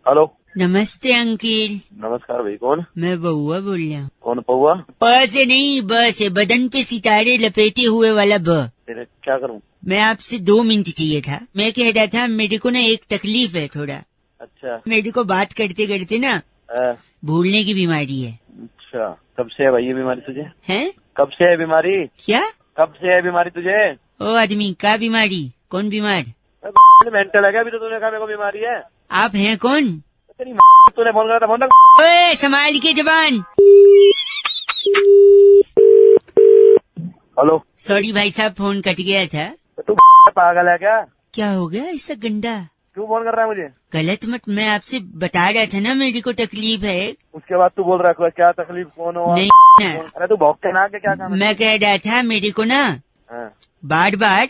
Hello. नमस्ते uncle. नमस्कार भाई, कौन? मैं बउआ बोल रहा हूँ। कौन पौआ? प से नहीं, ब से, बदन पे सितारे लपेटे हुए वाला ब। तेरे क्या करूं? मैं आपसे 2 मिनट चाहिए था। मैं कह रहा था मेरे को ना एक तकलीफ है थोड़ा। अच्छा। मेरे को बात करते करते ना भूलने की बीमारी है। अच्छा, कब से है भाई ये बीमारी तुझे? हैं? कब से है बीमारी? क्या? कब से है बीमारी तुझे? ओ आदमी, का बीमारी? कौन बीमार? मेंटल है क्या? अभी तो तूने कहा मेरे को बीमारी है। आप हैं कौन? तेरी तूने फोन करा था, फोन रख। ओए संभाल के जबान। हेलो। सॉरी भाई साहब, फोन कट गया था। तू पागल है क्या? क्या हो गया ऐसा गंदा? क्यों फोन कर रहा है मुझे? गलत मत, मैं आपसे बता रहा था ना मेरे को तकलीफ है। उसके बाद तू बोल रहा है क्या तकलीफ, कौन हो? नहीं ना, अरे तू भौंक के ना के क्या काम है? मैं कह रहा था मेरे को ना बार बार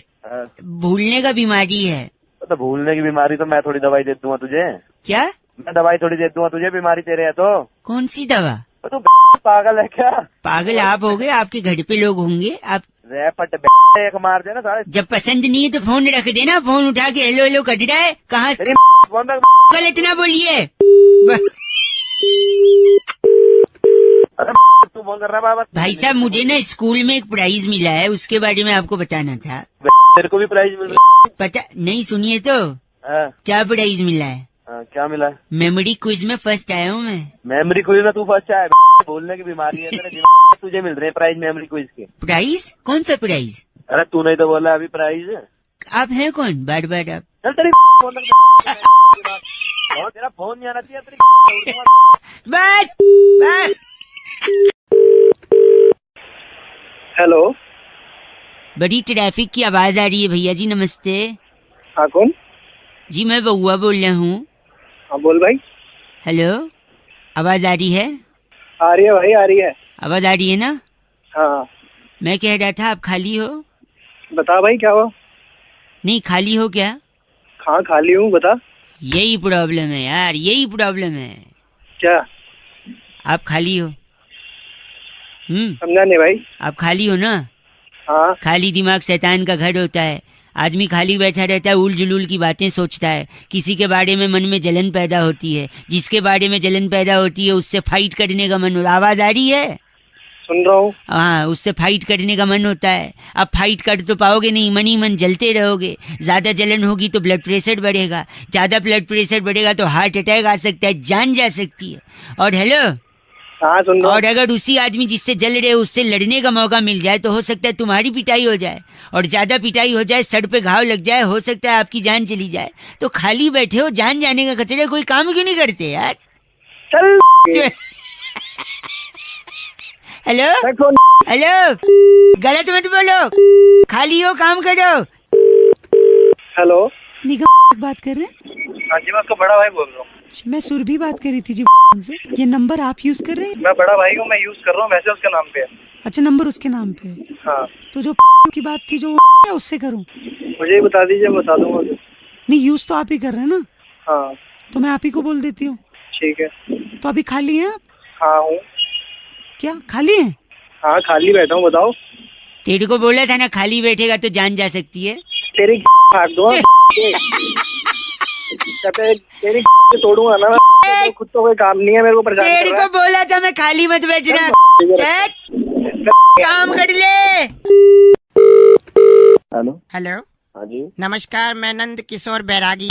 भूलने का बीमारी है। तो भूलने की बीमारी तो मैं थोड़ी दवाई दे दूंगा तुझे। क्या? मैं दवाई थोड़ी दे दूंगा तुझे, बीमारी तेरे है तो। कौन सी दवा? तू पागल है क्या? पागल आप हो गए, आपके घर पे लोग होंगे। आप रैपट एक मार देना सारे। जब पसंद नहीं है तो फोन रख देना। फोन उठा के हेलो हेलो कर रहा है, कहाँ फोन रख। कल इतना बोलिए। अरे तू फोन कर रहा है बाबा? भाई साहब मुझे ना स्कूल में एक प्राइज मिला है, उसके बारे में आपको बताना था। तेरे को भी प्राइज मिल रहा पता नहीं, सुनिए तो। है? क्या प्राइज मिला है? क्या मिला है? मेमोरी क्विज में फर्स्ट आया हूँ मैं। मेमोरी क्विज में तू फर्स्ट आया? भूलने की बीमारी है तेरे तुझे मिल रहे हैं प्राइज मेमोरी क्विज के। प्राइज? कौन सा प्राइज? अरे तू नहीं तो बोला अभी प्राइज। आप हैं कौन? बार बार आप। चल तेरी फोन तेरा फोन नहीं आना चाहिए तेरी। बस बस। हेलो। बड़ी ट्रैफिक की आवाज आ रही है भैया जी। नमस्ते। हाँ कौन? जी मैं बउआ बोल रहा हूँ। हाँ बोल भाई। हेलो, आवाज आ रही है? आ रही है भाई, आ रही है। आवाज आ रही है ना? हाँ मैं कह रहा था आप खाली हो? बता भाई क्या हुआ? नहीं, खाली हो क्या? हाँ खाली हूँ, बता। यही प्रॉब्लम है यार, यही प्रॉब्लम है। क्या? आप खाली हो? समझा नहीं भाई। आप खाली हो ना? हाँ। खाली दिमाग शैतान का घर होता है। आदमी खाली बैठा रहता है, उल जुलूल की बातें सोचता है, किसी के बारे में मन में जलन पैदा होती है, जिसके बारे में जलन पैदा होती है उससे फाइट करने का मन होता है। आवाज आ रही है? सुन रहा हूँ। हाँ, उससे फाइट करने का मन होता है। अब फाइट कर तो पाओगे नहीं, मन ही मन जलते रहोगे। ज्यादा जलन होगी तो ब्लड प्रेशर बढ़ेगा, ज्यादा ब्लड प्रेशर बढ़ेगा तो हार्ट अटैक आ सकता है, जान जा सकती है। और हेलो, हाँ सुन रहा हूँ। और अगर उसी आदमी जिससे जल रहे हो उससे लड़ने का मौका मिल जाए तो हो सकता है तुम्हारी पिटाई हो जाए, और ज्यादा पिटाई हो जाए, सर पे घाव लग जाए, हो सकता है आपकी जान चली जाए। तो खाली बैठे हो, जान जाने का कचड़े, कोई काम क्यों नहीं करते यार? चल हेलो हेलो, गलत मत बोलो, खाली हो काम करो। हेलो। निगम बात कर रहे हैं? हाँ जी, मैं उसका बड़ा भाई बोल रहा हूँ। मैं सुरभि बात कर रही थी जी से। ये नंबर आप यूज कर रहे हैं? मैं बड़ा भाई हूँ, मैं यूज कर रहा हूँ, मैसेज उसके नाम पे है। अच्छा, नंबर उसके नाम पे है। हाँ। तो जो की बात थी जो उससे करूं? मुझे ही बता दीजिए, बता दूंगा। नहीं, यूज तो आप ही कर रहे हैं ना? हाँ तो मैं आप ही को बोल देती हूँ। ठीक है। तो अभी खाली हैं आप? हाँ हूँ। क्या खाली हैं? हाँ खाली बैठा हूँ, बताओ। तेरे को बोला था ना खाली बैठेगा तो जान जा सकती है। तेरी फाड़ दूंगा, तेरी तोड़ूंगा ना मैं। खुद तो कोई काम नहीं है, मेरे को परेशान तेरे कर रहा को बोला था मैं खाली मत बैठना। है। काम कर ले। हेलो। हेलो, हाँ जी। नमस्कार, मैं नंद किशोर बैरागी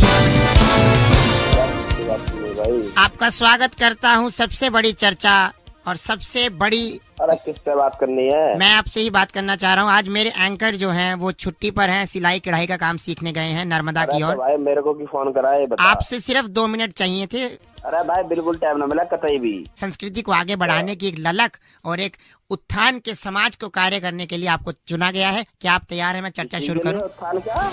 भाई आपका स्वागत करता हूँ सबसे बड़ी चर्चा और सबसे बड़ी। अरे किससे बात करनी है? मैं आपसे ही बात करना चाह रहा हूँ। आज मेरे एंकर जो हैं वो छुट्टी पर हैं, सिलाई कढ़ाई का काम सीखने गए हैं नर्मदा की ओर। भाई मेरे को क्यों फोन करा है, बता। आपसे सिर्फ 2 मिनट चाहिए थे। अरे भाई बिल्कुल टाइम ना मिला कतई भी। संस्कृति को आगे बढ़ाने की एक ललक और एक उत्थान के समाज को कार्य करने के लिए आपको चुना गया है। क्या आप तैयार हैं? मैं चर्चा शुरू करूं? उत्थान क्या?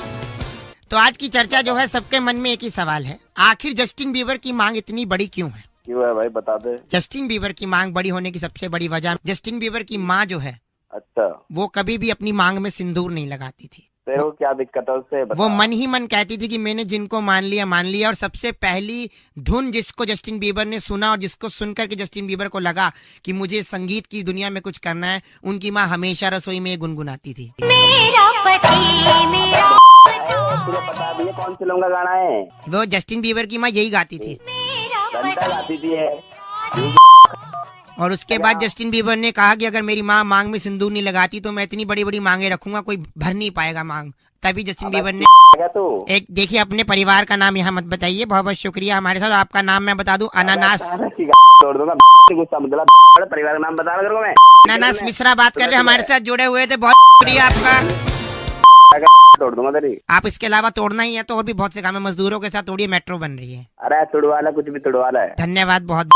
तो आज की चर्चा जो है सबके मन में एक ही सवाल है, आखिर जस्टिन बीबर की मांग इतनी बड़ी क्यों है? क्यों है भाई, बता दे। जस्टिन बीबर की मांग बड़ी होने की सबसे बड़ी वजह, जस्टिन बीबर की माँ जो है, अच्छा, वो कभी भी अपनी मांग में सिंदूर नहीं लगाती थी। तेरे को क्या दिक्कत है उससे, बता। वो मन ही मन कहती थी कि मैंने जिनको मान लिया। और सबसे पहली धुन जिसको जस्टिन बीबर ने सुना और जिसको सुनकर के जस्टिन बीबर को लगा कि मुझे संगीत की दुनिया में कुछ करना है, उनकी माँ हमेशा रसोई में गुनगुनाती थी। मेरा पति मेरा तुझे पता भी है कौन सी लोगों का गाना है? वो जस्टिन बीबर की माँ यही गाती थी। घंटा गाती थी ये। और उसके बाद जस्टिन बीबर ने कहा कि अगर मेरी माँ मांग में सिंदूर नहीं लगाती तो मैं इतनी बड़ी बड़ी मांगे रखूंगा, कोई भर नहीं पाएगा मांग। तभी जस्टिन बीबर ने क्या तू एक, देखिए अपने परिवार का नाम यहाँ मत बताइए, बहुत बहुत शुक्रिया हमारे साथ। आपका नाम मैं बता दूं, अनानास। तोड़ दूंगा गुस्सा मतलब परिवार का नाम बता रहा तेरे को मैं। अनानास मिश्रा बात कर रहे हैं, हमारे साथ जुड़े हुए थे, बहुत शुक्रिया आपका। तोड़ दूंगा तेरी। आप इसके अलावा तोड़ना ही है तो और भी बहुत से काम है, मजदूरों के साथ तोड़िए, मेट्रो बन रही है। अरे तुड़वाला कुछ भी तुड़वाला है। धन्यवाद बहुत।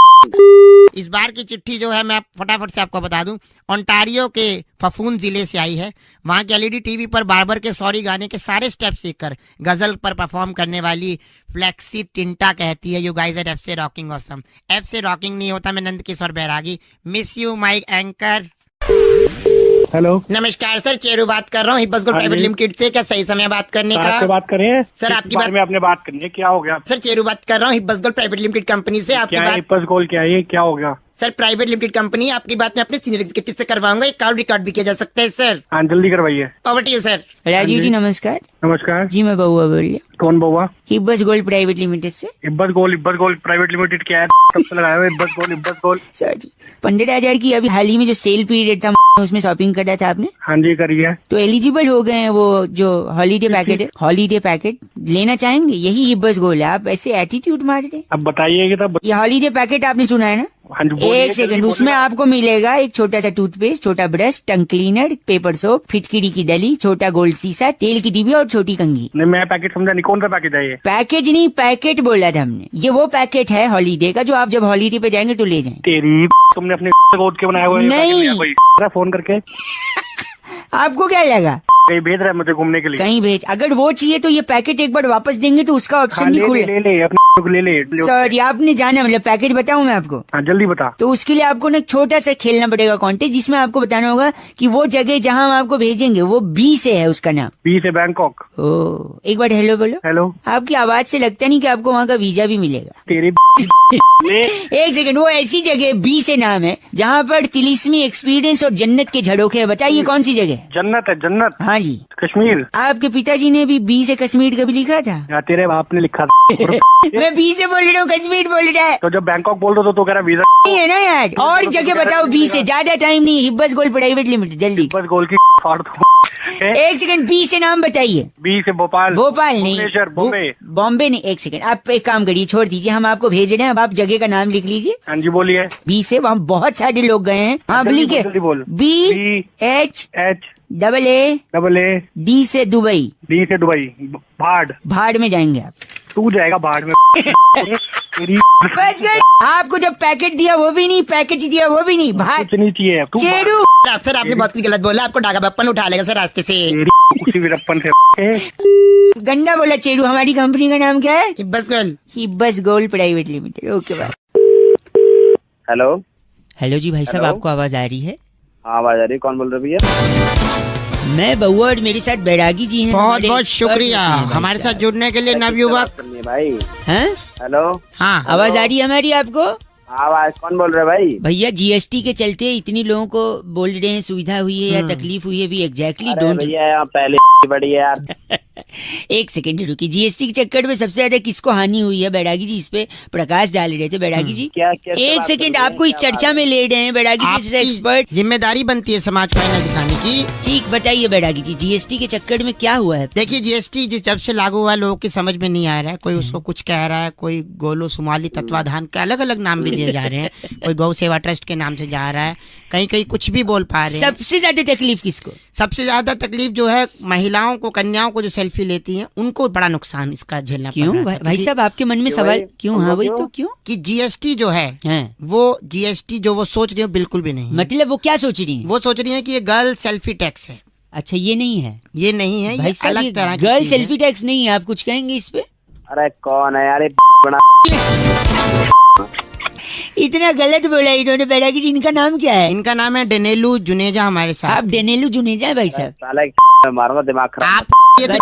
इस बार की चिट्ठी जो है मैं फटाफट से आपको बता दूं, ओंटारियो के फफून जिले से आई है। वहां के एलईडी टीवी पर बार्बर के सॉरी गाने के सारे स्टेप सीखकर गजल पर परफॉर्म करने वाली फ्लेक्सी टिंटा कहती है, यू गाइस आर एफ से रॉकिंग ऑसम। एफ से रॉकिंग नहीं होता, मैं Nand Kishore Bairagi. Miss you my anchor. Hello, नमस्कार सर, चेरू बात कर रहा हूँ हिब्बस गोल्ड प्राइवेट लिमिटेड से। क्या सही समय बात करने कहाँ से का? बात कर रहे हैं सर आपकी बारे बात में आपने बात करनी है, क्या हो गया? सर चेरू बात कर रहा हूँ हिब्बस गोल्ड प्राइवेट लिमिटेड कंपनी से। आपकी क्या है बात इप्पस गोल, क्या है ये, क्या हो गया? सर प्राइवेट लिमिटेड कंपनी, आपकी बात मैं अपने सीनियर एग्जीक्यूटिव से करवाऊंगा, एक कॉल रिकॉर्ड भी किया जा सकता है सर। हाँ जल्दी करवाइए। Over to you sir. Rajiv ji नमस्कार। नमस्कार जी मैं बउआ बोल रही हूँ, कौन बउआ? हिब्बस गोल्ड प्राइवेट लिमिटेड से। इब्बस गोल प्राइवेट लिमिटेड क्या है? कब से लगाया हुआ इब्बस गोल? सर जी 15,000 की अभी हाल ही में जो सेल पीरियड था उसमें शॉपिंग करा था आपने, हाँ जी करिए। तो एलिजिबल हो गए हैं। वो जो हॉलीडे पैकेट है, हॉलीडे पैकेट लेना चाहेंगे, यही हिब्बस गोल्ड है। आप ऐसे एटीट्यूड मार रहे हैं। अब बताइए कि तब। ये हॉलीडे पैकेट आपने सुना है ना? हाँ जी बोलिए, एक सेकंड, जल्दी उसमें बोलिए। आपको मिलेगा एक छोटा सा टूथपेस्ट, छोटा brush, tongue cleaner, paper soap, फिटकिरी की डली, छोटा गोल्ड सीसा, तेल की डिब्बी और छोटी कंघी। नहीं मैं पैकेट समझा नहीं, कौन सा पैकेट है ये? पैकेज नहीं, पैकेट बोला था हमने। ये वो पैकेट है हॉलीडे का जो आप जब हॉलीडे पे जाएंगे तो ले जाएं। तेरी तुमने अपने कोड के बनाया हुआ है? नहीं। पैकेट कोई फोन करके आपको क्या लगा? कहीं भेज रहा है मुझे घूमने के लिए? कहीं भेज, अगर वो चाहिए तो ये पैकेट एक बार वापस देंगे तो उसका हाँ, ऑप्शन भी खुले। ले अपने को ले। सर आपने जाना, मतलब पैकेज बताऊं मैं आपको? हाँ जल्दी बता। तो उसके लिए आपको ना छोटा सा खेलना पड़ेगा कॉन्टेस्ट, जिसमें आपको बताना होगा कि वो जगह जहां हम आपको भेजेंगे वो बी से है, उसका नाम। बी से बैंकॉक। ओ, एक बार हेलो बोलो। हेलो। आपकी आवाज से लगता नहीं कि आपको वहाँ का वीजा भी मिलेगा। तेरी ले। एक सेकंड, वो ऐसी जगह बी से नाम है जहाँ पर तिलिस्मी एक्सपीरियंस और जन्नत के झड़ोके है। बताइए कौन सी जगह? जन्नत है, जन्नत। हाँ जी। कश्मीर। आपके पिताजी ने भी बी से कश्मीर कभी लिखा था? या तेरे बाप ने लिखा था। मैं बी से बोल रहा हूँ, कश्मीर बोल रहा है। तो जब बैंकॉक बोल दो तो कह रहा वीजा नहीं है ना यार। और जगह बताओ बी से, ज्यादा टाइम नहीं। हिब्बस गोल्ड प्राइवेट लिमिटेड, जल्दी। बस गोल की फाड़ दो। एक सेकंड, बी से नाम बताइए। बी से भोपाल। भोपाल नहीं, भुवनेश्वर, बॉम्बे। बॉम्बे नहीं। एक सेकंड, आप एक काम करिए, छोड़ दीजिए, हम आपको भेज रहे हैं। अब आप जगह का नाम लिख लीजिए। हाँ जी बोलिए। बी से वहाँ बहुत सारे लोग गए हैं। हाँ लिखिए, जल्दी बोल। B H H double A A D से दुबई। डी से दुबई। भाड़। भाड़ में जाएंगे आप। तू जाएगा भाड़ में। तेरी बस कर। आपको जब पैकेट दिया वो भी नहीं, पैकेज दिया वो भी नहीं, भाड़। कुछ नहीं चाहिए तू। चेरू सर आपने बहुत कुछ गलत बोला, आपको डाका बप्पन उठा लेगा सर रास्ते से। तेरी उसी वीरप्पन से। गंदा बोला चेरू। हमारी कंपनी का नाम क्या है? हिब्बस गोल्ड। हिब्बस gold private limited. Okay bye. Hello. Hello ji भाई साहब, हेलो। आपको आवाज आ रही है? हाँ आवाज आ रही है, कौन बोल रहे भैया? मैं बउआ और मेरे साथ बैरागी जी हैं। बहुत हमारे बहुत expert शुक्रिया होते हैं भाई हमारे साथ साहब। जुड़ने के लिए नवयुवक। करनी है भाई। हैं? हेलो। हाँ आवाज आ रही है हमारी आपको? आवाज कौन बोल रहे भाई? भैया जीएसटी के चलते इतनी लोगों को बोल रहे हैं सुविधा हुई है या तकलीफ हुई है, भी एग्जैक्टली अरे डोंट। भैया यहाँ पहले बड़ी है यार। एक सेकंड रुकी। जीएसटी के चक्कर में सबसे ज्यादा किसको हानि हुई है बैरागी जी? इस पे प्रकाश डाल रहे थे बैरागी जी। क्या क्या एक बात सेकंड, कर रहे हैं? आपको इस क्या चर्चा बात में ले रहे हैं बैरागी जी जैसे आपकी एक्सपर्ट। जिम्मेदारी बनती है समाज को आईना दिखाने की। ठीक, बताइए बैरागी जी, जीएसटी के चक्कर में क्या हुआ है? देखिए जीएसटी जिस जब से लागू हुआ लोगों की समझ में नहीं आ रहा है, कोई उसको कुछ कह रहा है, कोई गोलो सुमाली तत्वाधान के अलग अलग नाम भी दिए जा रहे हैं, कोई गौ सेवा ट्रस्ट के नाम से जा रहा है, कहीं कहीं कुछ भी बोल पा रहे हैं। सबसे ज्यादा तकलीफ किसको? सबसे ज्यादा तकलीफ जो है महिलाओं को, कन्याओं को जो सेल्फी लेती हैं उनको बड़ा नुकसान इसका झेलना पड़ क्यों रहा है। भाई साहब, आपके मन में क्यों सवाल भाई? क्यों? हाँ वही क्यों? तो, क्यों? कि जीएसटी जो है हाँ। वो जीएसटी जो वो सोच रही है बिल्कुल भी नहीं है। मतलब वो क्या सोच रही है? वो सोच रही है कि ये गर्ल सेल्फी टैक्स है। अच्छा ये नहीं है ये नहीं है, भाई ये साहब, अलग ये तरह की गर्ल चीज है। सेल्फी टैक्स नहीं है। आप कुछ कहेंगे इस पे? अरे कौन है यार ये बना? इतना गलत बोला इन्होंने बैरागी जी। इनका नाम क्या है? इनका नाम है डेनेलू जुनेजा हमारे आप साथ। डेनेलू जुनेजा है भाई साहब? साला मारूंगा दिमाग खराब। आप ये तो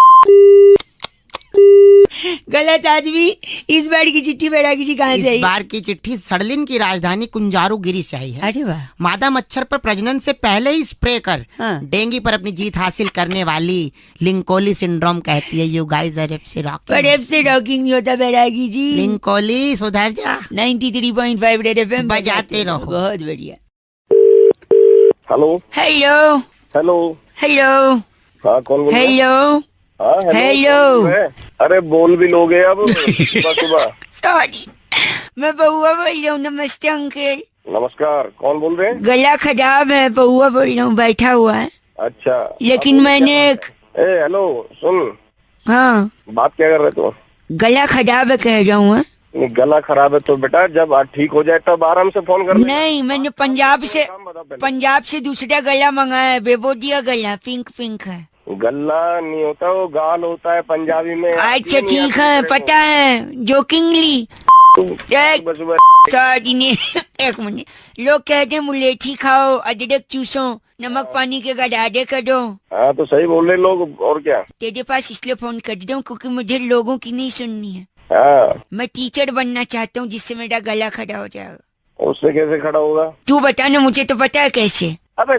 गलत आदमी। इस बार की चिट्ठी बैरागी जी कहाँ से इस आई? बार की चिट्ठी सड़लिन की राजधानी कुंजारुगिरी से आई है। अरे वाह। मादा मच्छर पर प्रजनन से पहले ही स्प्रे कर हाँ। डेंगू पर अपनी जीत हासिल करने वाली लिंकोली सिंड्रोम कहती है यू गाइस आर एफ से पर रॉकिंग। एफ से रॉकिंग नहीं होता बैरागी जी। लिंकोली सुधर जा, 93.5 रेड एफएम बजाते रहो। बहुत बढ़िया। Hello hello hello. हेलो हाँ कौन बोल रहा है? हेलो हाँ हेलो। कौन बोल रहा है? अरे बोल भी लोगे अब सुबह सुबह। सॉरी, मैं बउआ बोल रहा हूँ। नमस्ते अंकल। नमस्कार, कौन बोल रहे हैं? गला खराब है, बउआ बोल रहा हूँ, बैठा हुआ है। अच्छा लेकिन अब मैंने क्या- एक ए हेलो सुन, हाँ बात क्या कर रहे तू? गला खराब है कह रहा हूँ। नहीं, गला खराब है तो बेटा जब ठीक हो जाए तब आराम से फोन कर लेना। नहीं, मैंने पंजाब से दूसरा गला मंगाया है, बेबोदिया गला, पिंक पिंक है। गला नहीं होता, वो गाल होता है पंजाबी में। अच्छा ठीक है, पता है, जोकिंगली। सुबह सुबह सॉरी ने एक मिनट। लोग कहते हैं मुलेठी खाओ, अदरक चूसो, नमक पानी के गडाडे करो। हाँ तो सही बोल रहे लोग, और क्या। तेरे पास इसलिए फोन कर रहा हूँ क्योंकि मुझे लोगों की नहीं सुननी है। हाँ मैं टीचर बनना चाहता हूँ जिससे मेरा गला खड़ा हो जाएगा। उससे कैसे खड़ा होगा? तू बता ना, मुझे तो पता है कैसे। अबे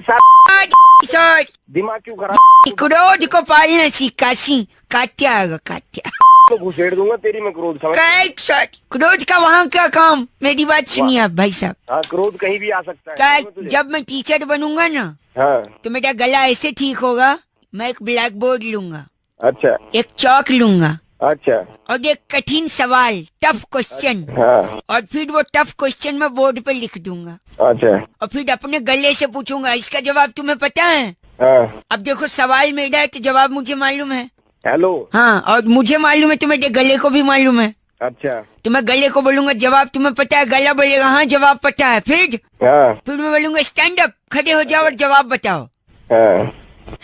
सॉरी, दिमाग क्यों खराब? क्रोध को पालना सीखा सी। काट्या आएगा काट्या। तो घुसेड़ दूंगा तेरी मैं क्रोध समझ। सॉरी, क्रोध का वहाँ क्या काम? मेरी बात सुनिए आप भाई साहब। हाँ क्रोध कहीं भी आ सकता है। क्या, समझ तुझे? जब मैं टीचर बनूंगा ना हाँ तो मेरा गला ऐसे ठीक होगा। मैं एक ब्लैक बोर्ड लूंगा, अच्छा एक चौक लूंगा अच्छा और एक कठिन सवाल, टफ क्वेश्चन, हाँ और फिर वो टफ क्वेश्चन मैं बोर्ड पे लिख दूंगा अच्छा और फिर अपने गले से पूछूंगा इसका जवाब तुम्हें पता है? हाँ। अब देखो सवाल मेरा है तो जवाब मुझे मालूम है। हेलो हाँ, और मुझे मालूम है तो मेरे गले को भी मालूम है। अच्छा तो मैं गले को बोलूंगा जवाब तुम्हें पता है? गला बोलेगा हाँ जवाब पता है। हाँ फिर मैं बोलूंगा स्टैंड अप, खड़े हो जाओ और जवाब बताओ। हाँ।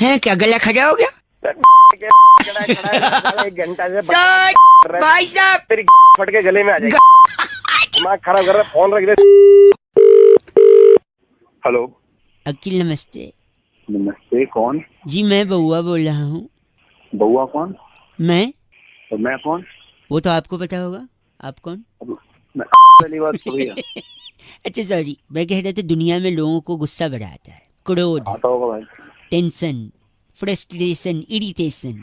है क्या गला खड़ा हो गया? खड़ा है, 1 घंटा से सर, भाई साहब तेरी फट के गले में आ जाएगी। दिमाग खराब कर रहा है, फोन रख दे। हेलो अखिल नमस्ते। नमस्ते, कौन? जी मैं बउआ बोल रहा हूँ। बउआ कौन? मैं? और मैं कौन? वो तो आपको पता होगा। आप कौन? मैं पहली बात सुनी है। अच्छा सॉरी, मैं कह रहा था दुनिया में लोगों को गुस्सा बढ़ाता है, क्रोध, आता होगा भाई। Tension, frustration, irritation.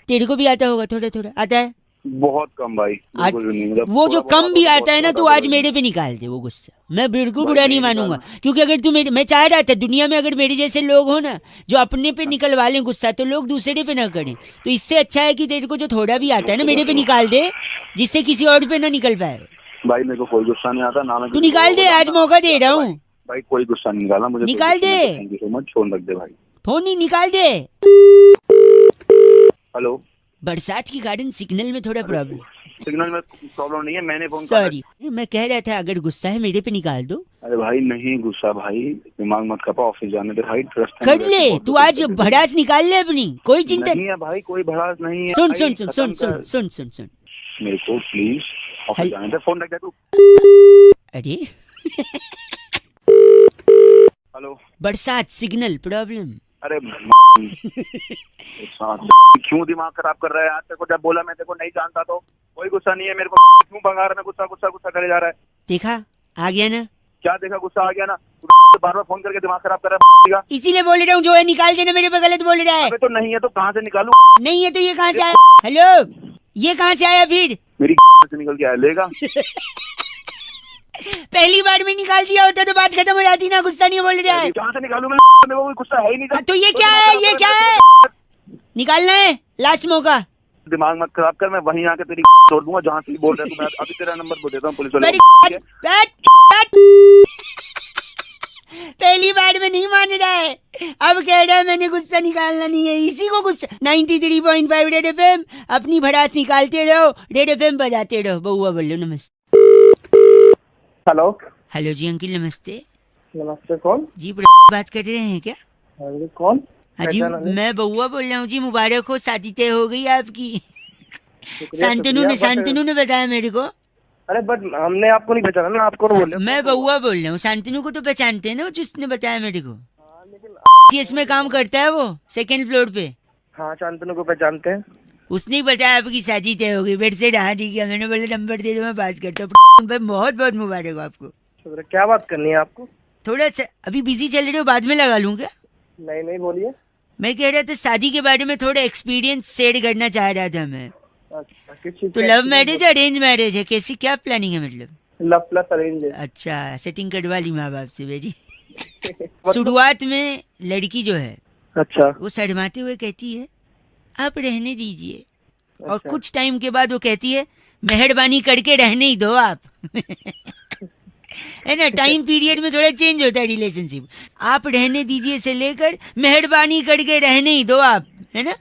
तेरे को भी आता होगा? थोड़ा थोड़ा आता है? बहुत कम भाई, बिल्कुल भी नहीं। मतलब वो जो थोड़ा कम भी बहुत आता है ना, ज्यादा तो तो आज नहीं। मेरे पे निकाल दे वो गुस्सा। मैं बिल्कुल भाई बुरा नहीं नहीं मानूंगा क्योंकि अगर तू मैं चाह रहा था दुनिया में अगर मेरे जैसे लोग हो ना जो अपने पे निकलवा लें गुस्सा, तो लोग दूसरे पे ना करें। तो इससे अच्छा है कि तेरे को जो थोड़ा भी आता है ना मेरे पे निकाल दे, जिससे किसी और पे ना निकल पाए। भाई मेरे को कोई गुस्सा नहीं आता ना। मैं तू निकाल दे, आज मौका दे रहा हूँ। भाई कोई गुस्सा नहीं निकाला मुझे। निकाल दे। Thank you so much, phone रख दे भाई। फोन ही निकाल दे। हेलो, बरसात के कारण सिग्नल में थोड़ा प्रॉब्लम। सिग्नल में प्रॉब्लम नहीं है, मैंने फोन सॉरी, मैं कह रहा था अगर गुस्सा है मेरे पे निकाल दो। अरे भाई नहीं गुस्सा भाई, दिमाग मत खपा, ऑफिस जाने दे भाई। कर ले, तू आज भड़ास निकाल ले अपनी, कोई चिंता नहीं है भाई, कोई भड़ास नहीं है। सुन भाई, सुन सुन खत्म सुन कर। सुन सुन सुन सुन मेरे को प्लीज ऑफिस हेल- जाने दे, फोन रख दे तू। अरे हेलो, बरसात सिग्नल प्रॉब्लम। अरे क्यों दिमाग खराब कर रहा है? आज तेरे को जब बोला मैं तेरे को नहीं जानता तो कोई गुस्सा नहीं है मेरे को। क्यों भगा रहा है? मैं गुस्सा गुस्सा गुस्सा करे जा रहा है। देखा आ गया ना? क्या देखा? गुस्सा आ गया ना? तू बार बार फोन करके दिमाग खराब कर रहा है। इसीलिए बोल रहा हूँ जो है निकाल देना, मेरे पे गलत बोल रहा है। अबे तो नहीं है तो कहाँ से निकालूं? नहीं है तो ये कहाँ से आया? हेलो, ये कहाँ से आया फिर? मेरी से निकल के आया, लेगा? पहली बार में निकाल दिया होता तो बात खत्म हो जाती ना। गुस्सा नहीं बोल रहा है। कहाँ से निकालूं मैं? मेरे को कोई गुस्सा है ही नहीं। तो ये क्या है? ये क्या है? निकालना है, लास्ट मौका। दिमाग मत खराब कर, मैं वहीं आके तेरी छोड़ दूंगा जहाँ से बोल रहा है तू। मैं अभी तेरा नंबर बोल देता हूँ पुलिस वाले बड़ी को। पहली बार में नहीं मान रहा है, अब कह रहा है मैंने गुस्सा निकालना नहीं है। इसी को गुस्सा। 93.5 रेड एफएम, अपनी भड़ास निकालते रहो, रेड एफएम बजाते रहो। बउआ बोलो नमस्ते। हेलो हेलो जी अंकिल नमस्ते। नमस्ते, कौन? जी बात कर रहे हैं क्या? अरे कौन? हाँ जी, पहचाना नहीं। मैं बउआ बोल रहा हूँ जी। मुबारक हो, शादी तय हो गई आपकी। शुक्रिया, शांतनु ने बताया मेरे को। अरे बट हमने आपको नहीं पहचाना ना, आप कौन बोल रहे हो? मैं बउआ बोल रहा हूँ। शांतनु को तो पहचानते हैं ना, वो जिसने बताया मेरे को। जीएस में काम करता है वो, 2nd फ्लोर पे। हाँ शांतनु को पहचानते हैं। उसने ही बताया आपकी शादी तय हो गई। बेड से हाँ ठीक है, मैंने बोला नंबर दे दो मैं बात करता हूँ। बहुत बहुत मुबारक हो आपको। क्या बात करनी है आपको? थोड़ा सा अभी बिजी चल रहे हो, बाद में लगा लूँ क्या? नहीं नहीं बोलिए। मैं कह रहा था शादी के बारे में थोड़ा एक्सपीरियंस शेयर करना चाह रहा था मैं। अच्छा, किस चीज़ तो का love experience marriage arrange marriage है, कैसी क्या प्लानिंग है मतलब? है? लव प्लस अरेंज है। अच्छा, सेटिंग करवा ली माँ बाप से मेरी। शुरुआत में लड़की जो है अच्छा वो शर्माते हुए कहती है आप रहने दीजिए, और अच्छा। कुछ टाइम के बाद वो कहती है मेहरबानी करके रहने ही दो आप। है ना, टाइम पीरियड में थोड़ा चेंज होता है रिलेशनशिप। आप रहने दीजिए से लेकर मेहरबानी करके रहने ही दो आप, है ना,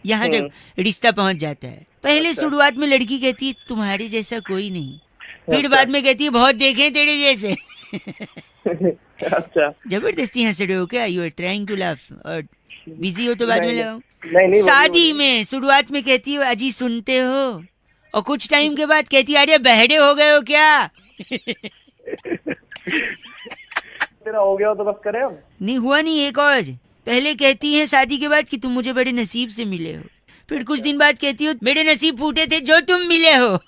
यहाँ तक रिश्ता पहुंच जाता है। पहले शुरुआत में लड़की कहती है तुम्हारे जैसा कोई नहीं, फिर बाद में कहती है बहुत देखे तेरे जैसे। अच्छा जबरदस्ती हंस रहे हो क्या? You are trying to laugh, और बिजी हो तो बाद में लगाओ। नहीं शादी में शुरुआत में कहती हो अजी सुनते हो, और कुछ टाइम के बाद कहती है अरे बहरे हो गए हो क्या? तेरा हो गया हो तो बस करे हम। नहीं हुआ नहीं, एक और। पहले कहती है शादी के बाद कि तुम मुझे बड़े नसीब से मिले हो, फिर कुछ दिन बाद कहती हो मेरे नसीब फूटे थे जो तुम मिले हो।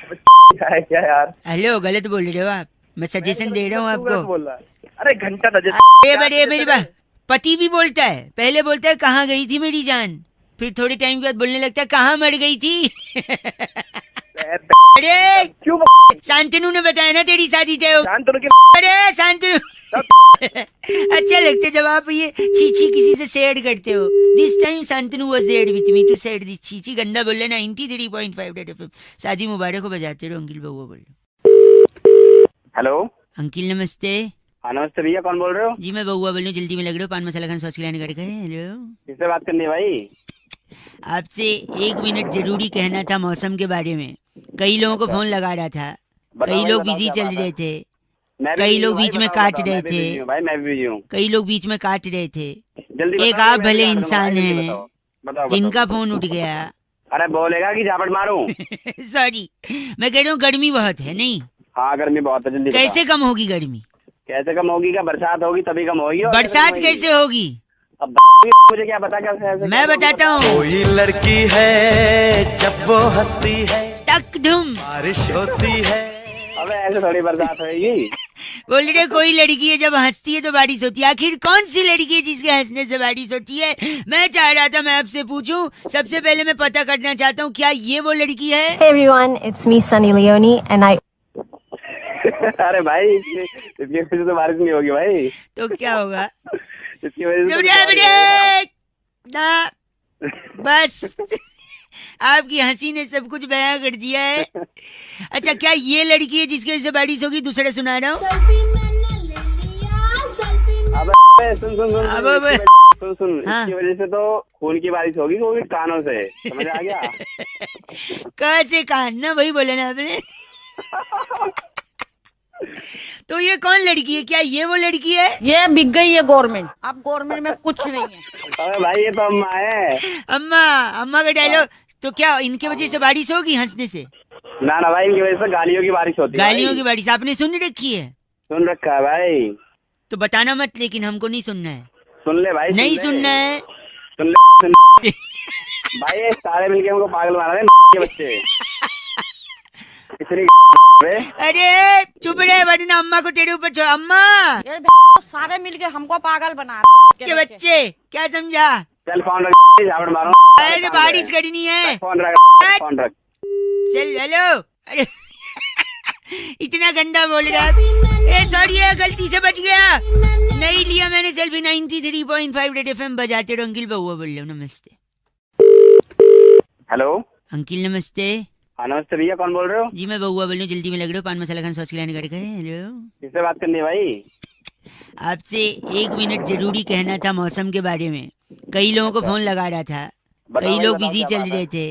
क्या यार? हेलो, गलत बोल रहे हो आप, मैं सजेशन दे रहा हूँ आपको। बोल रहा है। अरे घंटा था ये बड़े मेरी पति भी बोलता है, पहले बोलता है कहाँ गई थी मेरी जान, फिर थोड़े टाइम के बाद बोलने लगता है कहाँ मर गई थी। अरे क्यों? शांतनु ने बताया ना तेरी शादी तय हो। शांतनु की अरे शांतनु। अच्छा लगता है जब आप ये चीची किसी से शेयर करते हो। This time Shantanu was there with me to share this चीची। गंदा बोल रहे 93.5 रेड एफएम। शादी मुबारक हो बजाते रहो। अंकिल बउआ बोल रहे। हेलो अंकिल नमस्ते। हाँ नमस्ते भैया, कौन बोल रहे हो? जी मैं बउआ बोल रही हूँ, जल्दी में लग रहे हो, पान मसाला खान सॉस खिलाने करके। हेलो, किससे बात करनी है भाई? आपसे 1 मिनट जरूरी कहना था मौसम के बारे में। कई लोगों को फोन लगा रहा था, बताओ कई भाई, लोग बताओ बिजी क्या चल बात रहे है? थे, मैं भी कई बिजी लोग हूँ भाई, बीच में बताओ, काट बताओ, रहे मैं भी थे। बिजी हूँ भाई, मैं भी बिजी हूँ। कई लोग बीच में काट रहे थे। जल्दी एक बताओ, आप मैं भले भी इंसान जल्दी हैं बताओ, बताओ, जिनका बताओ। फोन उठ गया। अरे बोलेगा कि झापट मारूं? सॉरी, मैं कह रहा हूँ गर्मी बहुत है नहीं? हाँ गर्मी बहुत है, जल्दी बताओ। कैसे कम होगी गर्मी? कैसे कम होगी? क्या बरसात होगी तभी कम होगी? और बरसात होगी? कैसे होगी? अब मुझे क्या पता कैसे ऐसे मैं कैसे बताता होगी? हूँ। कोई लड़की है जब वो हंसती है टक धुम बारिश होती है। अबे ऐसे थोड़ी बरसात होगी। बोल रहे कोई लड़की है जब हंसती है तो बारिश होती है। आखिर कौन सी लड़की है जिसके हंसने से बारिश होती है? मैं चाह रहा था मैं आपसे पूछूं। सबसे पहले मैं पता करना चाहता हूँ क्या ये वो लड़की है? Hey everyone, it's me Sunny Leone and I अरे भाई इसकी वजह से तो बारिश नहीं होगी भाई। तो क्या होगा? इसकी वजह से तो ब्रेक ना, बस आपकी हंसी ने सब कुछ बयां कर दिया है। अच्छा, क्या ये लड़की है जिसकी वजह से बारिश होगी? दूसरा सुना रहा हूँ। अबे सुन सुन सुन अब अब- सुन सुन हाँ। इसकी वजह से तो खून की बारिश होगी, वो भी कानों से, समझ आ गया? कहाँ से कान ना, वही बोला ना आपने। तो ये कौन लड़की है? क्या ये वो लड़की है? ये बिक गई है गवर्नमेंट। अब गवर्नमेंट में कुछ नहीं है। अबे भाई ये तो अम्मा है। अम्मा, अम्मा का डायलॉग। तो क्या इनके वजह से बारिश होगी हंसने से? ना ना भाई, इनकी वजह से गालियों की बारिश होती है। गालियों भाई। की बारिश आपने सुन रखी है? सुन रखा है भाई। तो बताना मत, लेकिन हमको नहीं सुनना है। सुन ले भाई, नहीं ले। सुनना है। सुन ले भाई, ये सारे मिलके हमको पागल बना रहे हैं के बच्चे। इतनी अरे चुप रहे वरना अम्मा को तेरे ऊपर छोड़। अम्मा ये सारे मिलके हमको पागल बना रहे के बच्चे, क्या समझा? चल फोन रख, झापड़ मारो। अरे बारिश करनी है। फोन रख, फोन रख। चल हेलो। अरे इतना गंदा बोल रहा है। ए सॉरी है, गलती से बच गया, नहीं लिया मैंने सेल्फी। 93.5 रेड एफएम बजाते रहो। अंकिल बउआ बोल रहे हो। नमस्ते हेलो अंकिल। नमस्ते। हाँ नमस्ते भैया, कौन बोल रहे हो? जी मैं बउआ बोल रही हूँ, जल्दी में लग रहे हो, पान मसाला खान सॉस खिलाने करके। हेलो, किससे बात करनी है भाई? आपसे 1 मिनट जरूरी कहना था मौसम के बारे में। कई लोगों को फोन लगा रहा था, बताओ कई भाई, लोग बताओ बिजी क्या चल बात रहे है? थे,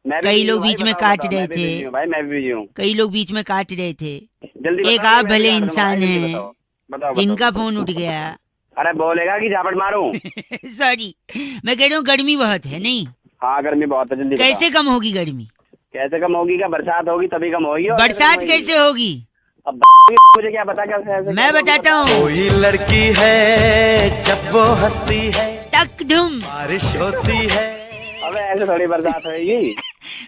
मैं भी कई बिजी लोग हूँ भाई, बीच में बताओ, काट बताओ, रहे मैं भी थे। बिजी हूँ भाई, मैं भी बिजी हूँ। कई लोग बीच में काट रहे थे। जल्दी एक बताओ, आप मैं भले भी इंसान जल्दी हैं बताओ, बताओ, जिनका बताओ। फोन उठ गया। अरे बोलेगा कि झापट मारूं? सॉरी, मैं कह रहा हूँ गर्मी बहुत है नहीं? हाँ गर्मी बहुत है, जल्दी कैसे कम होगी गर्मी? कैसे कम होगी? क्या बरसात होगी तभी कम होगी? और बरसात होगी? कैसे होगी? अब मुझे क्या पता कैसे ऐसे मैं कैसे बताता होगा? हूँ। कोई लड़की है जब वो हंसती है टक धुम। बारिश होती है। अबे ऐसे थोड़ी बरसात होगी।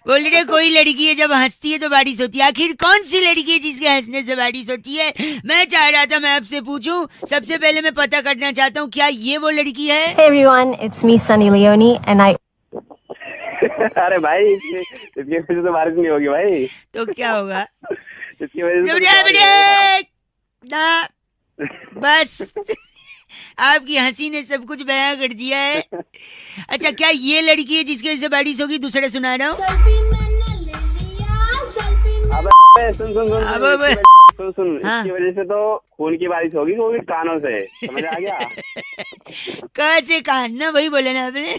बोल रहे कोई लड़की है जब हंसती है तो बारिश होती है, आखिर कौन सी लड़की है जिसके हंसने से बारिश होती है? मैं चाह रहा था मैं आपसे पूछूं। सबसे पहले मैं पता करना चाहता हूँ क्या ये वो लड़की है? Hey everyone, it's me Sunny Leone and I अरे भाई इसकी वजह से तो बारिश नहीं होगी भाई। तो क्या होगा? इसकी वजह से ना बस आपकी हंसी ने सब कुछ बयां कर दिया है। अच्छा क्या ये लड़की है जिसकी वजह से बारिश होगी? दूसरा सुना रहा हूँ। सुन हाँ। इसकी वजह से तो खून की बारिश होगी, वो भी कानों से, समझ आ गया? कहाँ से कान ना वही बोले ना आपने।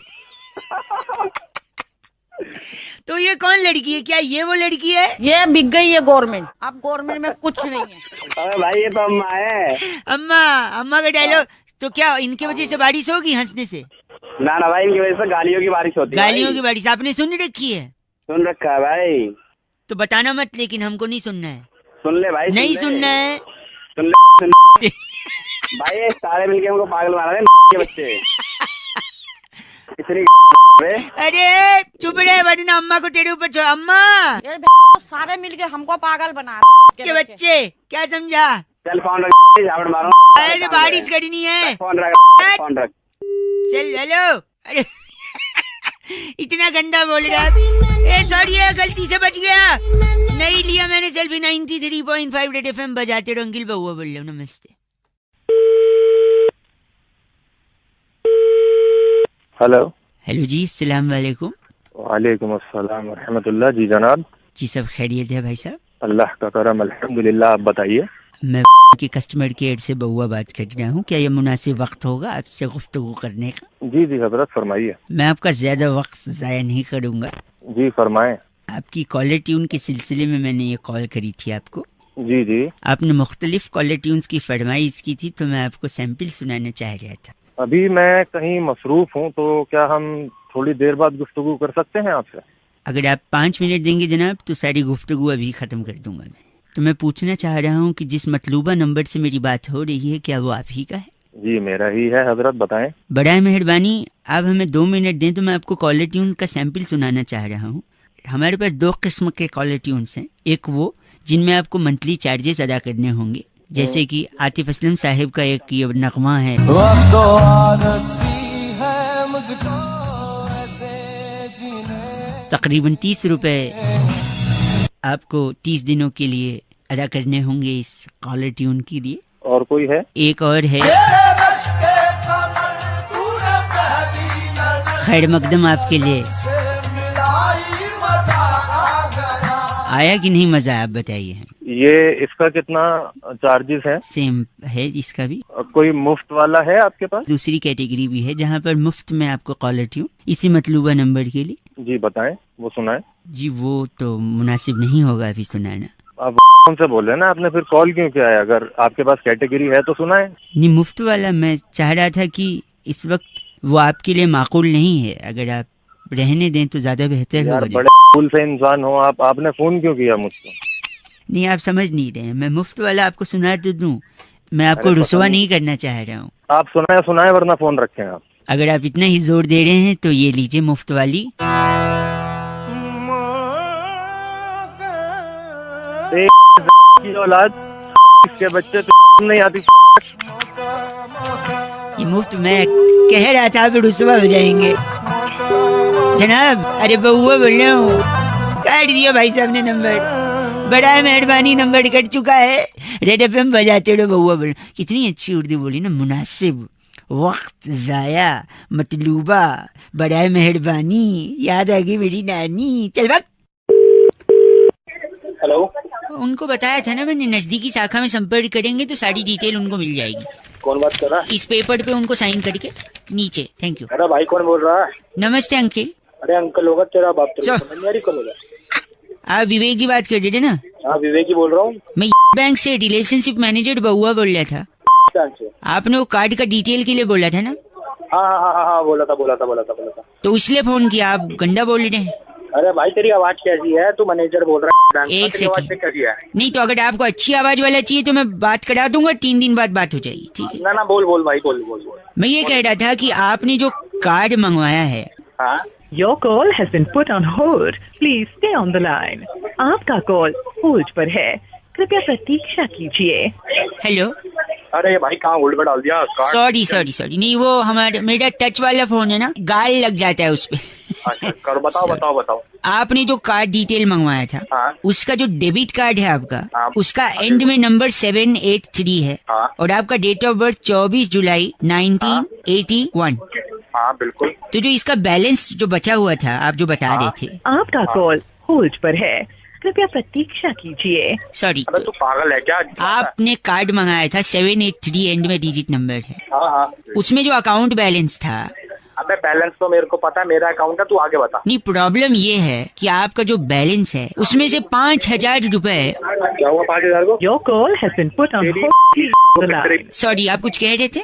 तो ये कौन लड़की है? क्या ये वो लड़की है? ये बिक गई है गवर्नमेंट। अब गवर्नमेंट में कुछ नहीं है। अरे भाई ये तो अम्मा है। अम्मा का डायलॉग। तो क्या इनके वजह से बारिश होगी हंसने से? ना भाई इनकी वजह से गालियों की बारिश होती है। गालियों की बारिश आपने सुन रखी है? सुन रखा है भाई। तो बताना मत, लेकिन हमको नहीं सुनना है। सुन ले भाई। नहीं सुनना है। सुन ले भाई, ये सारे मिलके हमको पागल बना रहे हैं के बच्चे। इतनी अरे चुप रहे वरना अम्मा को तेरे ऊपर अम्मा ये सारे मिलके हमको पागल बना रहे के बच्चे। क्या समझा? चल फोन रख, झापड़ मारो। अरे बारिश करनी है। फोन रख, फोन रख। चल हेलो। अरे इतना गंदा बोल रहा। सॉरी गलती से बच गया, नहीं लिया मैंने सेल्फी। 93.5 रेड एफएम बजाते रहो। अंकिल बउआ बोल रहा हूँ। नमस्ते। हेलो हेलो जी, अस्सलाम वालेकुम। वालेकुम अस्सलाम रहमतुल्लाह। जी जनाब। जी सब खैरियत है भाई साहब? अल्लाह का करम अल्हम्दुलिल्लाह। आप बताइए। मैं की कस्टमर केयर से बउआ बात कर रहा हूँ। क्या ये मुनासिब वक्त होगा आपसे गुफ्तगू करने का? जी जी हजरत फरमाइए। मैं आपका ज्यादा वक्त जाया नहीं करूँगा। जी फरमाएं। आपकी कॉलर ट्यून के सिलसिले में मैंने ये कॉल करी थी आपको। जी जी। आपने मुख्तलिफ कॉलर ट्यून्स की फरमाइश की थी, तो मैं आपको सैंपल सुनाना चाह रहा था। अभी मैं कहीं मसरूफ हूँ, तो क्या हम थोड़ी देर बाद गुफ्तगू कर सकते हैं आपसे? अगर आप 5 मिनट देंगे जनाब तो सारी गुफ्तगू अभी ख़त्म कर दूंगा मैं। तो मैं पूछना चाह रहा हूँ कि जिस मतलूबा नंबर से मेरी बात हो रही है, क्या वो आप ही का है? जी मेरा ही है हजरत, बताएं। बड़ा मेहरबानी आप हमें 2 मिनट दें तो मैं आपको कॉलर ट्यून का सैंपल सुनाना चाह रहा हूँ। हमारे पास 2 किस्म के कॉलर ट्यून्स हैं। एक वो जिनमें आपको मंथली चार्जेस अदा करने होंगे, जैसे कि आतिफ असलम साहिब का एक ये नगमा है, तकरीबन 30 रुपए आपको 30 दिनों के लिए अदा करने होंगे इस कॉलर ट्यून के लिए। और कोई है? एक और है, खैर मकदम आपके लिए। आया कि नहीं मजा? आप बताइए। ये इसका कितना चार्जेस है? सेम है इसका भी। कोई मुफ्त वाला है आपके पास? दूसरी कैटेगरी भी है जहाँ पर मुफ्त में आपको कॉलर ट्यून इसी मतलूबा नंबर के लिए। जी बताएं, वो सुनाएं। जी वो तो मुनासिब नहीं होगा अभी सुनाना। आप कौन से बोल रहे हैं ना, आपने फिर कॉल क्यों किया है? अगर आपके पास कैटेगरी है तो सुनाएं। नहीं, मुफ्त वाला मैं चाह रहा था कि इस वक्त वो आपके लिए माकूल नहीं है, अगर आप रहने दें तो ज्यादा बेहतर होगा। यार बड़े फूल से इंसान हो आप, आपने फोन क्यों किया मुझको? नहीं आप समझ नहीं रहे हैं, मैं मुफ्त वाला आपको सुना तो दूं, मैं आपको रुसवा नहीं करना चाह रहा हूँ। आप सुनाए वरना फोन रखें आप। अगर आप इतना ही जोर दे रहे हैं तो ये लीजिए मुफ्त वाली। की औलाद के बच्चे तो नहीं आती। ये मुफ्त मैं कह रहा था, आप रुसवा हो जाएंगे जनाब। अरे बउआ बोल रहा हूँ, काट दिया भाई साहब ने नंबर। बड़ा मेहरबानी, नंबर कट चुका है। रेड एफएम बजाते रहो। बउआ बोल, कितनी अच्छी उर्दू बोली ना। मुनासिब, वक्त जाया, मतलूबा, बड़ा मेहरबानी, याद आ गई मेरी नानी। चल भाग। हेलो, उनको बताया था ना मैंने, नजदीकी शाखा में संपर्क करेंगे तो सारी डिटेल उनको मिल जाएगी। कौन बात कर रहा है? इस पेपर पे उनको साइन करके नीचे। Thank you. अरे भाई कौन बोल रहा है? नमस्ते अंकिल। अरे अंकल होगा तेरा बाप, चल। कौन बोला? आप विवेक जी बात कर रहे थे ना? हाँ विवेक ही बोल रहा हूँ। मैं बैंक से रिलेशनशिप मैनेजर बउआ बोल रहा था। आपने वो कार्ड का डिटेल के लिए बोला था ना? हाँ बोला था। तो इसलिए फोन किया। आप गंदा बोल रहे हैं। अरे भाई तेरी आवाज कैसी है? तू मैनेजर बोल रहा है? एक सेकंड। कैसी है? नहीं तो अगर आपको अच्छी आवाज वाला चाहिए तो मैं बात करा दूंगा, 3 दिन बाद बात हो जाएगी, ठीक है? ना बोल भाई बोल। मैं ये कह रहा था कि आपने जो कार्ड मंगवाया है, हाँ Your call has been put on hold. Please stay on the line. आपका कॉल होल्ड पर है, कृपया प्रतीक्षा कीजिए. हेलो. अरे भाई कहाँ होल्ड पे डाल दिया? सॉरी नहीं वो मेरा टच वाला फोन है ना, गाल लग जाता है उसपे. कर बताओ. आपने जो कार्ड डिटेल मंगवाया था, हाँ? उसका जो डेबिट कार्ड है आपका, हाँ? उसका एंड में नंबर 783 है. हाँ? और आपका डेट ऑफ बर्थ 24 जुलाई 1981. हाँ बिल्कुल. तो जो इसका बैलेंस जो बचा हुआ था, आप जो बता रहे थे. आपका कॉल होल्ड पर है, कृपया प्रतीक्षा कीजिए. सॉरी. अबे तू पागल है क्या? आपने कार्ड मंगाया था 783 एंड में डिजिट नंबर है. हाँ. उसमें जो अकाउंट बैलेंस था. अबे बैलेंस तो मेरे को पता है, मेरा अकाउंट है, तू आगे बता. नहीं, प्रॉब्लम ये है कि आपका जो बैलेंस है उसमें से 5,000 रुपए. क्या हुआ 5,000 को? Your call has been put on hold. Sorry, आप कुछ कह रहे थे?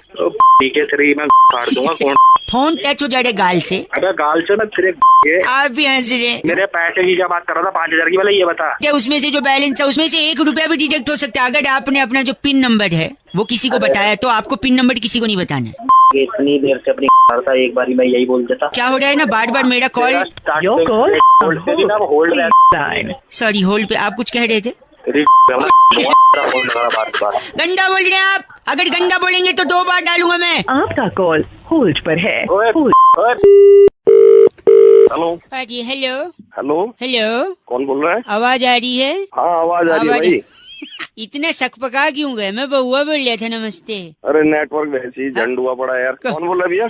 ठीक है तेरी मैं फाड़ दूंगा. कौन फोन टच हो जाएगा गाल से. अबे गाल से ना तेरे. आप भी हंस रहे. मेरे पैसे की क्या बात कर रहा था? 5,000 की. पहले ये बता क्या उसमें से जो बैलेंस था उसमें से 1 रुपया भी डिडक्ट हो सकता है अगर आपने अपना जो पिन नंबर है वो किसी को बताया तो. आपको पिन नंबर किसी को नहीं बताना है. इतनी देर से अपनी करता, एक बारी मैं यही बोल देता. क्या हो रहा है ना, बार बार मेरा call. Your call hold. Sorry, hold पे. आप कुछ कह रहे थे? गंदा बोल रहे हैं आप. अगर गंदा बोलेंगे तो 2 बार डालूंगा मैं. आपका कॉल होल्ड पर है. हेलो. हेलो. कौन बोल रहा है? आवाज आ रही है? हाँ आवाज आ रही है भाई. इतना सकपका क्यों गए? मैं बउआ बोल रहा था. नमस्ते. अरे नेटवर्क वैसे ही झंड हुआ पड़ा है यार. कौन बोल रहा है भैया?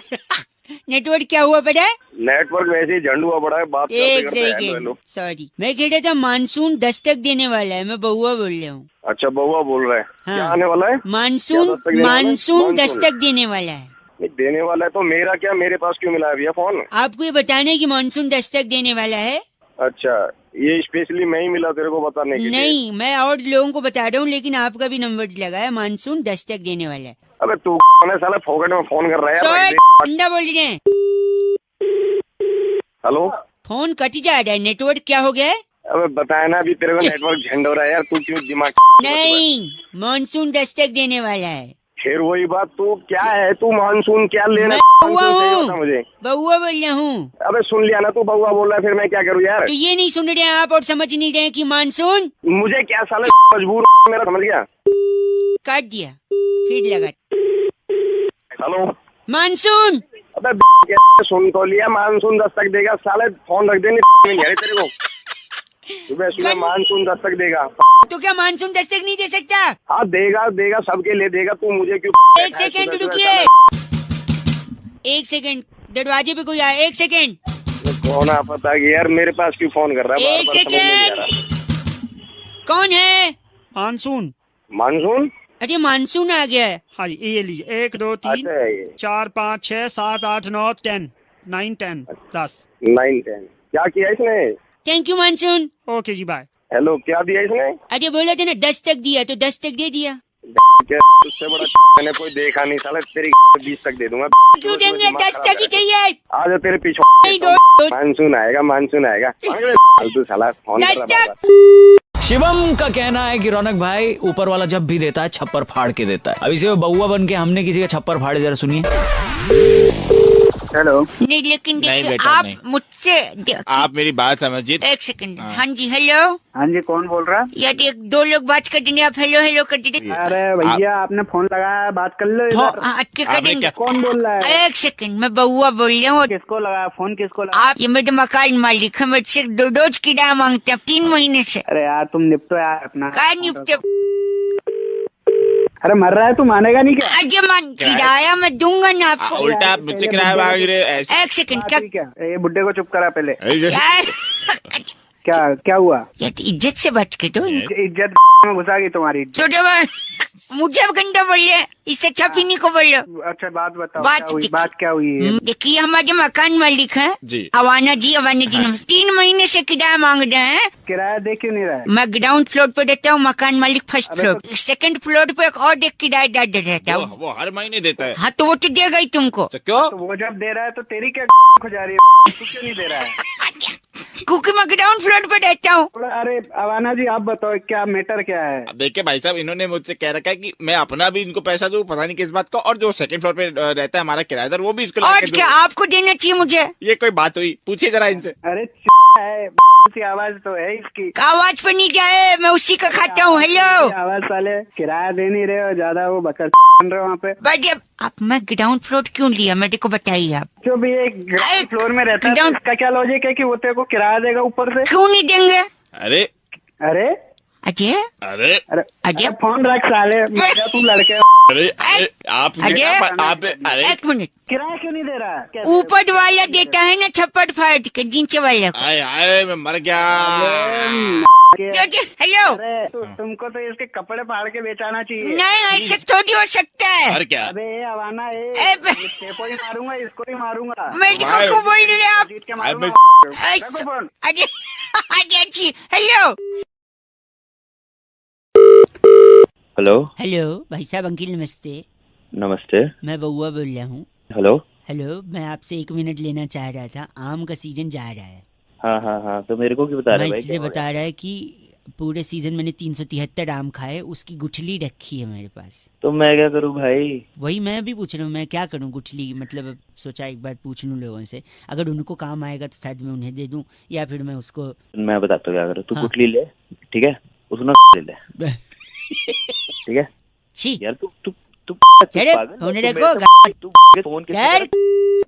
नेटवर्क क्या हुआ पड़ा है? नेटवर्क वैसे ही झंड हुआ पड़ा है. बात एक सेकेंड. सॉरी, मैं कह रहा था मानसून दस्तक देने वाला है. मैं बउआ बोल रहा हूँ. अच्छा बउआ बोल रहा है. हाँ. क्या आने वाला है? मानसून दस्तक देने वाला है. देने वाला है तो मेरा क्या, मेरे पास क्यों मिला है भैया फोन? आपको ये बताने की मानसून दस्तक देने वाला है. अच्छा, ये स्पेशली मैं ही मिला तेरे को बताने के लिए? नहीं, मैं और लोगों को बता रहा हूँ, लेकिन आपका भी नंबर लगा है. मानसून दस्तक देने वाला है. अबे तू साला फोकट में फोन कर रहा है. बंदा बोल रहे हैं. हेलो. फोन कट जा रहा है. नेटवर्क क्या हो गया है? अबे बताया ना अभी तेरे को नेटवर्क झंड हो रहा है यार. तू क्यों दिमाग? नहीं, मानसून दस्तक देने वाला है. फिर वही बात. तू क्या है? तू मानसून क्या लेना? मुझे बउआ बोल रहा हूँ. अबे सुन लिया ना, तू बउआ बोल रहा है, फिर मैं क्या करूँ यार? तो ये नहीं सुन रहे आप और समझ नहीं रहे कि मानसून. मुझे क्या साले मजबूर मेरा, समझ गया? काट दिया, फिर लगा. हेलो. मानसून. अबे सुन तो लिया. मानसून दस्तक देगा. साले फोन रख देंगे तेरे को. सुबह मानसून दस्तक देगा. तो क्या मानसून दस्तक नहीं दे सकता? हाँ देगा सबके लिए देगा. तू मुझे क्यों? 1 सेकेंड रुकिए. 1 सेकेंड. दरवाजे पे कोई आया. 1 सेकेंड. कौन आ पता कि यार मेरे पास क्यों फोन कर रहा है? 1 सेकेंड. कौन है? मानसून. अरे मानसून आ गया है. हाँ जी, ये लीजिए. 1 2 3 4 5 6 7 8 9 10 9 10 10 9 10. क्या किया इसने? Thank you monsoon. Okay ji, bye. Hello. क्या दिया इसने? अरे बोला था ना दस्तक दिया, तो दस्तक दे दिया. उससे बड़ा मैंने कोई देखा नहीं साला. तेरी 20 तक दे दूंगा. क्यों देंगे? दस्तक ही चाहिए. आज तेरे पीछे मानसून आएगा. फालतू साला फोन कर रहा है. शिवम का कहना है कि रौनक भाई ऊपर वाला जब भी देता है छप्पर फाड़ के देता है. अब इसे बउआ बन के हमने किसी का छप्पर फाड़े, जरा सुनिए. हेलो. नहीं, लेकिन देखिए आप मुझसे. आप मेरी बात समझिए. 1 सेकंड. हाँ जी. हेलो. हाँ जी, कौन बोल रहा है? यार 1-2 लोग बात कर देंगे. आप हेलो कर दीजिए. अरे भैया आपने फोन लगाया, बात कर लो. करेंगे. कौन बोल रहा है? 1 सेकंड. मैं बउआ बोल रहा हूँ. किसको लगाया फोन? किसको लगाया? आप ये मेरे मकान मालिक है. मुझसे रोज किराया मांगते हैं 3 महीने से. अरे यार तुम निपटो यार अपना. क्या निपटे? अरे मर रहा है, तू मानेगा नहीं क्या? अजय मान किराया मैं दूंगा ना आपको. उल्टा आप मुझसे किराया मांग रहे. 1 सेकंड. क्या ये बुड्ढे को चुप करा पहले. क्या क्या हुआ? इज्जत से बात करो. इज्जत में घुसा गई तुम्हारी. छोटे मुझे अब गंदा बोल रहे. इससे अच्छा पीने को बोल रहे. अच्छा बात बताओ. बात क्या हुई है? देखिए हमारे मकान मालिक है अवाना जी 3 महीने से किराया मांग रहे हैं. किराया दे क्यों नहीं रहा है? मैं ग्राउंड फ्लोर पे रहता हूँ, मकान मालिक 1st फ्लोर. 2nd फ्लोर पे एक और किराएदार रहता हूँ. वो हर महीने देता है. हाँ तो वो तो देगा ही तुमको. तो क्यों? तो वो जब दे रहा है तो तेरी क्या हो जा रही है? तू क्यों नहीं दे रहा है? क्योंकि मैं ग्राउंड फ्लोर पे रहता हूँ. अरे अवाना जी आप बताओ क्या मैटर क्या है? देखिए भाई साहब, इन्होंने मुझसे कह रखा क्या है कि मैं अपना भी इनको पैसा दूं, पता नहीं किस बात का, और जो सेकंड फ्लोर पे रहता है हमारा किराएदार वो भी इसको और लाके क्या दूं। आपको देना चाहिए मुझे? ये कोई बात हुई? पूछिए जरा इनसे। अरे है सी आवाज तो है इसकी। आवाज पर नहीं जाए, मैं उसी का खाता हूँ। हेलो आवाज साले किराया दे नहीं रहे हो, ज्यादा वो बकर बन रहे हो वहाँ पे। भाई आप मैं ग्राउंड फ्लोर क्यों लिया मेरे को बताइए आप। जो भी एक ग्राउंड फ्लोर में रहता है तो इसका क्या लॉजिक है कि वो तेरे को किराया देगा ऊपर से? क्यों नहीं देंगे? अरे अरे अजय अरे अजय फोन रख साले, मेरा तू लड़के। अरे अरे आप अरे एक मिनट, किराया क्यों नहीं दे रहा है? ऊपर वाला देता है ना छप्पर फाड़ के नीचे वाले को। आए मैं मर गया। हेलो तुमको तो इसके कपड़े फाड़ के बेचाना चाहिए। नहीं ऐसे थोड़ी हो सकता है। और क्या? अबे अवाना इसको ही मारूंगा, इसको ही मारूंगा। मैं को बोल रहे आप? जीत के मारूंगा। Ajay Ajay ji hello. Hello hello भाई साहब, अंकिल नमस्ते। नमस्ते। मैं बउआ बोल रहा हूँ। हेलो हेलो, मैं आपसे 1 मिनट लेना चाह रहा था। आम का सीजन जा रहा है। हाँ, तो मेरे को क्यों बता रहे मैं भाई? इसलिए बता रहा है कि पूरे सीजन मैंने 373 आम खाए, उसकी गुठली रखी है मेरे पास। तो मैं क्या करूँ भाई? वही मैं भी पूछ रहा हूँ, मैं क्या करूँ गुठली, मतलब सोचा एक बार पूछ लूँ लोगों से, अगर उनको काम आएगा तो शायद मैं उन्हें दे दूँ या फिर मैं उसको। मैं बताता हूँ क्या करूँ। तू हाँ। गुठली ले, ठीक है, उसमें ले ले, ठीक है? छी यार तू तू तू होने रखो,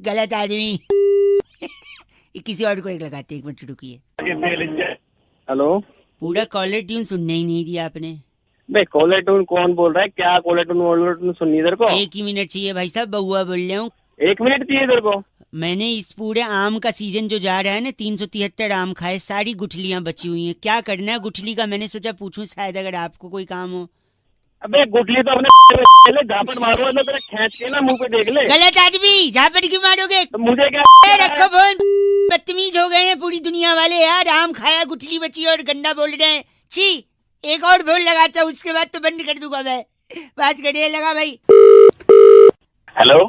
गलत आदमी। किसी और को एक लगाते, 1 मिनट रुकिए। हेलो, पूरा कॉलर ट्यून सुनने ही नहीं दिया आपने। भाई कॉलर ट्यून कौन बोल रहा है? क्या कॉलर ट्यून सुननी इधर को? 1 ही मिनट चाहिए भाई साहब, बउआ बोल रहा हूँ। 1 मिनट चाहिए इधर को? मैंने इस पूरे आम का सीजन जो जा रहा है ना, 373 आम खाए, सारी गुठलियां बची हुई हैं। क्या करना है गुठली का? मैंने सोचा पूछूं, शायद अगर आपको कोई काम हो। अबे गुठली तो अपने झापड़ मारो ना, तेरा खींच के ना मुंह पे देख ले। गलत आदमी, झापड़ क्यों मारोगे? तो मुझे क्या? रखो फोन, बदतमीज हो गए हैं पूरी दुनिया वाले यार। आम खाया, गुठली बची और गंदा बोल रहे हैं। छी, एक और फोन लगाता हूँ, उसके बाद तो बंद कर दूंगा मैं। बात करिए, लगा भाई। हेलो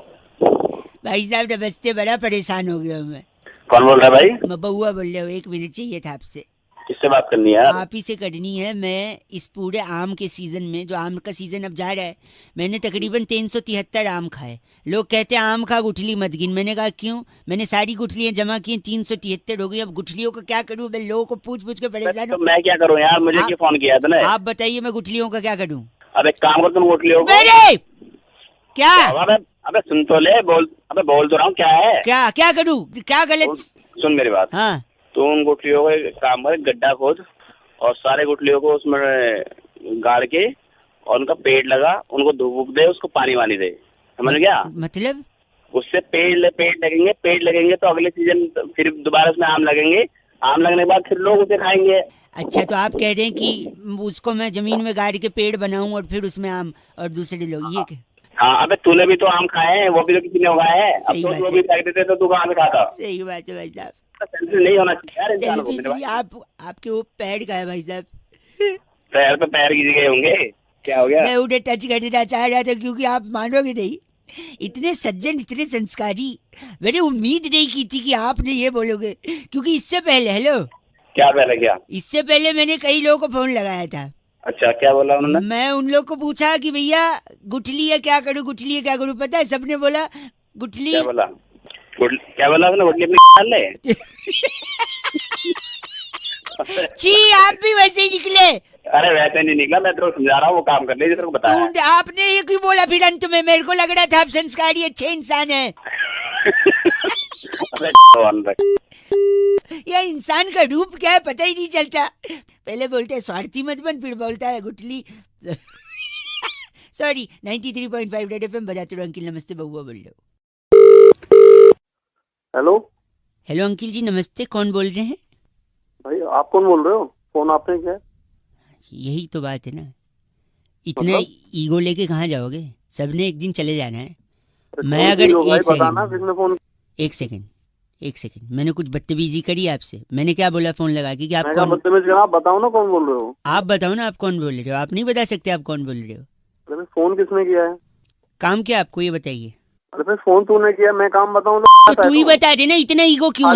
भाई साहब नमस्ते, बड़ा परेशान हो गया मैं। कौन बोल रहा है भाई? मैं बउआ बोल रहा हूँ। 1 मिनट चाहिए था आपसे। किससे बात करनी है? आप ही से करनी है। मैं इस पूरे आम के सीजन में, जो आम का सीजन अब जा रहा है, मैंने तकरीबन 373 आम खाए। लोग कहते हैं आम खा गुठली मत गिन। मैंने कहा क्यों? मैंने सारी गुठलियां जमा की, 373 हो गई। अब गुठलियों का क्या करूं? मैं लोगों को पूछ पूछ के परेशान हूं। तो मैं क्या करूं यार? मुझे क्यों फोन किया था? आप बताइए, मैं गुठलियों का क्या करूं? अब एक काम कर, तुम गुठलियों को क्या? अबे सुन तो ले, बोल तो रहा हूँ। क्या है? क्या करूं? क्या गलत? सुन मेरी बात। हाँ, तो उन गुठलियों को एक काम कर, गड्ढा खोद और सारे गुठलियों को उसमें गाड़ के और उनका पेड़ लगा, उनको धूप दे, उसको पानी वानी दे। समझ गया? मतलब उससे पेड़ लगेंगे तो अगले सीजन फिर दोबारा उसमें आम लगेंगे। आम लगने के बाद फिर लोग उसे खाएंगे। अच्छा, तो आप कह रहे हैं कि उसको मैं जमीन में गाड़ के पेड़ बनाऊं और फिर उसमें आम और दूसरे लोग ये? हाँ, अबे तूने भी तो आम खाए हैं, वो भी तो किसी ने उगाए हैं। अब तो वो भी फेंक देते तो तू कहाँ से खाता? सही बात है भाई साहब। सेल्फी नहीं होना चाहिए यार इंसान को। मेरे भाई आपके वो पैर का है भाई साहब। पैर पे पैर गिर गए होंगे। क्या हो गया? मैं उन्हें टच करना चाह रहा था, क्योंकि आप मानोगे नहीं, इतने सज्जन, इतने संस्कारी, मैंने उम्मीद नहीं की थी कि आपने ये बोलोगे। क्योंकि इससे पहले, हेलो, क्या पहले? क्या इससे पहले मैंने कई लोगों को फोन लगाया था। अच्छा, क्या बोला उन्होंने? मैं उन लोग को पूछा कि भैया गुठली है क्या करूँ, गुठली है क्या करूँ? पता है सबने बोला गुठली। क्या बोला? क्या बोला आपने? गुठली अपनी डाल ले। जी, आप भी वैसे ही निकले। अरे वैसे नहीं निकला, मैं तेरे को समझा रहा हूँ, वो काम कर ले जिसको बताया। आपने ये क्यों बोला फिर अंत में? मेरे को लग रहा था आप संस्कारी अच्छे इंसान है। यह इंसान का रूप क्या है पता ही नहीं चलता। पहले बोलते है स्वार्थी मत बन, फिर बोलता है गुठली। सॉरी, 93.5 रेड एफएम बजाते रहो। अंकिल नमस्ते, बउआ बोल रहे हो। हेलो अंकिल जी नमस्ते, कौन बोल रहे हैं? भाई आप कौन बोल रहे हो? फोन आपने किया? यही तो बात है ना, इतना ईगो लेके कहाँ जाओगे? सबने एक दिन चले जाना है। मैं अगर एक सेकंड मैंने कुछ बदतमीजी करी आपसे? मैंने क्या बोला फोन लगा के कि आप कौन? बदतमीजी आप बताओ ना, कौन बोल रहे हो? आप बताओ ना, आप कौन बोल रहे हो? आप नहीं बता सकते आप कौन बोल रहे हो? अरे फोन किसने किया है? काम क्या आपको ये बताइए? अरे फोन तूने किया, मैं काम बताऊं तो तू ही बता देना, इतना ईगो क्यों?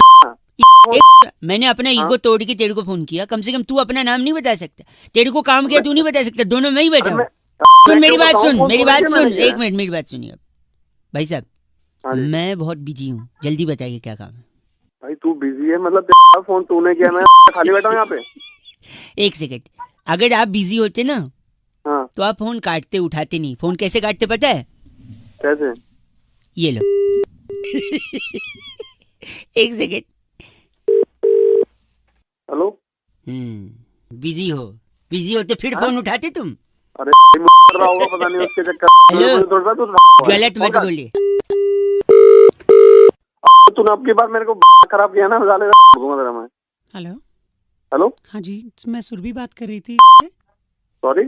मैंने अपना ईगो तोड़ के तेरे को फोन किया, कम से कम तू अपना नाम नहीं बता सकता? तेरे को काम किया तू नहीं बता सकता? दोनों मैं ही बैठा हूँ। सुन मेरी बात सुन मैंने एक मिनट मेरी बात सुनिए आप भाई साहब। मैं बहुत बिजी हूँ, जल्दी बताइए क्या काम है। भाई तू बिजी है मतलब तेरा फोन तूने किया, मैं खाली बैठा हूँ यहाँ पे। एक सेकंड, अगर आप बिजी होते ना हाँ तो आप फोन काटते उठाते नहीं। फोन कैसे काटते पता है? कैसे? ये लो। एक सेकंड। हेलो। बिजी होते फिर फोन उठाते तुम? अरे कर रहा होगा पता नहीं उसके चक्कर में। गलत मत बोलिए। तूने अब की बार मेरे को खराब किया ना, साले तेरा मैं। Hello hello. हाँ जी, मैं सुरभि बात कर रही थी। सॉरी,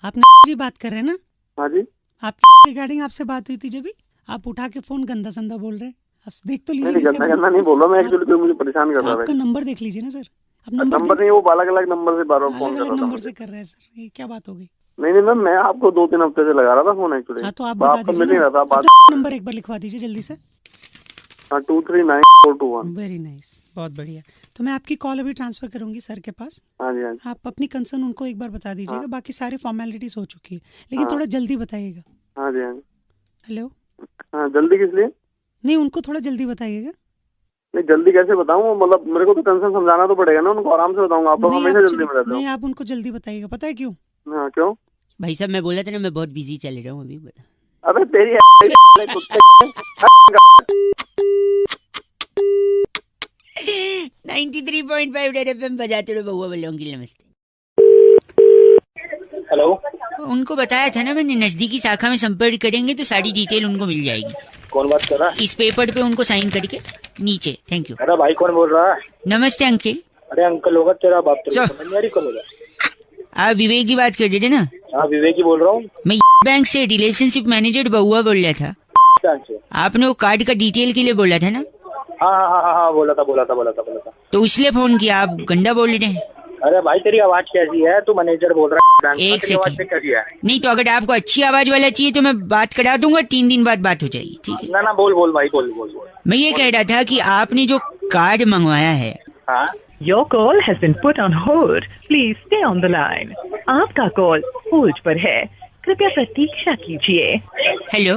आप जी बात कर रहे हैं ना? हाँ जी। आपकी रिगार्डिंग आपसे बात हुई थी जब भी आप उठा के फोन गंदा संदा बोल रहे हैं। आप देख तो लीजिए। गंदा नहीं बोल रहा मैं, एक्चुअली तो मुझे परेशान कर रहा है। आपका नंबर देख लीजिए ना सर। नंबर नहीं, वो अलग अलग नंबर से बार बार फोन कर रहा था। नंबर से कर रहे हैं सर, ये क्या बात हो गई? नहीं मैम, मैं आपको 2-3 हफ्ते से लगा रहा था फोन एक्चुअली। हाँ तो आप बता दीजिए, मिल नहीं रहा था बात। नंबर एक बार लिखवा दीजिए जल्दी से। 239421। वेरी नाइस, बहुत बढ़िया। तो मैं आपकी कॉल अभी ट्रांसफर करूंगी सर के पास। हाँ जी। आप अपनी कंसर्न उनको एक बार बता दीजिएगा। बाकी सारी फॉर्मेलिटीज हो चुकी है, लेकिन थोड़ा जल्दी बताइएगा। हाँ जी। हेलो। हाँ जल्दी किस लिए? नहीं, उनको थोड़ा जल्दी बताइएगा। नहीं जल्दी कैसे बताऊँ, मतलब मेरे को तो कंसर्न समझाना तो पड़ेगा ना उनको। आराम से बताऊंगा, आप लोग हमेशा जल्दी में रहते हो। नहीं, आप उनको जल्दी बताइएगा। पता है क्यों? हाँ क्यों? भाई साहब मैं बोला था ना मैं बहुत बिजी चल रहा हूँ अभी। बता। अबे तेरी 93.5 रेड एफएम बजाते रहो बहुआ बल्लों की। नमस्ते। हेलो। उनको बताया था ना मैंने, नजदीकी शाखा में संपर्क करेंगे तो सारी डिटेल उनको मिल जाएगी। कौन बात कर रहा है? इस पेपर पे उनको साइन करके नीचे। Thank you. अरे भाई कौन बोल रहा है? नमस्ते अंकल। अरे अंकल होगा तेरा बाप, तेरा कौन होगा? आप विवेक जी बात कर रहे थे ना? हाँ विवेक ही बोल रहा हूँ। मैं बैंक से रिलेशनशिप मैनेजर बहुआ बोल रहा था। आपने वो कार्ड का डिटेल के लिए बोला था ना? हाँ बोला था। तो इसलिए फोन किया। आप गंदा बोल रहे हैं। अरे भाई तेरी आवाज कैसी है? तू मैनेजर बोल रहा है? एक सेकंड। नहीं तो अगर आपको अच्छी आवाज वाला चाहिए तो मैं बात करा दूंगा, 3 दिन बाद बात हो जाएगी। ठीक है ना बोल भाई बोल। मैं ये कह रहा था कि आपने जो कार्ड मंगवाया है। हाँ? Your call has been put on hold. Please stay on the line. आपका कॉल होल्ड पर है, कृपया प्रतीक्षा कीजिए। हेलो।